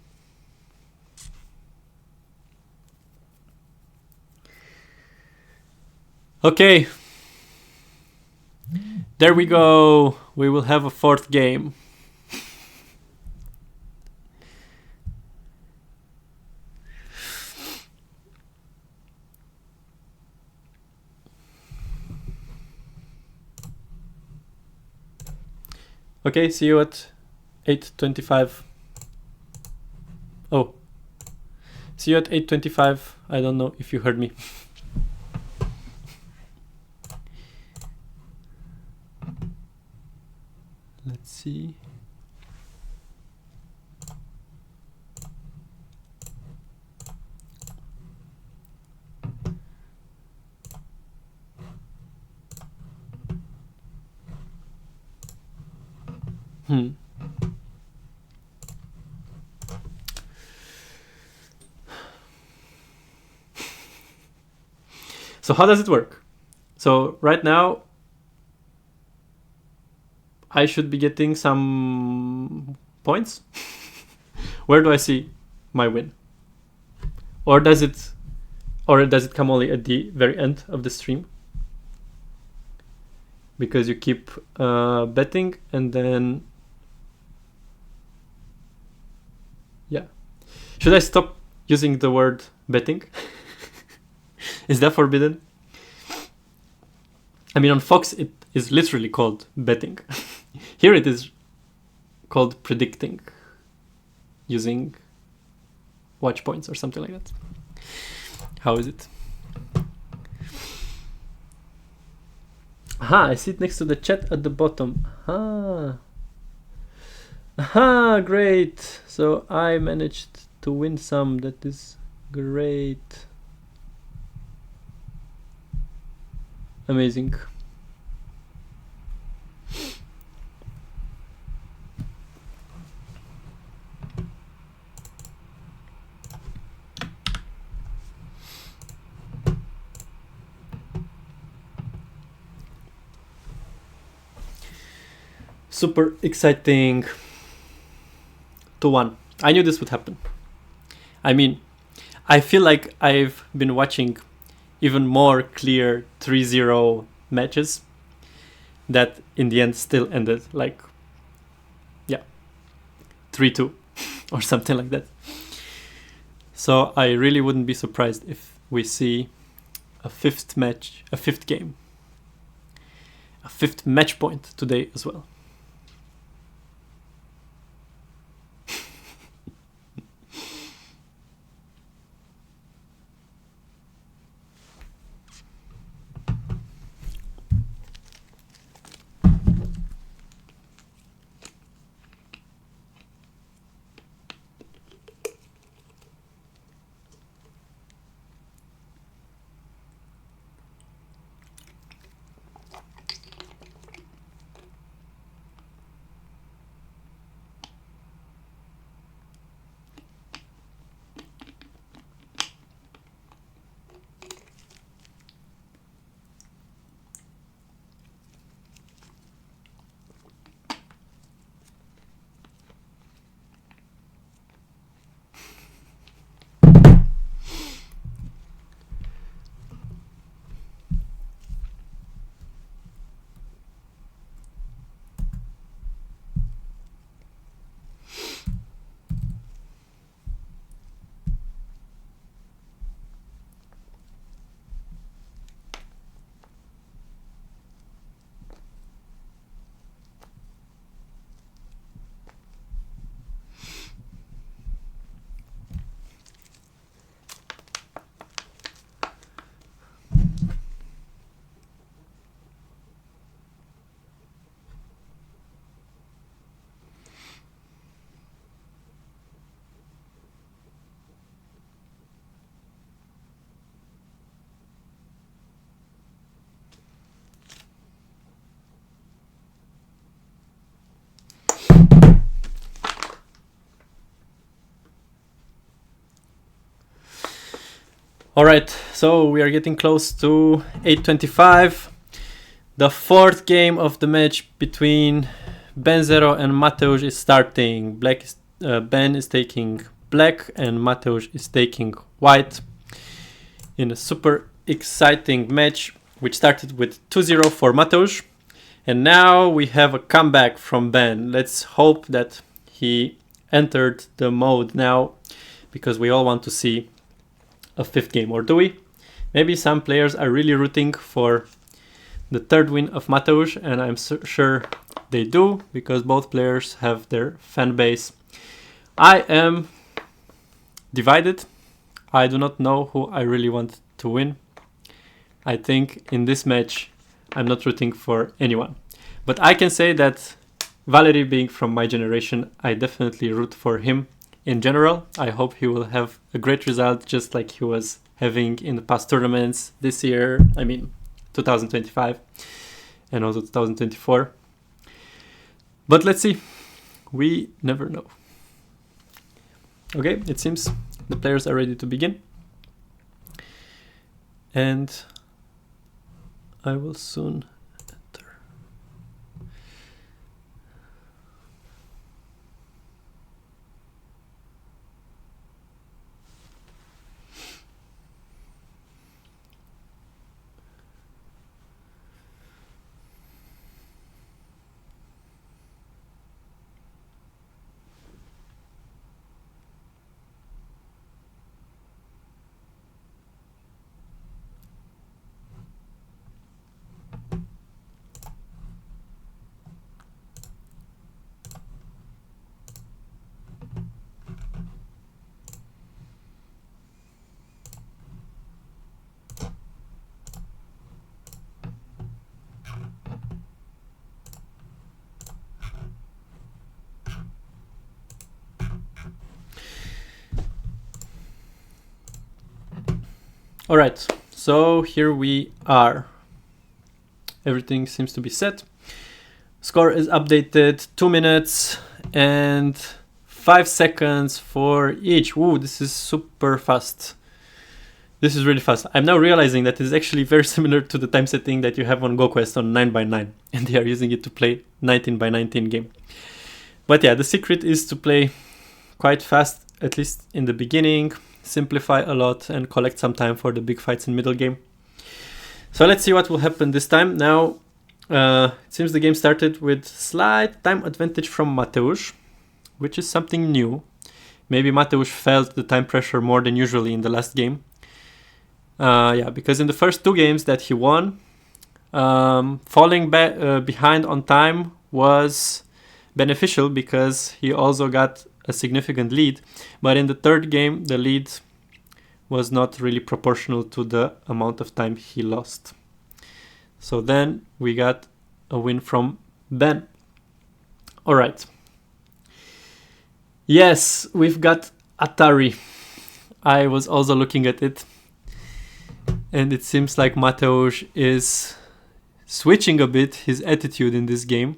Okay. There we go. We will have a fourth game. Okay, see you at 8:25. Oh. See you at 8:25. I don't know if you heard me. Let's see. So how does it work? So right now, I should be getting some points. Where do I see my win? Or does it come only at the very end of the stream? Because you keep betting and then... Yeah. Should I stop using the word betting? Is that forbidden? I mean, on Fox it is literally called betting. Here it is called predicting, using watch points or something like that. How is it? Aha, I see it next to the chat at the bottom. Aha, great. So I managed to win some. That is great. Amazing. Super exciting. 2-1. I knew this would happen. I mean, I feel like I've been watching even more clear 3-0 matches that in the end still ended like, yeah, 3-2 or something like that. So I really wouldn't be surprised if we see a fifth game, a fifth match point today as well. All right, so we are getting close to 8:25. The fourth game of the match between Ben0 and Mateusz is starting. Ben is taking black and Mateusz is taking white in a super exciting match, which started with 2-0 for Mateusz. And now we have a comeback from Ben. Let's hope that he entered the mode now, because we all want to see a fifth game, or do we? Maybe some players are really rooting for the third win of Mateusz, and I'm sure they do, because both players have their fan base. I am divided. I do not know who I really want to win. I think in this match I'm not rooting for anyone, but I can say that Valerii, being from my generation, I definitely root for him. In general, I hope he will have a great result, just like he was having in the past tournaments this year. I mean, 2025 and also 2024. But let's see. We never know. Okay, it seems the players are ready to begin. And I will soon enter. All right, so here we are. Everything seems to be set. Score is updated, 2 minutes and 5 seconds for each. Woo, this is super fast. This is really fast. I'm now realizing that it's actually very similar to the time setting that you have on GoQuest on 9x9, and they are using it to play 19x19 game. But yeah, the secret is to play quite fast, at least in the beginning, simplify a lot and collect some time for the big fights in middle game. So let's see what will happen this time. Now, it seems the game started with slight time advantage from Mateusz, which is something new. Maybe Mateusz felt the time pressure more than usually in the last game. Yeah, because in the first 2 games that he won, falling behind on time was beneficial because he also got a significant lead, but in the 3rd game the lead was not really proportional to the amount of time he lost. So then we got a win from Ben. All right. Yes, we've got Atari. I was also looking at it, and it seems like Mateusz is switching a bit his attitude in this game.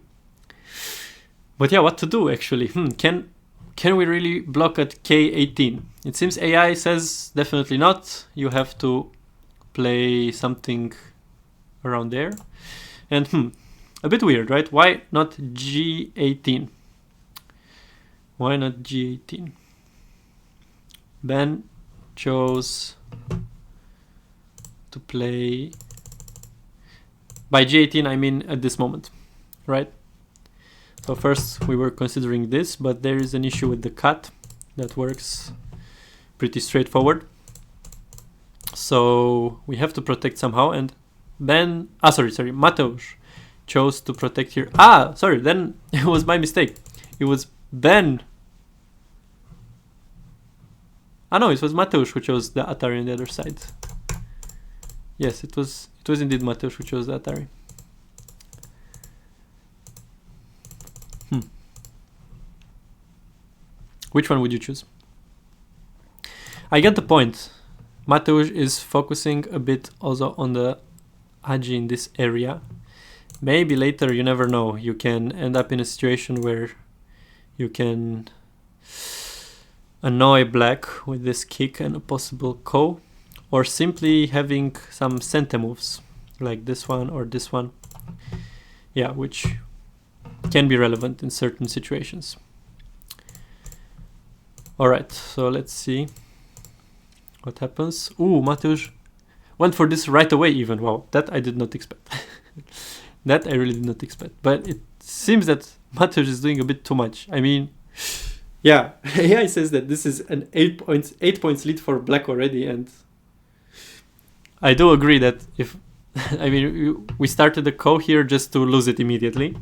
But yeah, what to do actually? Can we really block at K18? It seems AI says definitely not. You have to play something around there. And a bit weird, right? Why not G18? Why not G18? Ben chose to play... By G18 I mean at this moment, right? So first we were considering this, but there is an issue with the cut that works pretty straightforward. So we have to protect somehow, and Ben, Mateusz chose to protect here. Then it was my mistake. It was Ben. No, it was Mateusz who chose the Atari on the other side. Yes, it was indeed Mateusz who chose the Atari. Which one would you choose? I get the point. Mateusz is focusing a bit also on the Agi in this area. Maybe later, you never know, you can end up in a situation where you can annoy black with this kick and a possible ko, or simply having some cente moves like this one or this one. Yeah, which can be relevant in certain situations. Alright, so let's see what happens. Ooh, Mateusz went for this right away even. Wow, that I did not expect. That I really did not expect. But it seems that Mateusz is doing a bit too much. I mean, yeah, AI says that this is an 8 points lead for black already, and I do agree that if I mean we started the ko here just to lose it immediately,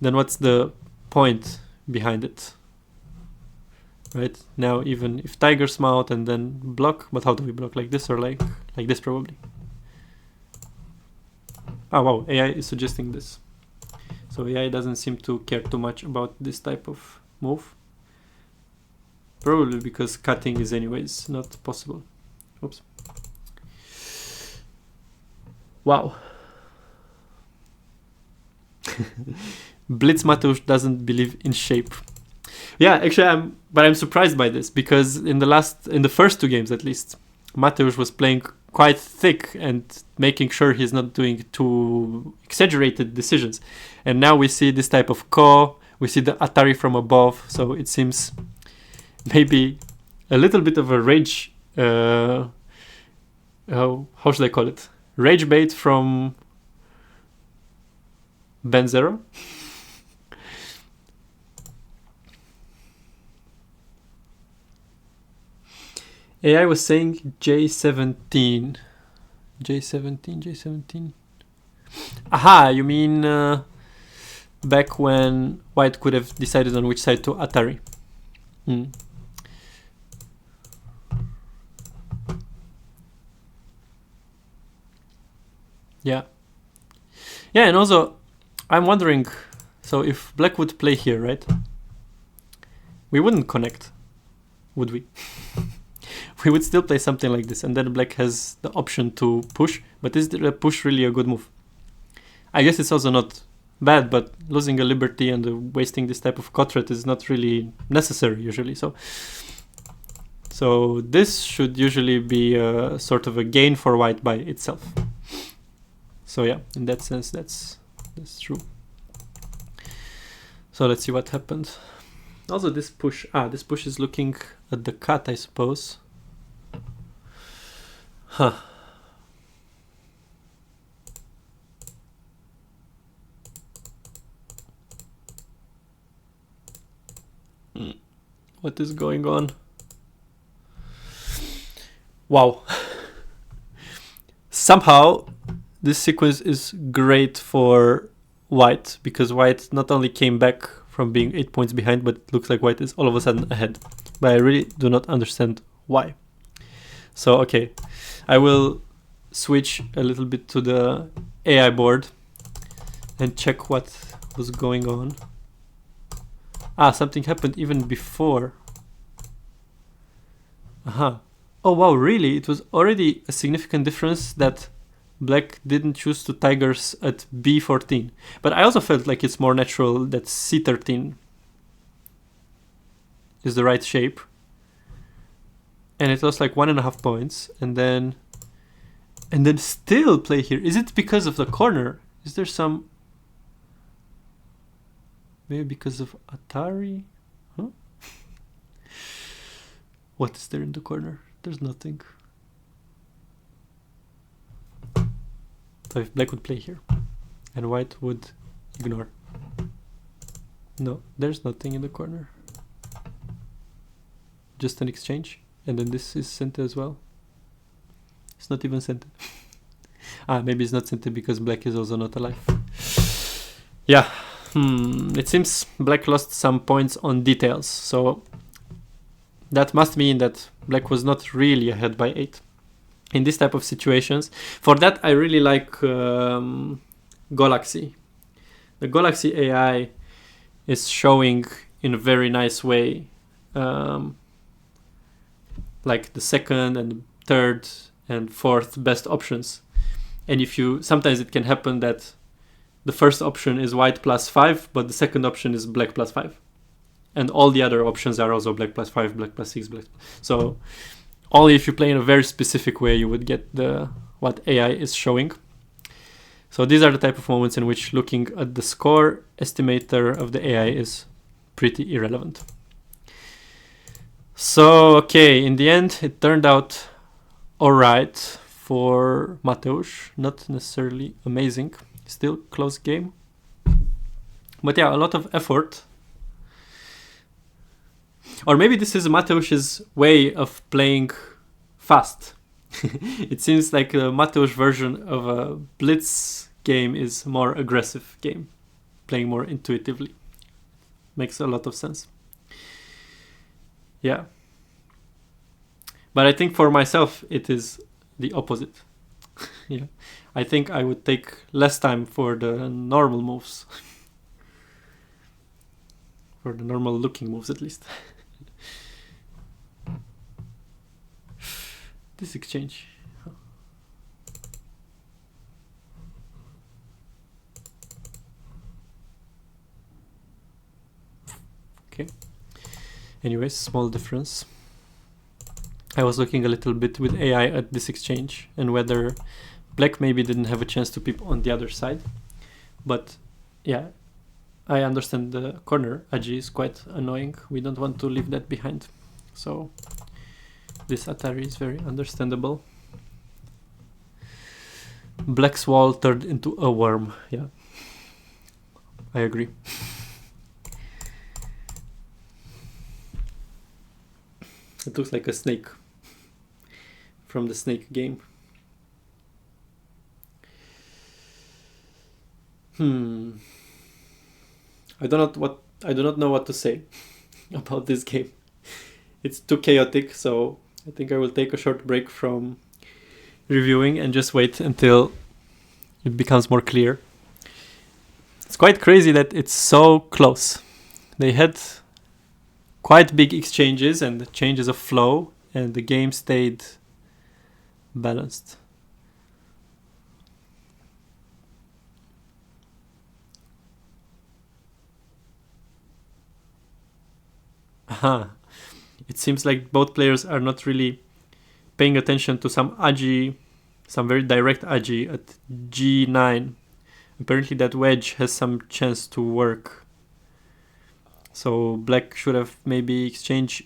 then what's the point behind it? Right now, even if tigers mount and then block, but how do we block? Like this or like this probably? Oh wow, AI is suggesting this. So AI doesn't seem to care too much about this type of move. Probably because cutting is anyways not possible. Oops. Wow. Blitz Mateusz doesn't believe in shape. Yeah, actually, I'm surprised by this, because in the first two games at least, Mateusz was playing quite thick and making sure he's not doing too exaggerated decisions. And now we see this type of ko, we see the Atari from above, so it seems maybe a little bit of a rage, how should I call it? Rage bait from Ben0. AI was saying J17. J17. Aha, you mean back when White could have decided on which side to Atari. Yeah. Yeah, and also, I'm wondering, so if Black would play here, right? We wouldn't connect, would we? We would still play something like this, and then Black has the option to push, but is the push really a good move? I guess it's also not bad, but losing a liberty and wasting this type of cotret is not really necessary usually. So this should usually be a sort of a gain for White by itself. So yeah, in that sense, that's true. So let's see what happened. Also this push is looking at the cut, I suppose. Huh. What is going on? Wow. Somehow this sequence is great for White, because White not only came back from being 8 points behind, but it looks like White is all of a sudden ahead. But I really do not understand why. So, okay, I will switch a little bit to the AI board and check what was going on. Something happened even before. Oh wow, really? It was already a significant difference that Black didn't choose to tigers at B14. But I also felt like it's more natural that C13 is the right shape. And it lost like 1.5 points, and then still play here. Is it because of the corner? Is there some... Maybe because of Atari? Huh? What is there in the corner? There's nothing. So if Black would play here, and White would ignore. No, there's nothing in the corner. Just an exchange. And then this is sent as well. It's not even sent. Maybe it's not sent because Black is also not alive. Yeah. It seems Black lost some points on details. So that must mean that Black was not really ahead by 8 in this type of situations. For that, I really like Galaxy. The Galaxy AI is showing in a very nice way like the second and third and fourth best options. And sometimes it can happen that the first option is White +5, but the second option is Black +5. And all the other options are also Black +5, Black +6, Black. So only if you play in a very specific way you would get what AI is showing. So these are the type of moments in which looking at the score estimator of the AI is pretty irrelevant. So, okay, in the end, it turned out alright for Mateusz. Not necessarily amazing. Still close game. But yeah, a lot of effort. Or maybe this is Mateusz's way of playing fast. It seems like the Mateusz version of a blitz game is more aggressive game. Playing more intuitively. Makes a lot of sense. Yeah. But I think for myself, it is the opposite. Yeah. I think I would take less time for the normal moves. For the normal looking moves, at least. This exchange. Anyways, small difference. I was looking a little bit with AI at this exchange and whether black maybe didn't have a chance to peep on the other side. But yeah, I understand the corner Aji is quite annoying. We don't want to leave that behind. So this Atari is very understandable. Black's wall turned into a worm. Yeah, I agree. It looks like a snake from the Snake game. I do not know what to say about this game. It's too chaotic, so I think I will take a short break from reviewing and just wait until it becomes more clear. It's quite crazy that it's so close. They had quite big exchanges and changes of flow, and the game stayed balanced. Aha. It seems like both players are not really paying attention to some Aji, some very direct Aji at G9. Apparently that wedge has some chance to work. So black should have maybe exchanged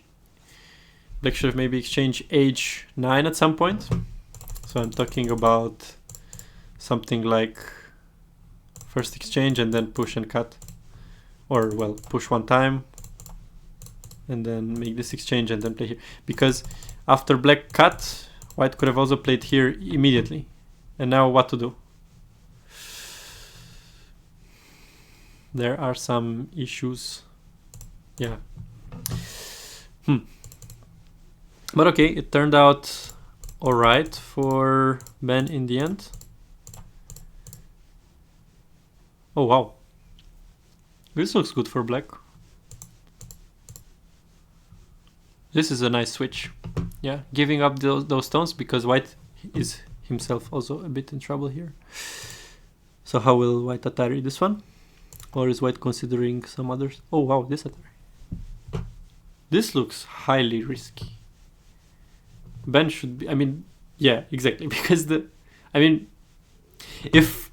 H9 at some point. So I'm talking about something like first exchange and then push and cut. Or well, push one time and then make this exchange and then play here. Because after black cut, white could have also played here immediately. And now what to do? There are some issues. Yeah. But okay, it turned out alright for Ben in the end. Oh wow. This looks good for black. This is a nice switch. Yeah, giving up those stones because white is himself also a bit in trouble here. So how will white Atari this one? Or is white considering some others? Oh wow, this Atari. This looks highly risky. Ben should be, yeah, exactly. Because if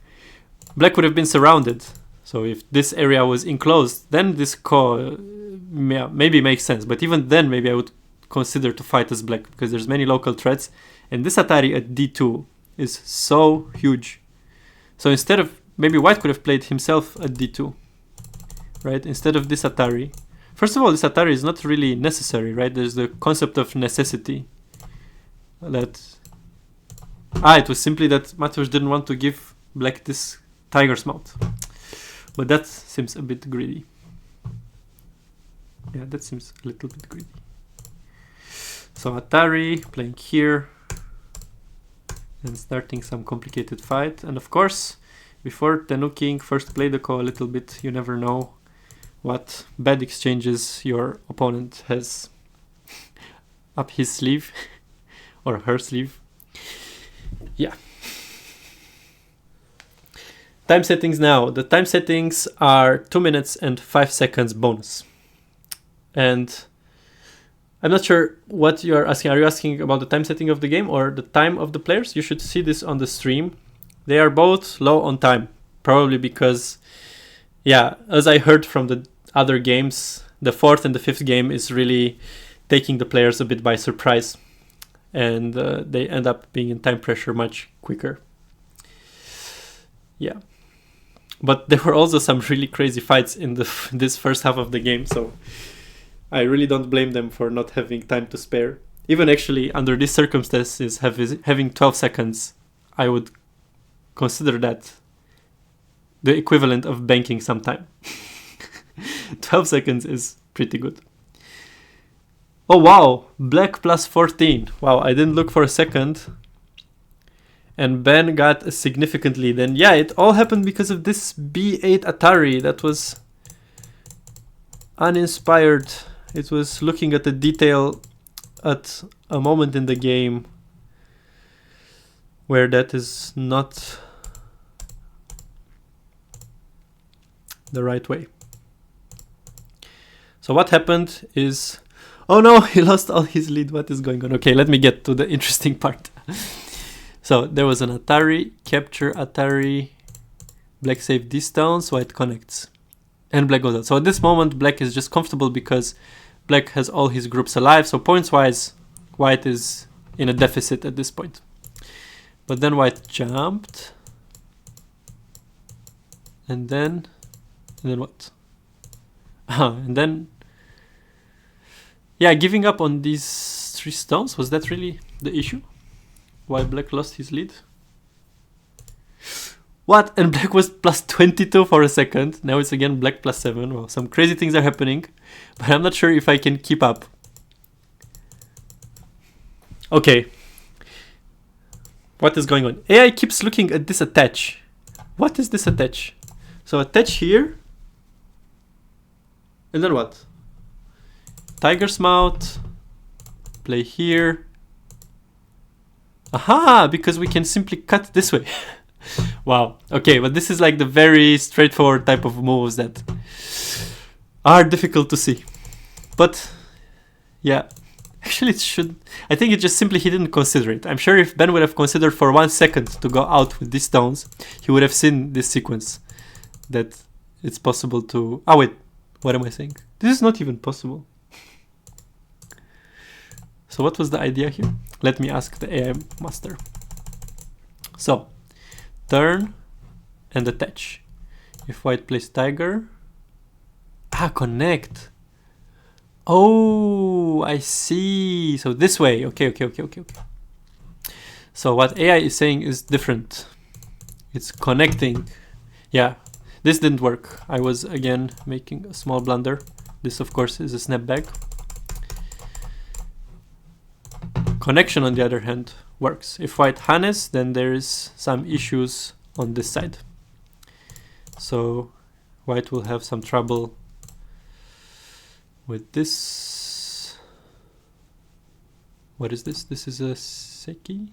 black would have been surrounded, so if this area was enclosed, then this call maybe makes sense. But even then, maybe I would consider to fight as black because there's many local threats. And this Atari at D2 is so huge. So instead of, maybe white could have played himself at D2, right? Instead of this Atari. First of all, this Atari is not really necessary, right? There's the concept of necessity. It was simply that Mateusz didn't want to give black this tiger's mouth. But that seems a bit greedy. Yeah, that seems a little bit greedy. So Atari playing here and starting some complicated fight. And of course, before tenuking, first play the call a little bit. You never know what bad exchanges your opponent has up his sleeve or her sleeve. Yeah. Time settings now. The time settings are 2 minutes and 5 seconds bonus. And I'm not sure what you are asking. Are you asking about the time setting of the game or the time of the players? You should see this on the stream. They are both low on time. Probably because, yeah, as I heard from the other games, the 4th and the 5th game is really taking the players a bit by surprise. And they end up being in time pressure much quicker. Yeah. But there were also some really crazy fights in this first half of the game, so I really don't blame them for not having time to spare. Even actually, under these circumstances, having 12 seconds, I would consider that the equivalent of banking some time. 12 seconds is pretty good. Oh wow, black plus 14. Wow, I didn't look for a second. And Ben got a significant lead. And yeah, it all happened because of this B8 Atari that was uninspired. It was looking at the detail at a moment in the game where that is not the right way. So what happened is Oh no, he lost all his lead. What is going on? Okay, let me get to the interesting part. So there was an Atari, capture Atari, black save these stones, white connects. And black goes out. So at this moment, black is just comfortable because black has all his groups alive. So points-wise, white is in a deficit at this point. But then white jumped. And then what? And then... Yeah, giving up on these 3 stones, was that really the issue? Why black lost his lead? What? And black was plus 22 for a second. Now it's again black plus 7. Well, some crazy things are happening, but I'm not sure if I can keep up. Okay. What is going on? AI keeps looking at this attach. What is this attach? So attach here. And then what? Tiger's mouth. Play here. Aha! Because we can simply cut this way. Wow. Okay, but this is like the very straightforward type of moves that are difficult to see. But yeah, actually it should... I think it just simply he didn't consider it. I'm sure if Ben would have considered for 1 second to go out with these stones, he would have seen this sequence. That it's possible to... Oh wait, what am I saying? This is not even possible. So what was the idea here? Let me ask the AI master. So, turn and attach. If white plays tiger... connect. Oh, I see. So this way. Okay. So what AI is saying is different. It's connecting. Yeah, this didn't work. I was again making a small blunder. This of course is a snapback. Connection on the other hand works. If white harness, then there is some issues on this side. So white will have some trouble with this. What is this? This is a seki.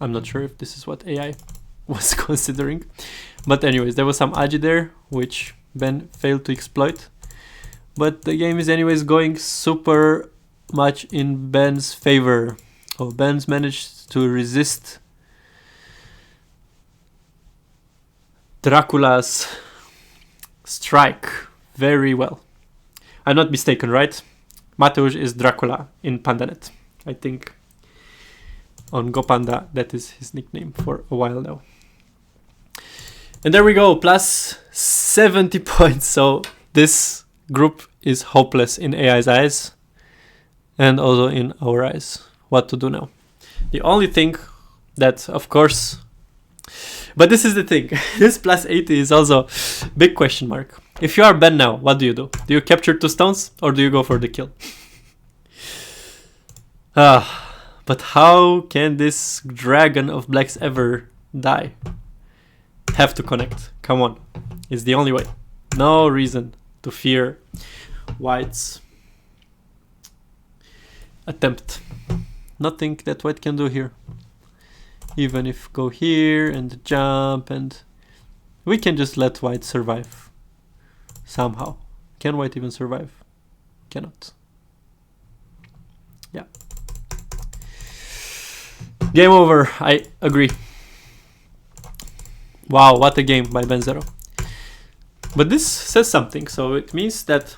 I'm not sure if this is what AI was considering. But anyways, there was some agi there, which Ben failed to exploit. But the game is anyways going super much in Ben's favor. Oh, Ben's managed to resist Dracula's strike very well. I'm not mistaken, right? Mateusz is Dracula in PandaNet. I think on GoPanda that is his nickname for a while now. And there we go, plus 70 points. So this group is hopeless in AI's eyes and also in our eyes. What to do now? The only thing that, of course, but this is the thing, this plus 80 is also big question mark. If you are Ben now, what do? Do you capture 2 stones or do you go for the kill? But how can this dragon of blacks ever die? Have to connect. Come on. It's the only way. No reason to fear white's attempt. Nothing that white can do here. Even if go here and jump, and we can just let white survive somehow. Can white even survive? Cannot. Yeah. Game over. I agree. Wow, what a game by Ben0. But this says something, so it means that...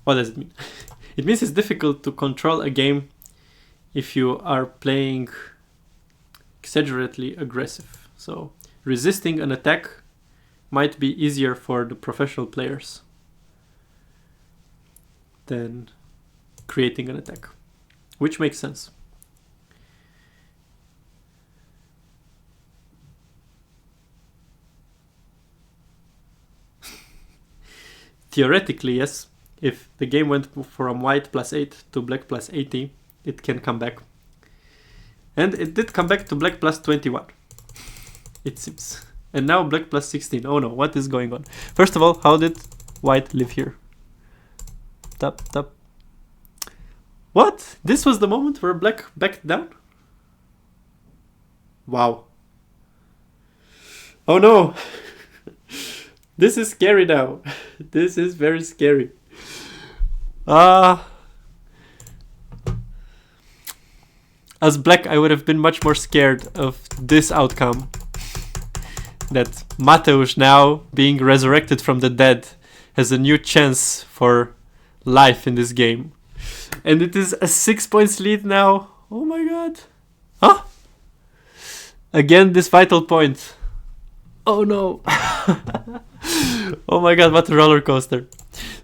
What does it mean? It means it's difficult to control a game if you are playing exaggeratedly aggressive. So resisting an attack might be easier for the professional players than creating an attack, which makes sense. Theoretically, yes, if the game went from white plus 8 to black plus 80, it can come back. And it did come back to black plus 21, it seems. And now black plus 16. Oh no, what is going on? First of all, how did white live here? Tap, tap. What? This was the moment where black backed down? Wow. Oh no. This is scary now. This is very scary. As black, I would have been much more scared of this outcome. That Mateusz, now being resurrected from the dead, has a new chance for life in this game. And it is a 6 points lead now. Oh my god. Huh? Again, this vital point. Oh no. Oh my god, what a roller coaster.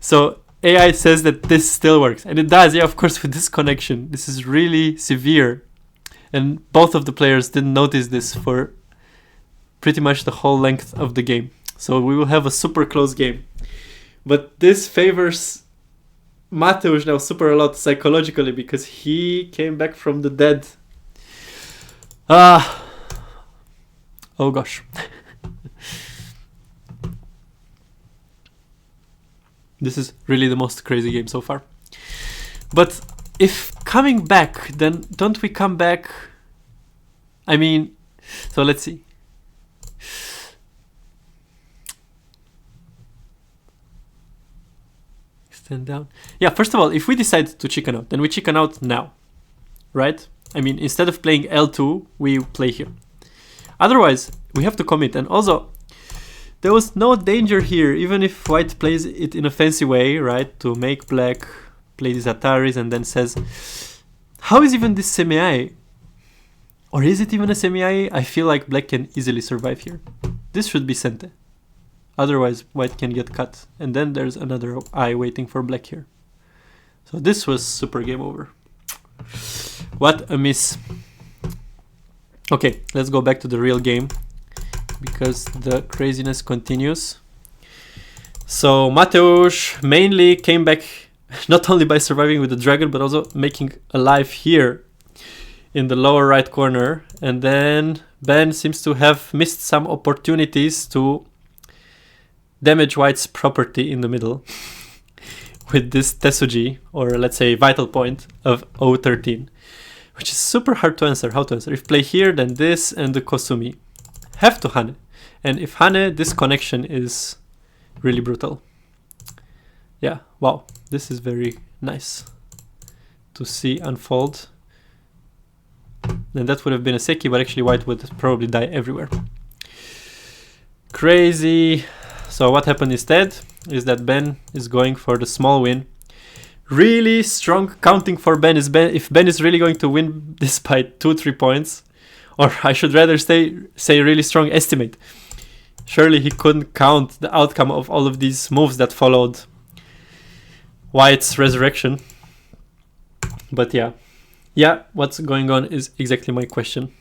So AI says that this still works. And it does, yeah, of course, with this connection. This is really severe. And both of the players didn't notice this for pretty much the whole length of the game. So we will have a super close game. But this favors Mateusz now super a lot psychologically because he came back from the dead. Oh gosh. This is really the most crazy game so far. But if coming back, then don't we come back? I mean, so let's see. Extend down. Yeah, first of all, if we decide to chicken out, then we chicken out now, right? I mean, instead of playing L2, we play here. Otherwise, we have to commit. And also, there was no danger here, even if white plays it in a fancy way, right? To make black play these Ataris and then says, how is even this semi-IA? Or is it even a semi-IA? I feel like black can easily survive here. This should be Sente. Otherwise, white can get cut. And then there's another eye waiting for black here. So this was super game over. What a miss. Okay, let's go back to the real game, because the craziness continues. So Mateusz mainly came back not only by surviving with the dragon, but also making a life here in the lower right corner. And then Ben seems to have missed some opportunities to damage white's property in the middle with this Tesuji, or let's say vital point of 013, which is super hard to answer. How to answer? If play here, then this and the Kosumi have to Hane. And if Hane, this connection is really brutal. Yeah, wow, this is very nice to see unfold. And that would have been a Seki, but actually white would probably die everywhere. Crazy. So what happened instead is that Ben is going for the small win. Really strong counting for Ben is if Ben is really going to win this by 2-3 points, or I should rather say really strong estimate. Surely he couldn't count the outcome of all of these moves that followed white's resurrection. But yeah, what's going on is exactly my question.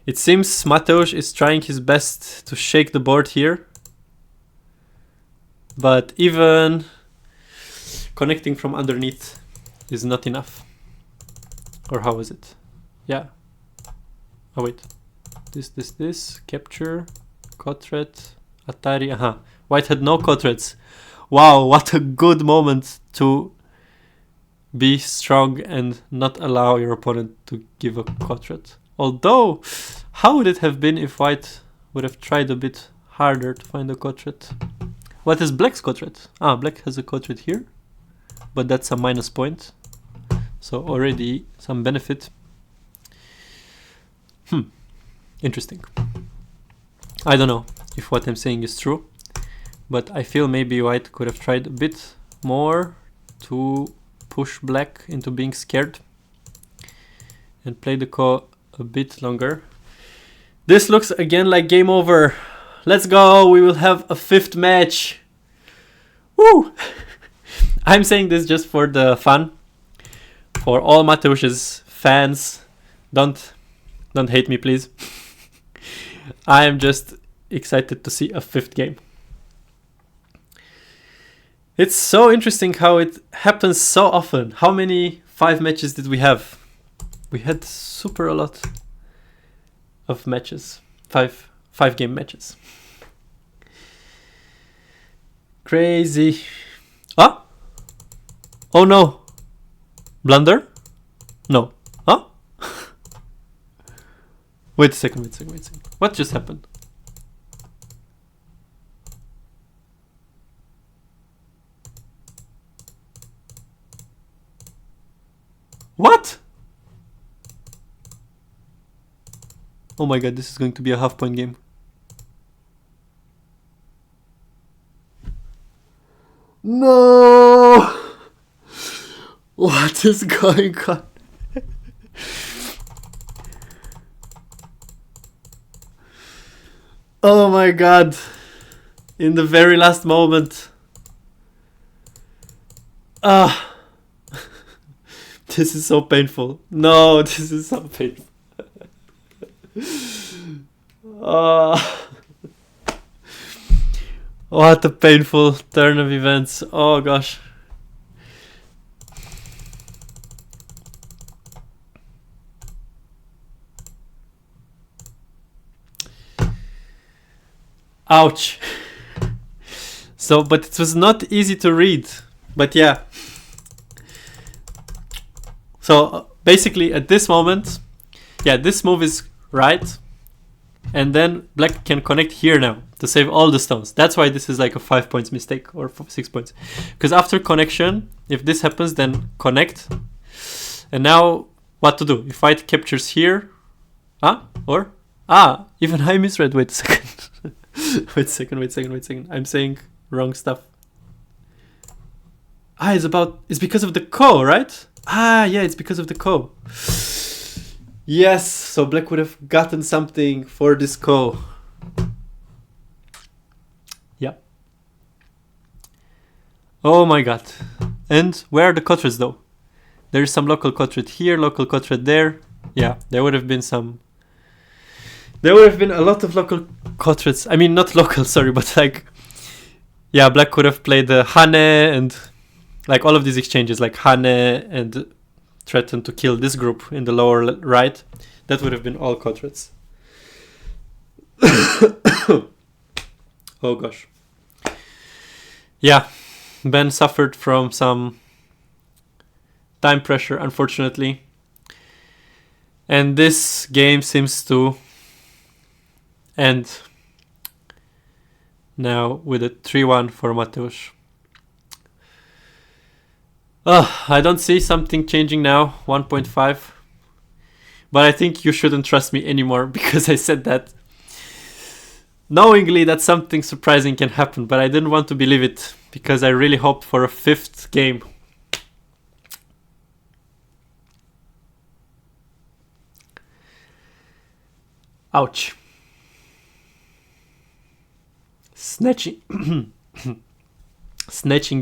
It seems Mateusz is trying his best to shake the board here, but even connecting from underneath is not enough. Or how is it? Yeah. Oh wait. This. Capture. Cotret. Atari. Aha. White had no Cotrets. Wow, what a good moment to be strong and not allow your opponent to give a Cotret. Although, how would it have been if white would have tried a bit harder to find a Cotret? What is black's Cotret? Ah, black has a Cotret here, but that's a minus point. So already some benefit. Interesting. I don't know if what I'm saying is true, but I feel maybe white could have tried a bit more to push black into being scared and play the Ko a bit longer. This looks again like game over. Let's go, we will have a 5th match. Woo! I'm saying this just for the fun. For all Mateusz's fans, don't hate me, please. I am just excited to see a 5th game. It's so interesting how it happens so often. How many 5 matches did we have? We had super a lot of matches. 5 game matches. Crazy. Ah? Oh no. Blunder? No. Huh? Wait a second. What just happened? What? Oh my god, this is going to be a half-point game. No! What is going on? Oh my god. In the very last moment. Ah. This is so painful. No, this is so painful. What a painful turn of events. Oh gosh. Ouch. So, but it was not easy to read. But yeah. So basically at this moment, yeah, this move is right. And then black can connect here now to save all the stones. That's why this is like a 5 points mistake or 6 points. Because after connection, if this happens, then connect. And now what to do? If white captures here, even I misread. Wait a second. wait a second. I'm saying wrong stuff. It's because of the ko, right? Yeah, it's because of the ko. Yes, so black would have gotten something for this ko. Yeah. Oh my god. And where are the quadrants though? There is some local quadrant here, local quadrant there. Yeah, there would have been a lot of local quadrants. I mean, not local, sorry, but like, yeah, black could have played the Hane and like all of these exchanges, like Hane and threatened to kill this group in the lower right. That would have been all quadrats. Oh gosh. Yeah, Ben suffered from some time pressure, unfortunately. And this game seems to end now with a 3-1 for Mateusz. I don't see something changing now, 1.5. But I think you shouldn't trust me anymore because I said that knowingly that something surprising can happen. But I didn't want to believe it because I really hoped for a 5th game. Ouch. Snatching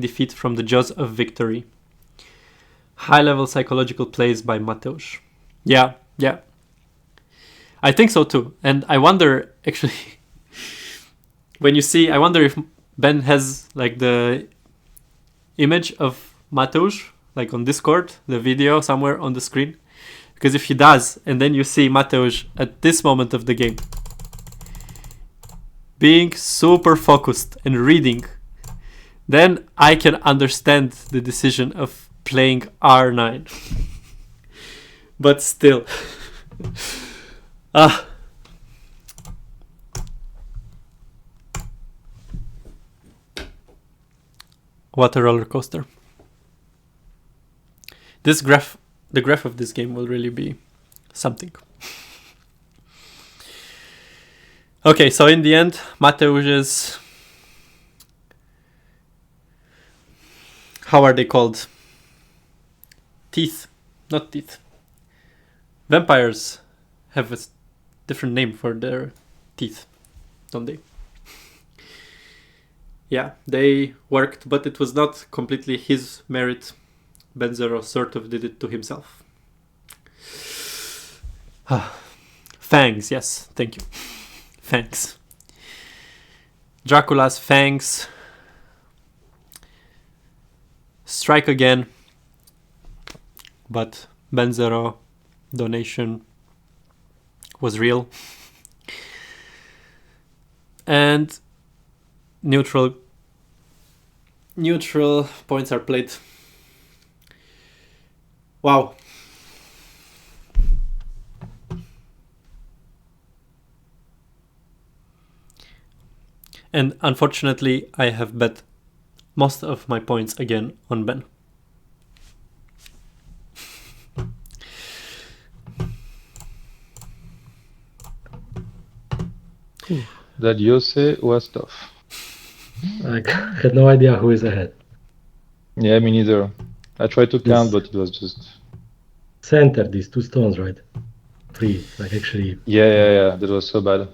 defeat from the jaws of victory. High-level psychological plays by Mateusz. Yeah. I think so too. And I wonder, actually, I wonder if Ben has like the image of Mateusz, like on Discord, the video somewhere on the screen. Because if he does, and then you see Mateusz at this moment of the game, being super focused and reading, then I can understand the decision of playing R9. But still. What a roller coaster. The graph of this game will really be something. Okay, so in the end, Mateusz's, how are they called? Teeth, not teeth. Vampires have a different name for their teeth, don't they? Yeah, they worked, but it was not completely his merit. Ben0 sort of did it to himself. Fangs, yes, thank you. Fangs. Dracula's fangs. Strike again. But Ben0 donation was real. And neutral points are played. Wow. And unfortunately, I have bet most of my points again on Ben. that Yuze was tough. I had no idea who is ahead. Yeah, me neither. I tried to count, This- but it was just. Center, these 2 stones, right? 3, like actually. Yeah. That was so bad.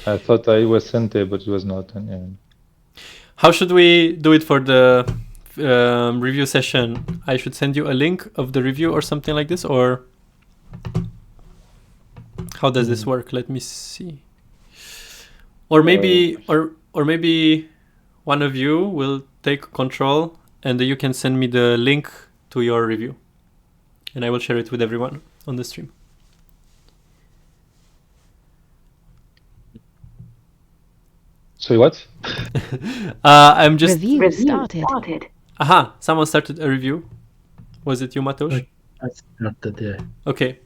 I thought I was Sente, but it was not. And yeah. How should we do it for the review session? I should send you a link of the review or something like this, or how does this work? Let me see. Or maybe, or maybe one of you will take control, and you can send me the link to your review, and I will share it with everyone on the stream. Sorry, what? I'm just. Review started. Aha! Someone started a review. Was it you, Mateusz? I started, yeah. Okay,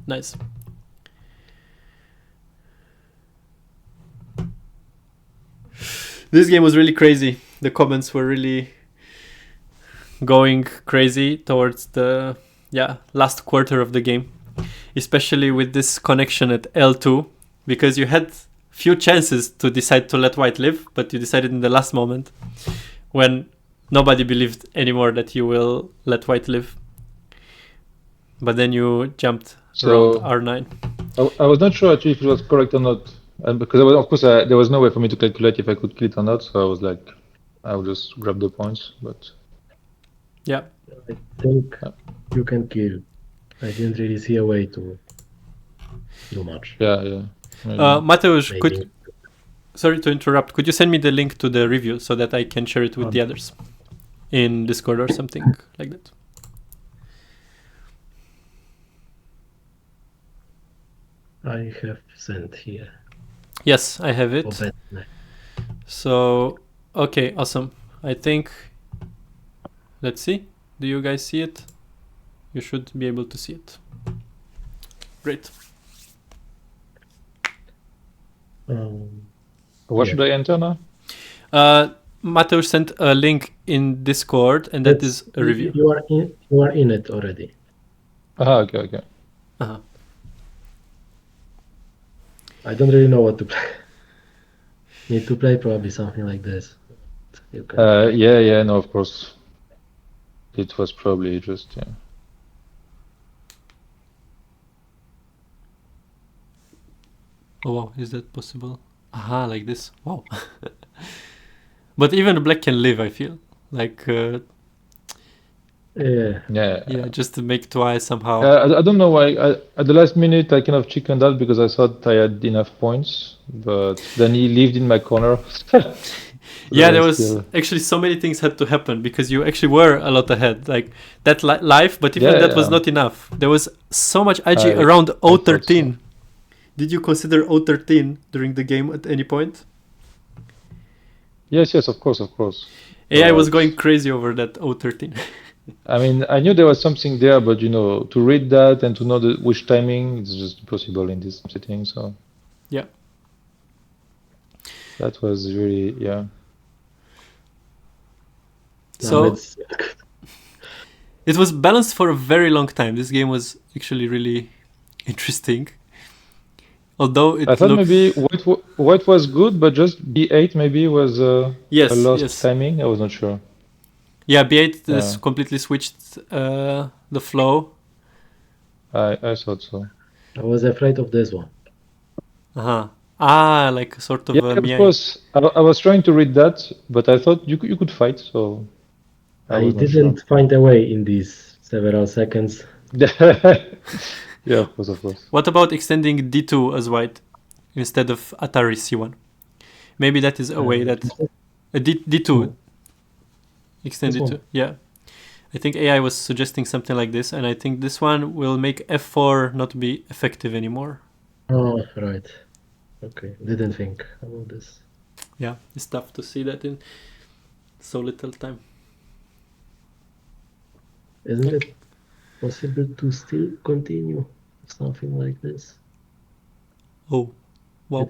nice. This game was really crazy. The comments were really going crazy towards the last quarter of the game, especially with this connection at L2, because you had few chances to decide to let white live, but you decided in the last moment when nobody believed anymore that you will let white live. But then you jumped around R9. I was not sure actually if it was correct or not, and because of course there was no way for me to calculate if I could kill it or not. So I was like, I will just grab the points. But yeah, I think you can kill. I didn't really see a way to do much. yeah. Mateusz, Maybe. sorry to interrupt. Could you send me the link to the review so that I can share it with the others in Discord or something like that? I have sent here. Yes, I have it. Obecne. So, okay, awesome. I think, let's see. Do you guys see it? You should be able to see it. Great. what should I enter now? Mateusz sent a link in Discord, and that is a review. You are in it already. Okay. Uh-huh. I don't really know what to play. Need to play probably something like this. You can. Yeah, no, of course. It was probably just, yeah. Oh wow, is that possible? Aha, like this. Wow. But even black can live, I feel. Like, Yeah. just to make twice somehow. I don't know why. At the last minute, I kind of chickened out because I thought I had enough points, but then he lived in my corner. Yeah, there was actually so many things had to happen because you actually were a lot ahead. Like that life, but even that was not enough. There was so much IG around O13. So. Did you consider O13 during the game at any point? Yes, of course. AI was going crazy over that O13. I mean, I knew there was something there, but to read that and to know which timing, it's just impossible in this setting. So yeah, that was really So it was balanced for a very long time. This game was actually really interesting. Although I thought maybe white was good, but just B8 maybe was a lost timing. I was not sure. Yeah, B8 has completely switched the flow. I thought so. I was afraid of this one. Like sort of of course. I was trying to read that, but I thought you could fight, so I didn't find a way in these several seconds. Yeah, of course. What about extending D2 as white instead of Atari C1? Maybe that is a way that D2 extend D2. Yeah, I think AI was suggesting something like this, and I think this one will make F4 not be effective anymore. Oh, right. Okay, didn't think about this. Yeah, it's tough to see that in so little time. Isn't it possible to still continue something like this? Oh, wow.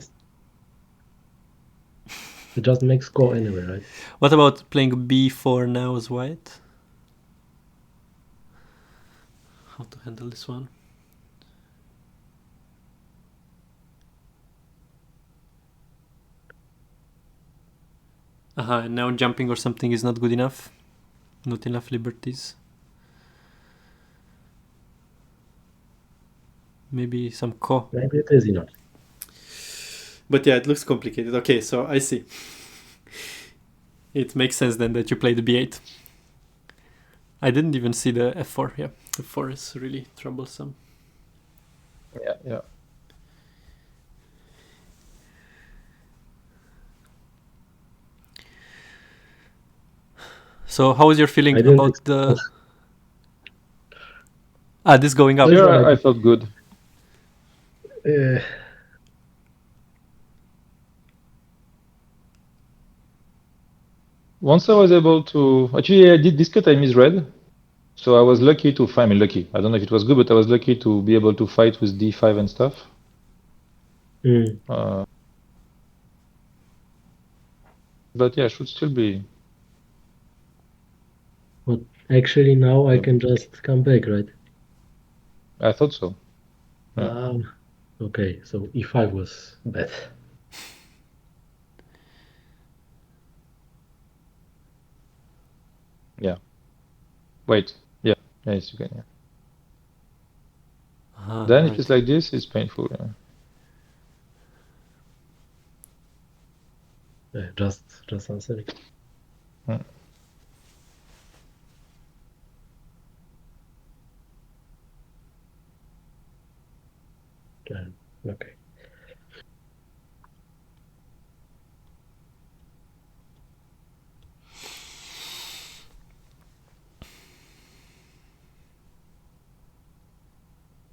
It just makes score anyway, right? What about playing B4 now as white? How to handle this one? And now jumping or something is not good enough. Not enough liberties. Maybe some ko. Maybe it is enough. But yeah, it looks complicated. Okay, so I see. It makes sense then that you play the b8. I didn't even see the f4. Yeah, f4 is really troublesome. Yeah. So how was your feeling about the... this going up? Yeah, I felt good. Once I was able to... Actually, I did this cut, I misread. So I was lucky to find... lucky. I don't know if it was good, but I was lucky to be able to fight with d5 and stuff. But yeah, should still be... But actually now I can just come back, right? I thought so. Yeah. Okay, so e5 was bad. Yeah. Wait. Yeah. Yes, you can. Yeah. Then right. if it's like this, it's painful. Yeah, just answering. Okay.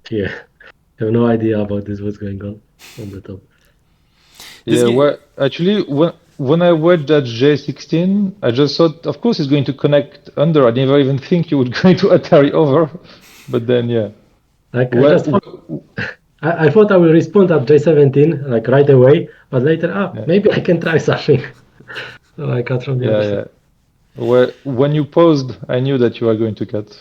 Yeah, I have no idea about this. What's going on the top? Well, actually, when I watched that J16, I just thought, of course, it's going to connect under. I never even think you would go into Atari over, but then yeah. Like I thought I will respond at J17 like right away, but later, maybe I can try something. So I cut from the other side. Well, when you paused, I knew that you were going to cut.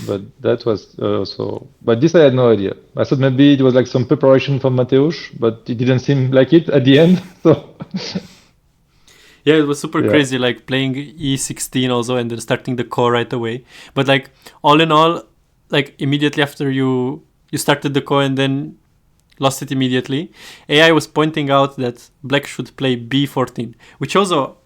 But that was so. But this I had no idea. I thought maybe it was like some preparation from Mateusz, but it didn't seem like it at the end. So. Yeah, it was super crazy, like playing E16 also and then starting the core right away. But like all in all, like immediately after you started the core and then lost it immediately, AI was pointing out that black should play B14, which also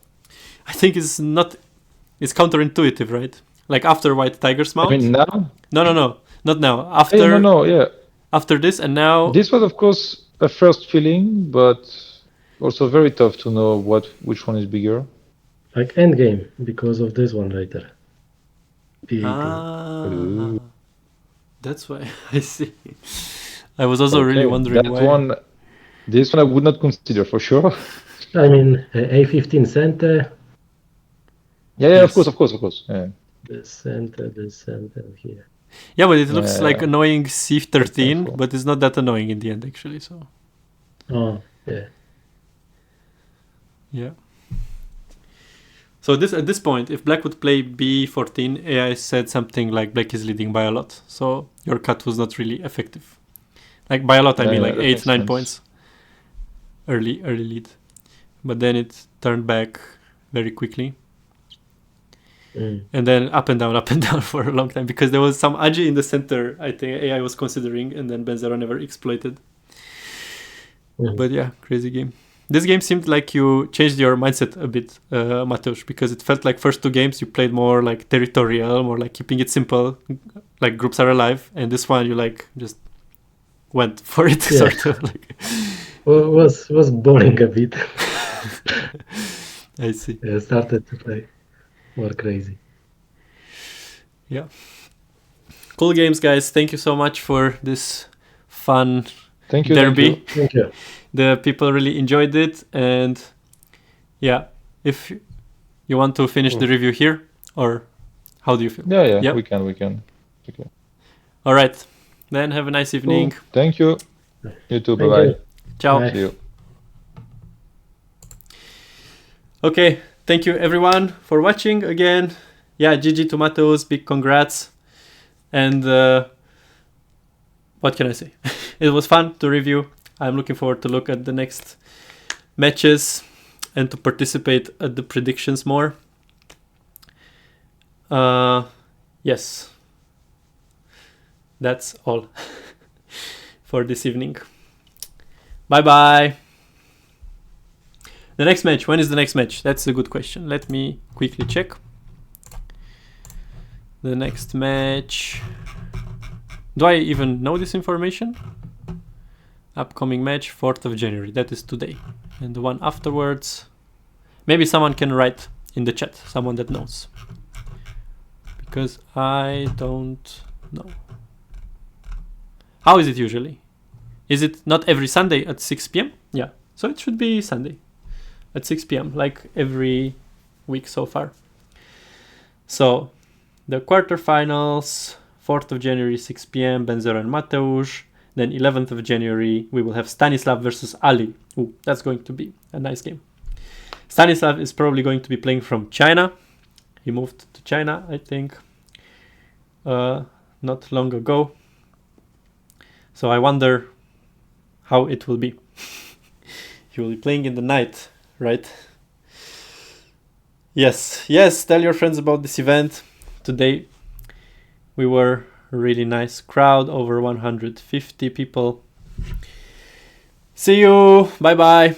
I think is counterintuitive, right? Like after white tiger's mount. I mean now? No, not now. After after this and now. This was of course a first feeling, but also very tough to know which one is bigger. Like endgame because of this one later. That's why I see. I was also really wondering why. This one I would not consider for sure. I mean, A15 center. Yeah, yes. Of course. Yeah. The center here. Yeah, but it looks like annoying C13, but it's not that annoying in the end, actually. So. Oh, yeah. Yeah. So at this point, if black would play B14, AI said something like black is leading by a lot. So your cut was not really effective. Like by a lot, I mean like 8-9 points. Early lead. But then it turned back very quickly. And then up and down for a long time because there was some Aji in the center I think AI was considering and then Ben0 never exploited. But yeah, crazy game. This game seemed like you changed your mindset a bit, Mateusz, because it felt like first two games you played more like territorial, more like keeping it simple, like groups are alive, and this one you like just went for it, sort of like. Well, was boring a bit. I see. I started to play more crazy. Yeah. Cool games, guys. Thank you so much for this fun derby. Thank you. The people really enjoyed it, and yeah, if you want to finish the review here, or how do you feel? Yeah. We can. Okay. All right, then have a nice evening. Cool. Thank you. You too. Bye. Ciao. Bye. See you. Okay, thank you everyone for watching again. Yeah, GG to Mateusz, big congrats. And what can I say? It was fun to review. I'm looking forward to look at the next matches. and to participate at the predictions more. Yes. That's all for this evening. Bye-bye. The next match. When is the next match? That's a good question. Let me quickly check. The next match. Do I even know this information? Upcoming match, 4th of January. That is today. And the one afterwards. Maybe someone can write in the chat. Someone that knows. Because I don't know. How is it usually? Is it not every Sunday at 6 p.m.? Yeah. So it should be Sunday at 6 p.m. like every week so far. So the quarterfinals, 4th of January, 6 p.m. Benzero and Mateusz. Then 11th of January, we will have Stanislav versus Ali. Ooh, that's going to be a nice game. Stanislav is probably going to be playing from China. He moved to China, I think, not long ago. So I wonder how it will be. He will be playing in the night, right? Yes, tell your friends about this event. Today we were a really nice crowd, over 150 people. See you, bye-bye.